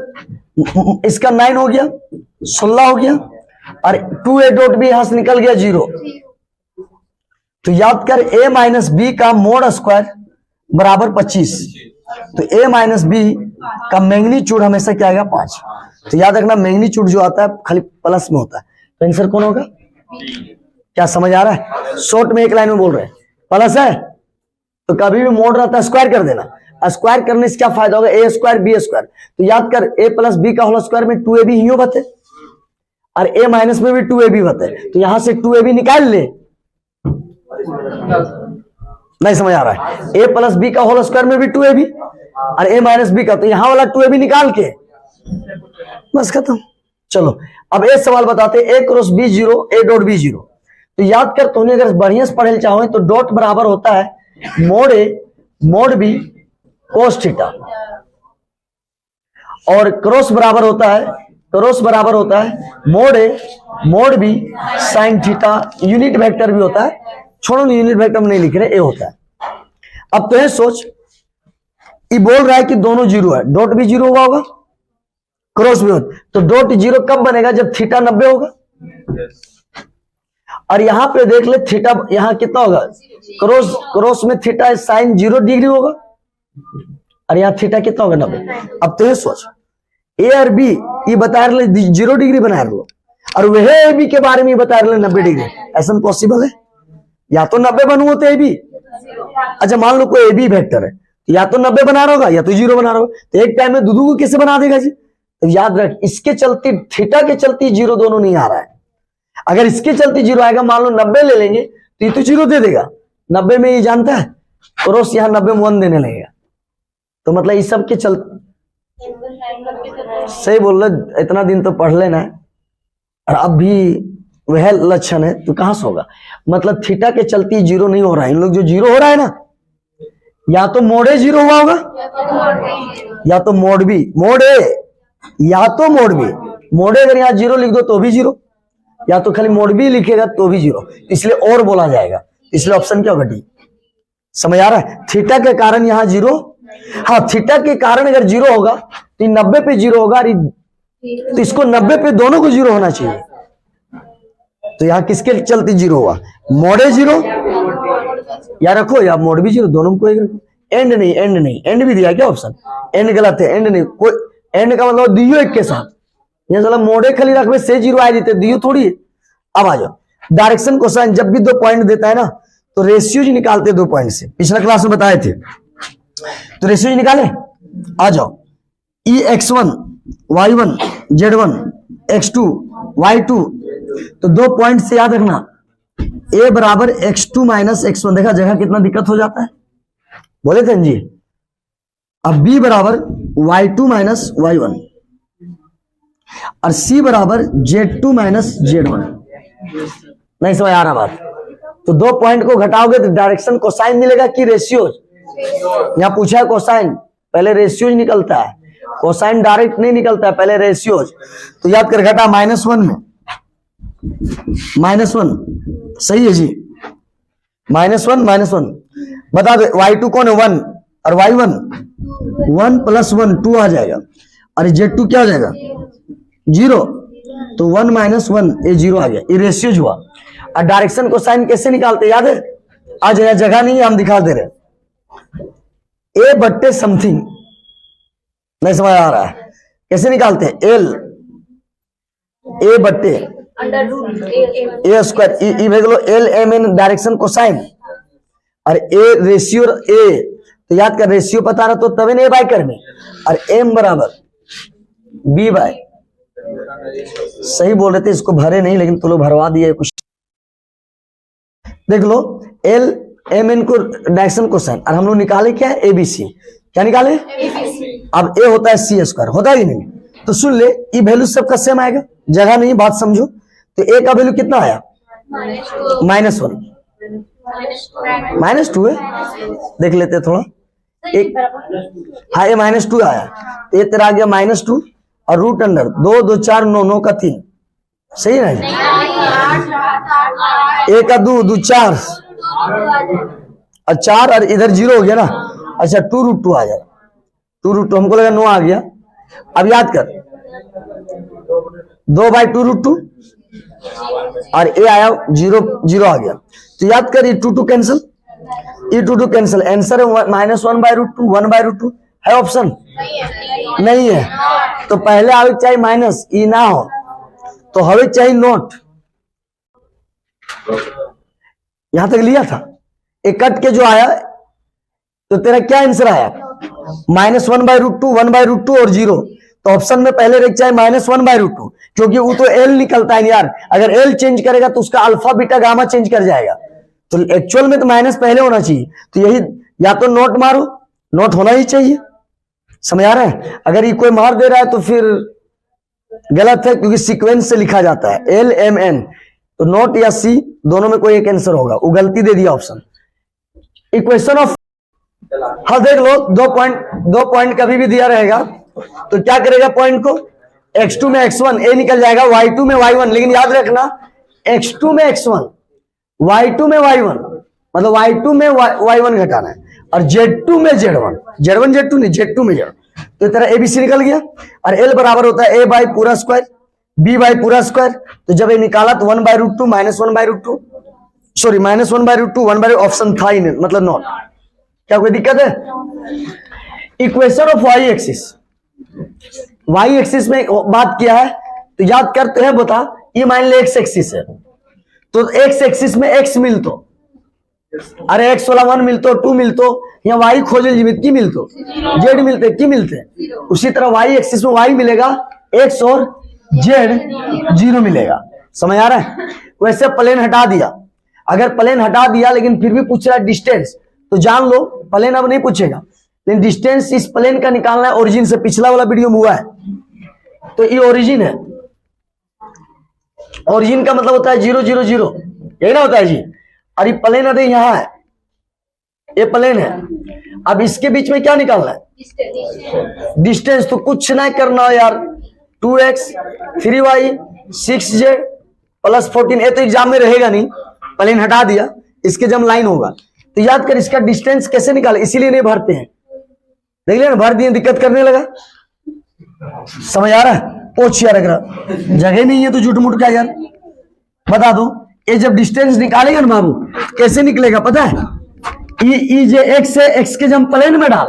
इसका 9 हो गया, 16 हो गया, और 2a डॉट बी यहां से निकल गया 0। तो याद कर, a माइनस बी का मोड स्क्वायर बराबर 25। तो a माइनस बी का मैग्नीट्यूड हमेशा क्या आएगा, 5। तो याद रखना, मैग्नीट्यूड जो आता है खाली प्लस में होता है। तो आंसर कौन होगा, क्या समझ आ रहा है। शॉर्ट में एक लाइन में बोल रहे हैं, प्लस है तो कभी भी मोड रहता है स्क्वायर कर देना। स्क्वायर करने से क्या फायदा होगा, a स्क्वायर बी स्क्वायर। तो याद कर, a प्लस बी का होल स्क्वायर में 2ab ही बते, और a माइनस में भी 2ab बते। तो यहां से 2ab निकाल ले। नहीं समझ आ रहा है, a प्लस बी का होल स्क्वायर में भी 2ab और a माइनस बी का, तो यहां वाला 2ab निकाल के बस खत्म। चलो अब एक सवाल बताते, a cross b 0 a dot b 0। तो याद कर, तुमने अगर बढ़िया से पढ़े चाहो तो डॉट बराबर होता है mode a mode b cos theta, और क्रॉस बराबर होता है mode a mode b sine theta. Unit vector भी होता है, छोड़ो यूनिट वेक्टर में नहीं लिख रहे, ए होता है। अब तो ये सोच, ये बोल रहा है कि दोनों 0 है, डॉट भी 0 हुआ होगा, क्रॉस भी होता, तो डॉट 0 कब बनेगा, जब थीटा 90 होगा। और यहां पे देख ले, थीटा यहां कितना होगा, क्रॉस में थीटा साइन 0 डिग्री होगा, और यहां थीटा कितना होगा, 90। अब तो ये सोच, ए और बी ये बता रहे 0 डिग्री बना लो, और वह ए बी के बारे में बता रहे 90 डिग्री। ऐसा पॉसिबल है, या तो 90 बनू होते ए बी। अच्छा मान लो कोई ए बी वेक्टर है, या तो 90 बना रहा होगा या तो 0 बना रहा होगा। तो एक टाइम में दूधू को कैसे बना देगा जी। तो याद रख, इसके चलती थीटा के चलती 0 दोनों नहीं आ रहा है। अगर इसके चलती 0 आएगा, मान लो 90 ले लेंगे तो ये तो 0 दे देगा। 90 में ये जानता है क्रॉस यहाँ 90 में 1 देने लगेगा। तो मतलब इस सब के चलते सही बोल रहे, इतना दिन तो पढ़ लेना है, और अब भी वह लक्षण है तो कहां से होगा। मतलब थीटा के चलती 0 नहीं हो रहा है। इन लोग जो 0 हो रहा है ना, या तो मोड ए 0 हुआ होगा, या तो मोड बी, मोड ए या तो मोड बी। मोड ए अगर यहाँ 0 लिख दो तो भी 0, या तो खाली मोड बी लिखेगा तो भी 0, इसलिए और बोला जाएगा। इसलिए ऑप्शन क्या होगा, डी। समझ आ रहा है। थीटा के कारण यहाँ 0, हाँ थीटा के कारण अगर 0 होगा तो 90 पे 0 होगा, तो इसको 90 पे दोनों को 0 होना चाहिए। तो यहाँ किसके चलते 0 हुआ? मोड ए 0 या रखो या मोड भी 0, दोनों को एक रखो। एंड नहीं, एंड नहीं, एंड भी दिया क्या ऑप्शन? एंड गलत है, एंड नहीं, कोई एंड का मतलब दियो एक के साथ, ये साला मोडे खाली रखबे से 0 आ जाते, दियो थोड़ी है। अब आ जाओ, डायरेक्शन कोसाइन जब भी 2 पॉइंट देता है ना तो रेशियोज निकालते 2 पॉइंट से, पिछला क्लास में बताए थे। तो रेशियोज निकाले, आ जाओ, EX1 Y1 Z1 X2 Y2, तो 2 पॉइंट से याद रखना, A बराबर X2 माइनस X1, देखा जगह कितना दिक्कत हो जाता है, बोले थे जी। अब B बराबर Y2 माइनस Y1 और C बराबर Z2 माइनस Z1। नहीं समझ आ रहा बात? तो 2 पॉइंट को घटाओगे तो डायरेक्शन कोसाइन मिलेगा कि रेशियोज? यहां पूछा है कोसाइन, पहले रेशियोज निकलता है, कोसाइन डायरेक्ट नहीं निकलता है, पहले रेशियोज। तो याद कर, घटा -1 में, -1 सही है जी, -1 बता दो। Y2 कौन है? 1 और Y1 1 + 1 2 आ जाएगा, और Z2 क्या हो जाएगा? 0, तो 1 - 1 ये 0 आ गया, ये रेशियोज हुआ। और डायरेक्शन को साइन कैसे निकालते याद है? आज यह जगह नहीं है, हम दिखा दे रहे, A बट्टे समथिंग, नहीं समझ आ रहा है? कैसे निकालते हैं? L A बट्टे A square, L M N direction को साइन, और A रेशियो A, तो याद कर रेशियो पता रहा तो तभी नहीं बाय करने, और M बराबर B बाय, सही बोल रहे थे, इसको भरे नहीं लेकिन तो लोग भरवा दिए कुछ। देख लो, L M N को डायरेक्शन को साइन, और हम लोग निकाले क्या है? ABC, क्या निकाले? अब A होता है C स्क्वायर, होता है नहीं? तो सुन ले, ये वैल्यू सबका सेम आएगा, जगह नहीं, बात समझो। तो A का वैल्यू कितना आया? -1 -2 है, देख लेते थोड़ा, एक हाँ ये -2 आया, तो ये तेरा आ गया -2 और रूट अंडर 2 2 4 9 9 का 3, सही है ना? 1 का 2 2 4 और 4 और इधर 0 हो गया ना। अच्छा 2√2 आ जाएगा, 2√2 हमको लगा 9 आ गया। अब याद कर 2/2√2 और A आया 0 0 आ गया, तो याद कर ये 2 कैंसिल, ये 2 कैंसिल, आंसर है -1/√2 1/√2 है ऑप्शन? नहीं है, तो पहले आवे चाहिए माइनस, ई ना हो तो हवे चाहिए नोट। यहां तक लिया था, एक कट के जो आया तो तेरा क्या आंसर आया? -1/√2 1/√2 और 0, तो ऑप्शन में पहले रख चाहिए -1/√2, क्योंकि वो तो L निकलता है यार, अगर L चेंज करेगा तो उसका अल्फा बीटा गामा चेंज कर जाएगा, तो एक्चुअल में तो माइनस पहले होना चाहिए। तो यही, या तो नोट मारो, नोट होना ही चाहिए, समझ आ रहा है? अगर ये कोई मार दे रहा है तो फिर गलत है, क्योंकि सीक्वेंस से लिखा जाता है L M N, तो नोट या C दोनों में कोई एक आंसर होगा, वो गलती दे दिया ऑप्शन। इक्वेशन ऑफ, हाँ देख लो, 2 पॉइंट कभी भी दिया रहेगा तो क्या करेगा? पॉइंट को X2 में X1 A निकल जाएगा, Y2 में Y1, लेकिन याद रखना X2 में X1 Y2 में Y1, मतलब Y2 में Y1 घटाना है, और Z2 में Z1 Z2 नहीं, Z2 में Z1, तो तेरा ABC निकल गया। और L बराबर होता है A बाई पूरा स्क्वायर B बाई पूरा स्क्वायर, तो जब ये निकाला तो 1/√2 -1/√2, सॉरी -1/√2 1/, ऑप्शन था ही नहीं, मतलब नॉट। क्या कोई दिक्कत है? Equation of y axis, y axis में बात किया है तो याद करते हैं, बता, ये मान ले x एक्सिस है, तो x एक्सिस में x मिलतो, अरे x वाला 1 मिलतो, 2 मिलतो, या y खोजे जीवित की मिलतो, z मिलते की मिलते, उसी तरह y एक्सिस में y मिलेगा, x और z 0 मिलेगा। समझ आ रहा है? वैसे प्लेन हटा दिया, अगर प्लेन हटा दिया लेकिन फिर भी पूछ रहा है डिस्टेंस, तो जान लो प्लेन अब नहीं पूछेगा, लेकिन डिस्टेंस इस प्लेन का निकालना है ओरिजिन से, पिछला वाला वीडियो में हुआ है। तो ये ओरिजिन है, ओरिजिन का मतलब होता है 0 0 0, यही ना होता है जी। और ये प्लेन अरे यहाँ है, ये प्लेन है, अब इसके बीच में क्या निकालना है? डिस्टेंस। तो कुछ ना करना हो यार, 2x 3y 6z + 14, ये तो एग्जाम में रहेगा नहीं, प्लेन हटा दिया, इसके जब लाइन होगा तो याद कर इसका डिस्टेंस कैसे निकाले, इसीलिए नहीं भरते हैं, देख लिया ना, भर दिए दिक्कत करने लगा। समझ आ रहा है? पोछ यार, अगर जगह नहीं है तो झूठ मूठ क्या यार, बता दो। ये जब डिस्टेंस निकालेगा ना बाबू, कैसे निकलेगा पता है? ई जे एक्स है, एक्स के जब प्लेन में डाल,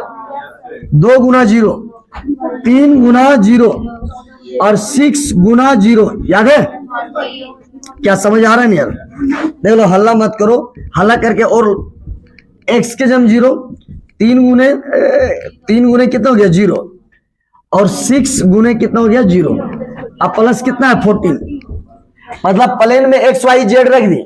2 गुना 0, 3 गुना 0 और 6 गुना 0, याद है? क्या समझ आ रहा है नहीं यार? देख लो, हल्ला मत करो, हल्ला करके। और एक्स के जम 0, 3 गुने कितना हो गया 0, और 6 गुने कितना हो गया 0, अब प्लस कितना है 14। मतलब प्लेन में एक्स वाई जेड रख दी।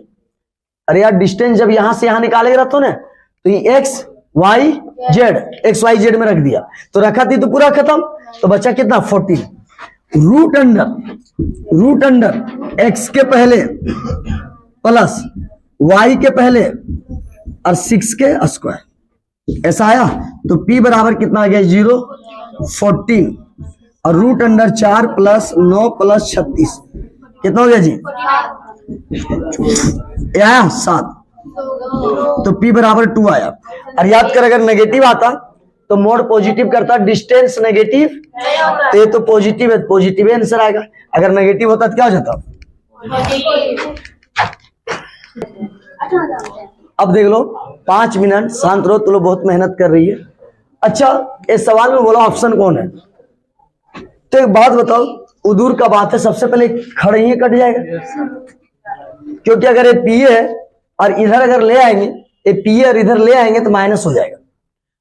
अरे यार डिस्टेंस जब यहां से यहां निकालेगा तो ना, तो ये X Y Z, X Y Z में रख दिया तो रखा थी तो पूरा खत्म, तो बचा कितना 14। रूट अंडर एक्स के पहले प्लस वाई के पहले और 6 के स्क्वायर, ऐसा आया। तो P बराबर कितना आ गया 0, 14 और रूट अंडर 4 प्लस 9 प्लस 36 कितना हो गया जी? आया 7। तो P बराबर 2 आया। और याद कर, अगर नेगेटिव आता तो मोड पॉजिटिव करता, डिस्टेंस नेगेटिव तो ये तो पॉजिटिव है, पॉजिटिव आंसर आएगा। अगर नेगेटिव होता तो क्या हो जाता? अब देख लो, 5 मिनट शांत रहो, तुम लोग बहुत मेहनत कर रही है। अच्छा, इस सवाल में बोला ऑप्शन कौन है? तो एक बात बताओ, उदूर का बात है, सबसे पहले खड़े ही कट जाएगा, क्योंकि अगर ये पी है और इधर अगर ले आएंगे, ये पी और इधर ले आएंगे तो माइनस हो जाएगा,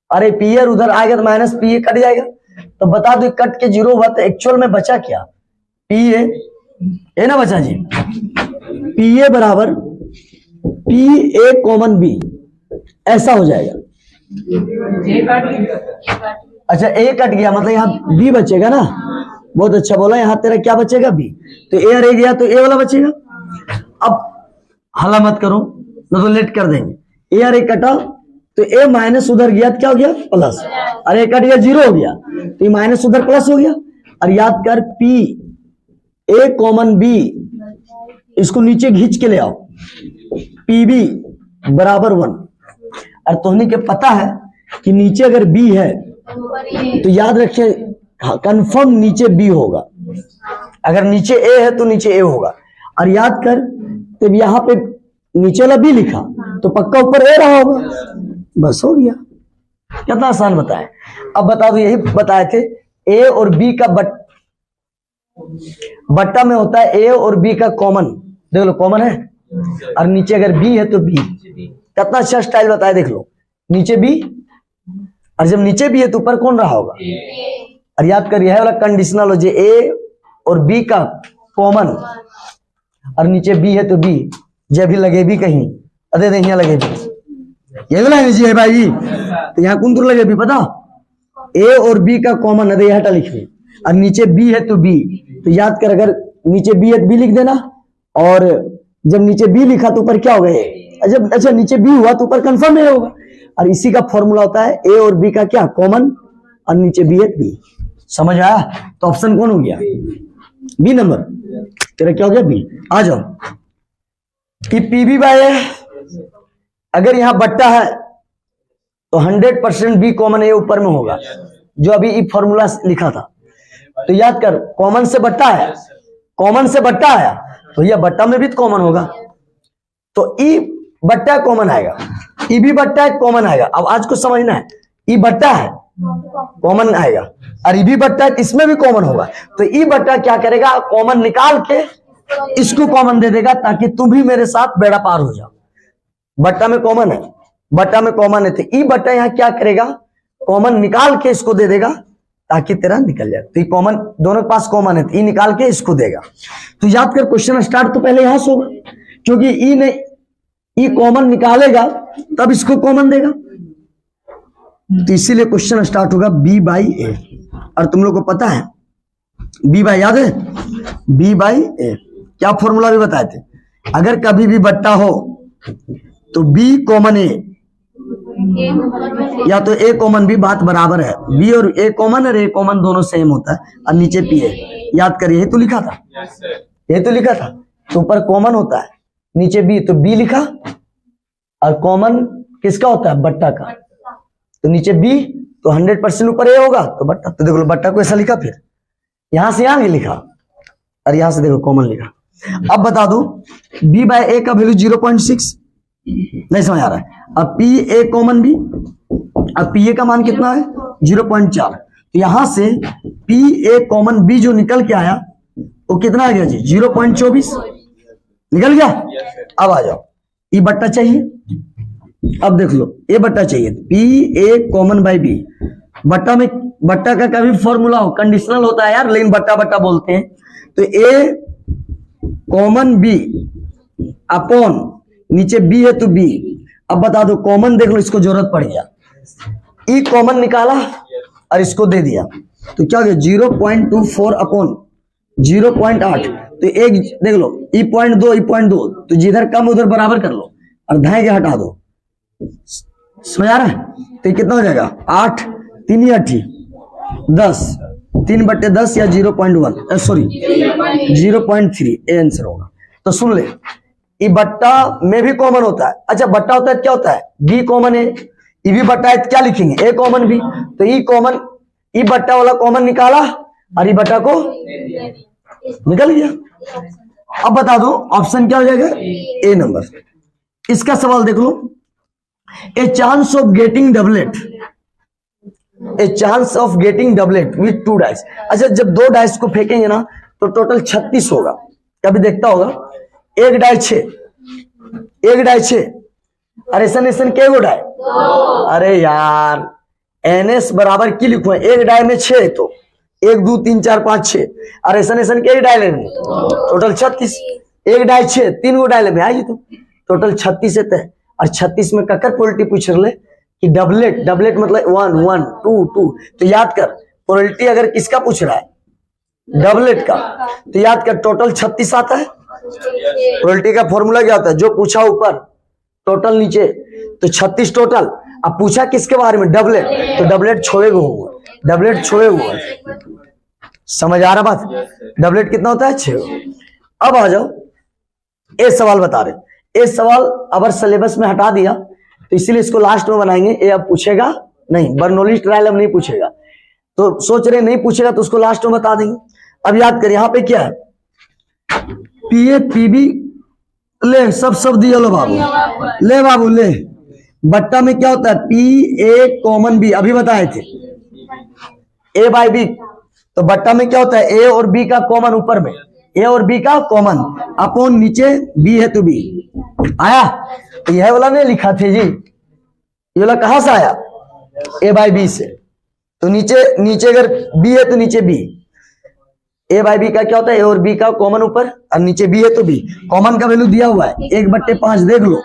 और ये पी और उधर आएगा तो माइनस पी कट जाएगा। तो बता दो कट के 0 हुआ तो एक्चुअल में बचा क्या? पी ए ना बचा जी, पी ए बराबर पी ए कॉमन बी, ऐसा हो जाएगा। अच्छा, ए कट गया मतलब यहाँ बी बचेगा ना, बहुत अच्छा बोला। यहाँ तेरा क्या बचेगा? बी। तो ए रह गया तो ए वाला बचेगा। अब हल्ला मत करो, तो लेट कर देंगे। ए और ए कटा तो ए माइनस उधर गया तो क्या हो गया? प्लस। अरे कट गया 0 हो गया, तो ये माइनस उधर प्लस हो गया। और याद कर, पी ए कॉमन बी, इसको नीचे खींच के ले आओ, पी बी बराबर 1। और तुम्हें के पता है कि नीचे अगर बी है तो याद रखिए, कंफर्म नीचे बी होगा। अगर नीचे ए है तो नीचे ए होगा। और याद कर, जब यहाँ पे नीचे वाला बी लिखा तो पक्का ऊपर ए रहा होगा, बस हो गया। कितना आसान बताए। अब बता दो, यही बताए थे, ए और बी का बट्टा में होता है ए और बी का कॉमन, देख लो कॉमन है, और नीचे अगर बी है तो बी। कितना अच्छा स्टाइल बताया, देख लो, नीचे बी, और जब नीचे बी है तो ऊपर कौन रहा होगा? और याद कर, यह वाला कंडीशनल हो, जो ए और बी का कॉमन और नीचे बी है तो बी, जब भी लगे भी कहीं, अरे नहीं यहाँ लगे भी, ये वाला जी है भाई, तो यहाँ कौन दूर लगे भी पता? ए और बी का कॉमन, अरे हटा लिखिए, और नीचे बी है तो बी। तो याद कर, अगर नीचे बी है तो बी लिख देना, और जब नीचे बी लिखा तो ऊपर क्या होगा? ए। जब अच्छा नीचे बी हुआ तो ऊपर कंफर्म ए होगा। और इसी का फॉर्मूला होता है ए और बी का क्या? कॉमन, और नीचे बी है बी। समझ आया? तो ऑप्शन कौन हो गया? B number. तेरा क्या हो गया? बी। आ जाओ कि पी बी बाय, अगर यहां बट्टा है तो 100% बी कॉमन ए ऊपर में होगा, जो अभी ई फॉर्मूला लिखा था। तो याद कर, कॉमन से बट्टा है, कॉमन से बट्टा आया तो यह बट्टा में भी तो कॉमन होगा, तो ई बट्टा कॉमन आएगा, ई भी बट्टा कॉमन आएगा। अब आज को समझना है, ई बट्टा है कॉमन आएगा, और ई भी बट्टा है, इसमें भी कॉमन होगा। तो ई बट्टा क्या करेगा? कॉमन निकाल के इसको कॉमन दे देगा, ताकि तुम भी मेरे साथ बेड़ा पार हो जाओ। बट्टा में कॉमन है, बट्टा में कॉमन है, तो ई बट्टा यहाँ क्या करेगा? कॉमन निकाल के इसको दे देगा, ताकि तेरा निकल जाए। तो कॉमन, दोनों के पास कॉमन है, तो ई निकाल के इसको देगा। तो याद कर, क्वेश्चन स्टार्ट तो पहले यहां से होगा, क्योंकि ई ने ई कॉमन निकालेगा तब इसको कॉमन देगा। तो इसीलिए क्वेश्चन स्टार्ट होगा बी बाई ए। और तुम लोग को पता है बी बाई, याद है? बी बाई ए क्या फॉर्मूला भी बताए थे, अगर कभी भी बट्टा हो तो बी कॉमन ए, या तो ए कॉमन बी, बात बराबर है। बी और ए कॉमन और ए कॉमन दोनों सेम होता है, और नीचे पी ए। याद करिए, यही तो लिखा था, यही तो लिखा था। तो ऊपर कॉमन होता है, नीचे बी, तो बी लिखा, और कॉमन किसका होता है? बट्टा का। तो नीचे बी, तो 100% ऊपर ए होगा तो बट्टा। तो देखो बट्टा को ऐसा लिखा, फिर यहां से यहां लिखा और यहां से देखो कॉमन लिखा। अब बता दो b बाय ए का वैल्यू 0.6, नहीं समझ आ रहा है। अब पी ए कॉमन बी, अब पी ए का मान कितना है 0.4, तो यहां से पी ए कॉमन बी जो निकल के आया वो कितना आ गया जी 0.24 निकल गया। अब आ जाओ ई बट्टा चाहिए, अब देख लो ए बट्टा चाहिए, P A common by B, बट्टा में बट्टा का कभी फॉर्मूला हो कंडीशनल होता है यार, लेकिन बट्टा बट्टा बोलते हैं। तो ए कॉमन बी अपॉन नीचे बी है तो बी। अब बता दो कॉमन देख लो, इसको जरूरत पड़ गया, ई कॉमन निकाला और इसको दे दिया तो क्या हो गया 0.24 अपॉन 0.8। तो एक देख लो ई पॉइंट दो तो जिधर कम उधर बराबर कर लो और धाए के हटा दो, समझ आ रहा है। तो ये कितना हो जाएगा 8 3 8 10, 3/10 या 0.1 सॉरी 0.3 ए आंसर होगा। तो सुन ले ई बट्टा में भी कॉमन होता है। अच्छा बट्टा होता है क्या होता है बी कॉमन है, ई भी बट्टा है क्या लिखेंगे ए कॉमन बी। तो ई कॉमन ई बट्टा वाला कॉमन निकाला और ई बट्टा को निकल गया। अब बता दो ऑप्शन क्या हो जाएगा ए नंबर। इसका सवाल देख लो, a chance of getting doublet, a chance of getting doublet with 2 dice. अच्छा जब 2 डाइस को फेंकेंगे ना तो टोटल 36 होगा। कभी देखता होगा एक डाई 6, एक डाई 6 अरे सन के गो डाई, अरे यार एनएस बराबर की लिखो, एक डाई में 6 तो 1 2 3 4 5 6 अरे सन के डाई लेने टोटल 36, एक डाई 6 3 गो डाई ले आई तो टोटल 36 है। और 36 में ककर पोल्टी पूछ रहे कि डबलेट, डबलेट मतलब 1 1 2 2। तो याद कर पोल्टी अगर किसका पूछ रहा है डबलेट का, तो याद कर टोटल 36 आता है। प्रोबेबिलिटी का फॉर्मूला क्या होता है जो पूछा ऊपर टोटल नीचे, तो 36 टोटल। अब पूछा किसके बारे में डबलेट, तो डबलेट छोड़े हुआ, डबलेट छोड़े हुआ। समझ आ रहा बात, डबलेट कितना होता है 6। अब आ जाओ ए सवाल बता रहे, ए सवाल अगर सिलेबस में हटा दिया तो इसीलिए इसको लास्ट में बनाएंगे। ए अब पूछेगा नहीं, बर्नौली ट्रायल अब नहीं पूछेगा, तो सोच रहे नहीं पूछेगा तो उसको लास्ट में बता देंगे। अब याद कर यहाँ पे क्या है पी ए पी बी ले सब दिया लो बाबू, ले बाबू ले। बट्टा में क्या होता है पी ए कॉमन बी, अभी बताए थे ए बाई बी। तो बट्टा में क्या होता है ए और बी का कॉमन ऊपर में, ए और बी का कॉमन अपॉन नीचे बी है तो बी आया। तो यह वाला नहीं लिखा थे जी, ये वाला कहां से आया ए बाई बी से। तो नीचे अगर बी है तो नीचे बी, ए बाई बी का क्या होता है ए और बी का कॉमन ऊपर और नीचे बी है तो बी। कॉमन का वैल्यू दिया हुआ है 1/5 देख लो,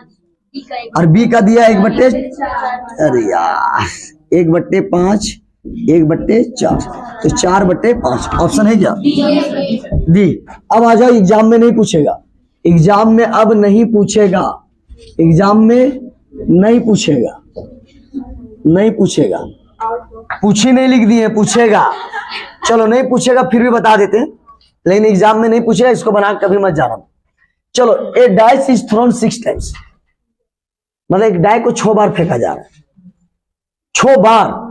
और बी का दिया 1/, अरे यार 1/5 1/4 तो 4/5 ऑप्शन है क्या डी। अब आ जाओ एग्जाम में नहीं पूछेगा, एग्जाम में अब नहीं पूछेगा, एग्जाम में नहीं पूछेगा, नहीं पूछेगा, पूछ ही नहीं लिख दिए पूछेगा। चलो नहीं पूछेगा फिर भी बता देते हैं, लेकिन एग्जाम में नहीं पूछेगा, इसको बना कभी मत जाना। चलो ए डाइस इज थ्रोन 6 टाइम्स, मतलब एक डाई को 6 बार फेंका जा रहा है, 6 बार।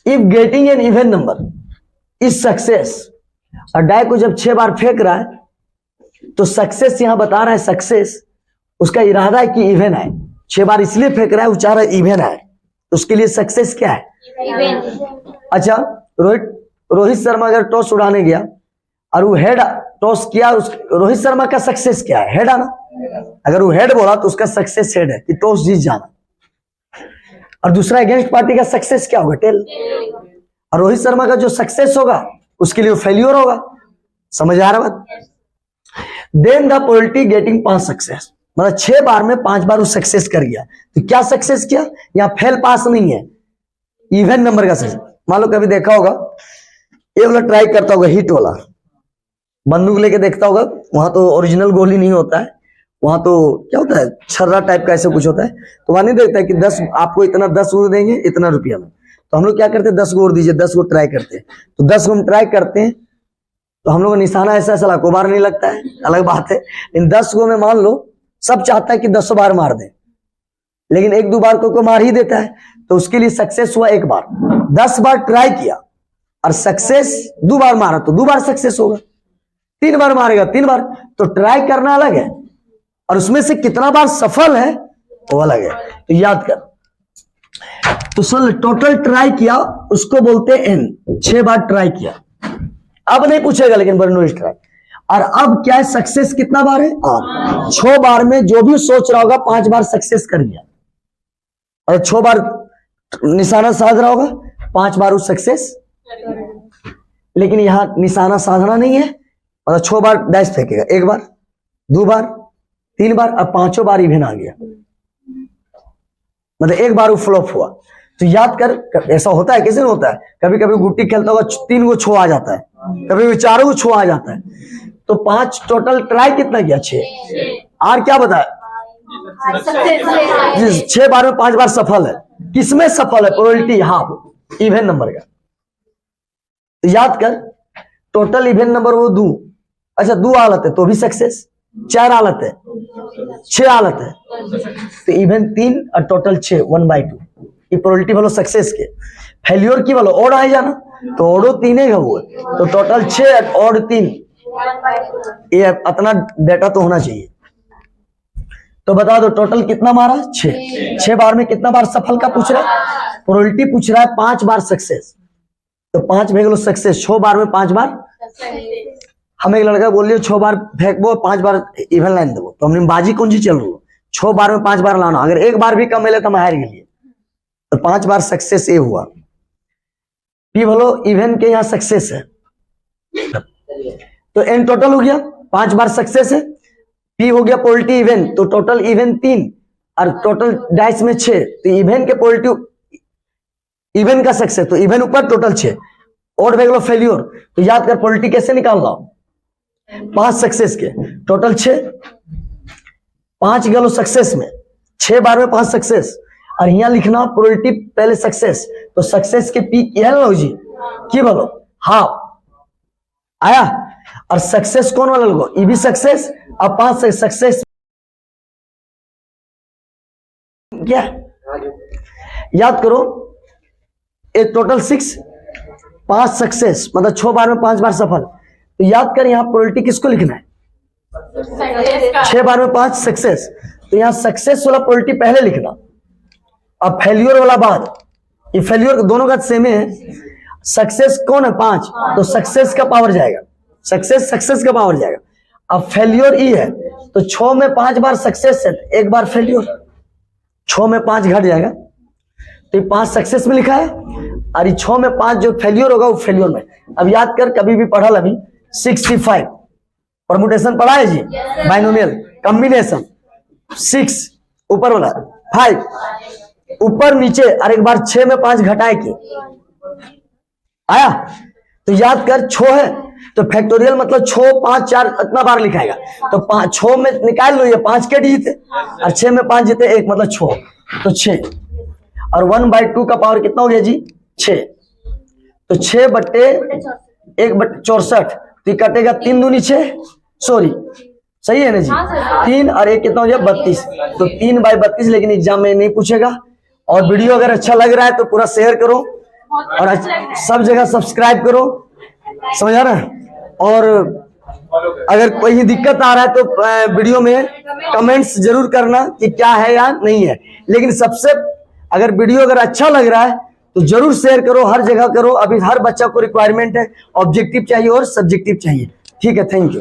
If getting an even number is success, और डाई को जब 6 बार फेंक रहा है तो सक्सेस यहां बता रहा है, सक्सेस उसका इरादा है कि इवन है। 6 बार इसलिए फेंक रहा है, वो चाह रहा है इवन है, तो उसके लिए सक्सेस क्या है इवन। अच्छा रोहित शर्मा अगर टॉस उड़ाने गया और वो हेड टॉस किया, रोहित शर्मा का सक्सेस क्या है हेड आना। अगर वो हेड बोला तो उसका सक्सेस हेड है कि टॉस जीत जाना, और दूसरा अगेंस्ट पार्टी का सक्सेस क्या होगा टेल। और रोहित शर्मा का जो सक्सेस होगा उसके लिए फेल्यूर होगा। समझ आ रहा बात। Then the probability getting 5 success, मतलब 6 बार में 5 बार वो सक्सेस कर गया, तो क्या सक्सेस किया, यहाँ फेल पास नहीं है, इवन नंबर का सक्सेस। मान लो कभी देखा होगा ये वाला ट्राई करता होगा हिट वाला, बंदूक लेके देखता होगा, वहां तो ओरिजिनल गोली नहीं होता है, वहां तो क्या होता है छर्रा टाइप का ऐसे कुछ होता है। तो वहां नहीं देखता है कि 10 आपको इतना 10 गो देंगे इतना रुपया में, तो हम लोग क्या करते हैं 10 गो और दीजिए, 10 गो ट्राई करते हैं। तो 10 गो हम ट्राई करते हैं तो हम लोग का निशाना ऐसा ऐसा लाखों बार नहीं लगता है, अलग बात है। इन 10 गो में मान लो सब चाहता है कि 10 बार मार दे, लेकिन 1-2 बार को मार ही देता है, तो उसके लिए सक्सेस हुआ 1 बार। 10 बार ट्राई किया और सक्सेस 2 बार मारा तो 2 बार सक्सेस होगा, 3 बार मारेगा 3 बार, तो ट्राई करना अलग है और उसमें से कितना बार सफल है वो अलग है। तो याद कर, तो सुन, टोटल ट्राई किया उसको बोलते हैं एन, 6 बार ट्राई किया। अब नहीं पूछेगा लेकिन बर्नोलिस ट्राई। और अब क्या है, सक्सेस कितना बार है, 6 बार में जो भी सोच रहा होगा 5 बार सक्सेस कर दिया, और 6 बार निशाना साध रहा होगा 5 बार उस सक्सेस। लेकिन यहां निशाना साधना नहीं है, मतलब 6 बार डैश फेंकेगा, 1 बार 2 बार 3 बार, अब 5 बार इवेन आ गया, मतलब 1 बार वो फ्लॉप हुआ। तो याद कर, ऐसा होता है, किसी में होता है, कभी कभी गुट्टी खेलता होगा 3 गो छो आ जाता है, कभी भी 4 गो छो आ जाता है। तो 5 टोटल ट्राई कितना किया, 6। और क्या बताया, 6 बार में 5 बार सफल है। किसमें सफल है, प्रोबेबिलिटी हाफ, इवन नंबर का। तो याद कर, टोटल इवन नंबर वो 2, अच्छा 2 हालत है तो भी सक्सेस, 4 हालत है, 6 हालत है, तो इवन 3 और टोटल 6, 1/2। ये प्रोबेबिलिटी बोलो सक्सेस के। फेल्योर की बोलो ओड आ जाना, तो ओडो 3 है वो, तो टोटल 6 और 3, ये इतना डेटा तो होना चाहिए। तो बता दो टोटल कितना मारा, 6 बार में कितना बार सफल का पूछ रहा है, प्रोबेबिलिटी पूछ रहा है 5 बार सक्सेस, तो 5 भेगलो सक्सेस, 6 बार में 5 बार। हम एक लड़का बोलिए 6 बार फेंकबो 5 बार इवन लाइन देवो, तो हमने बाजी कौन सी चल रही, 6 बार में 5 बार लाना, अगर 1 बार भी कम मिले तो हम हार गए, तो 5 बार सक्सेस ये हुआ। पी बोलो इवन के यहाँ सक्सेस है, तो एन टोटल हो गया 5 बार सक्सेस है, पी हो गया प्रोबेबिलिटी इवन, तो टोटल इवन 3 और टोटल डाइस में 6, तो इवन के प्रोबेबिलिटी इवन का सक्सेस, तो इवन ऊपर टोटल 6 और भेगलो फेल्योर। तो याद कर प्रोबेबिलिटी कैसे निकालना, 5 सक्सेस के टोटल 6, 5 गलो सक्सेस में, 6 बार में 5 सक्सेस, और यहाँ लिखना प्रोबेबिलिटी पहले सक्सेस, तो सक्सेस के पी क्या है लो जी, की बोलो हाफ आया, और सक्सेस कौन वाला लोगो, ई भी सक्सेस, और 5 से सक्सेस क्या, याद करो एक टोटल 6, 5 सक्सेस, मतलब 6 बार में 5 बार सफल। तो याद कर यहाँ प्रोबेबिलिटी किसको लिखना है, 6 बार में 5 सक्सेस, तो यहाँ सक्सेस वाला प्रोबेबिलिटी पहले लिखना, अब फेल्योर वाला बाद। ये फेल्योर दोनों का सेम है, सक्सेस कौन है 5, तो सक्सेस का पावर जाएगा, सक्सेस का पावर जाएगा। अब फेल्योर ई है, तो 6 में 5 बार सक्सेस है, 1 बार फेल्योर, 6 में 5 घट जाएगा, तो ये 5 सक्सेस में लिखा है, और ये 6 में 5 जो फेल्योर होगा वो फेल्योर में। अब याद कर, कभी भी पढ़ा अभी 65 परमुटेशन पढ़ा है जी, बाइनोमियल कॉम्बिनेशन, 6 ऊपर वाला 5 ऊपर नीचे, और एक बार 6 में 5 घटाए की आया। तो याद कर 6 है, तो फैक्टोरियल मतलब 6 5 4 इतना बार लिखाएगा, तो 6 में निकाल लो, ये 5 के जीते और 6 में 5 जीते 1, मतलब 6, तो 6 और 1/2 का पावर कितना हो गया जी, 6, तो 6 बट्टे 1/64, तो ये कटेगा 3 दूनी 6, सॉरी सही है ना जी, 3 और 1 कितना हो गया 32, तो 3/32, लेकिन एग्जाम में नहीं पूछेगा। और वीडियो अगर अच्छा लग रहा है तो पूरा शेयर करो और सब जगह सब्सक्राइब करो, समझ आ रहा है। और अगर कोई दिक्कत आ रहा है तो वीडियो में कमेंट्स जरूर करना कि क्या है या नहीं है, लेकिन सबसे अगर वीडियो अगर अच्छा लग रहा है तो जरूर शेयर करो, हर जगह करो। अभी हर बच्चा को रिक्वायरमेंट है, ऑब्जेक्टिव चाहिए और सब्जेक्टिव चाहिए। ठीक है, थैंक यू।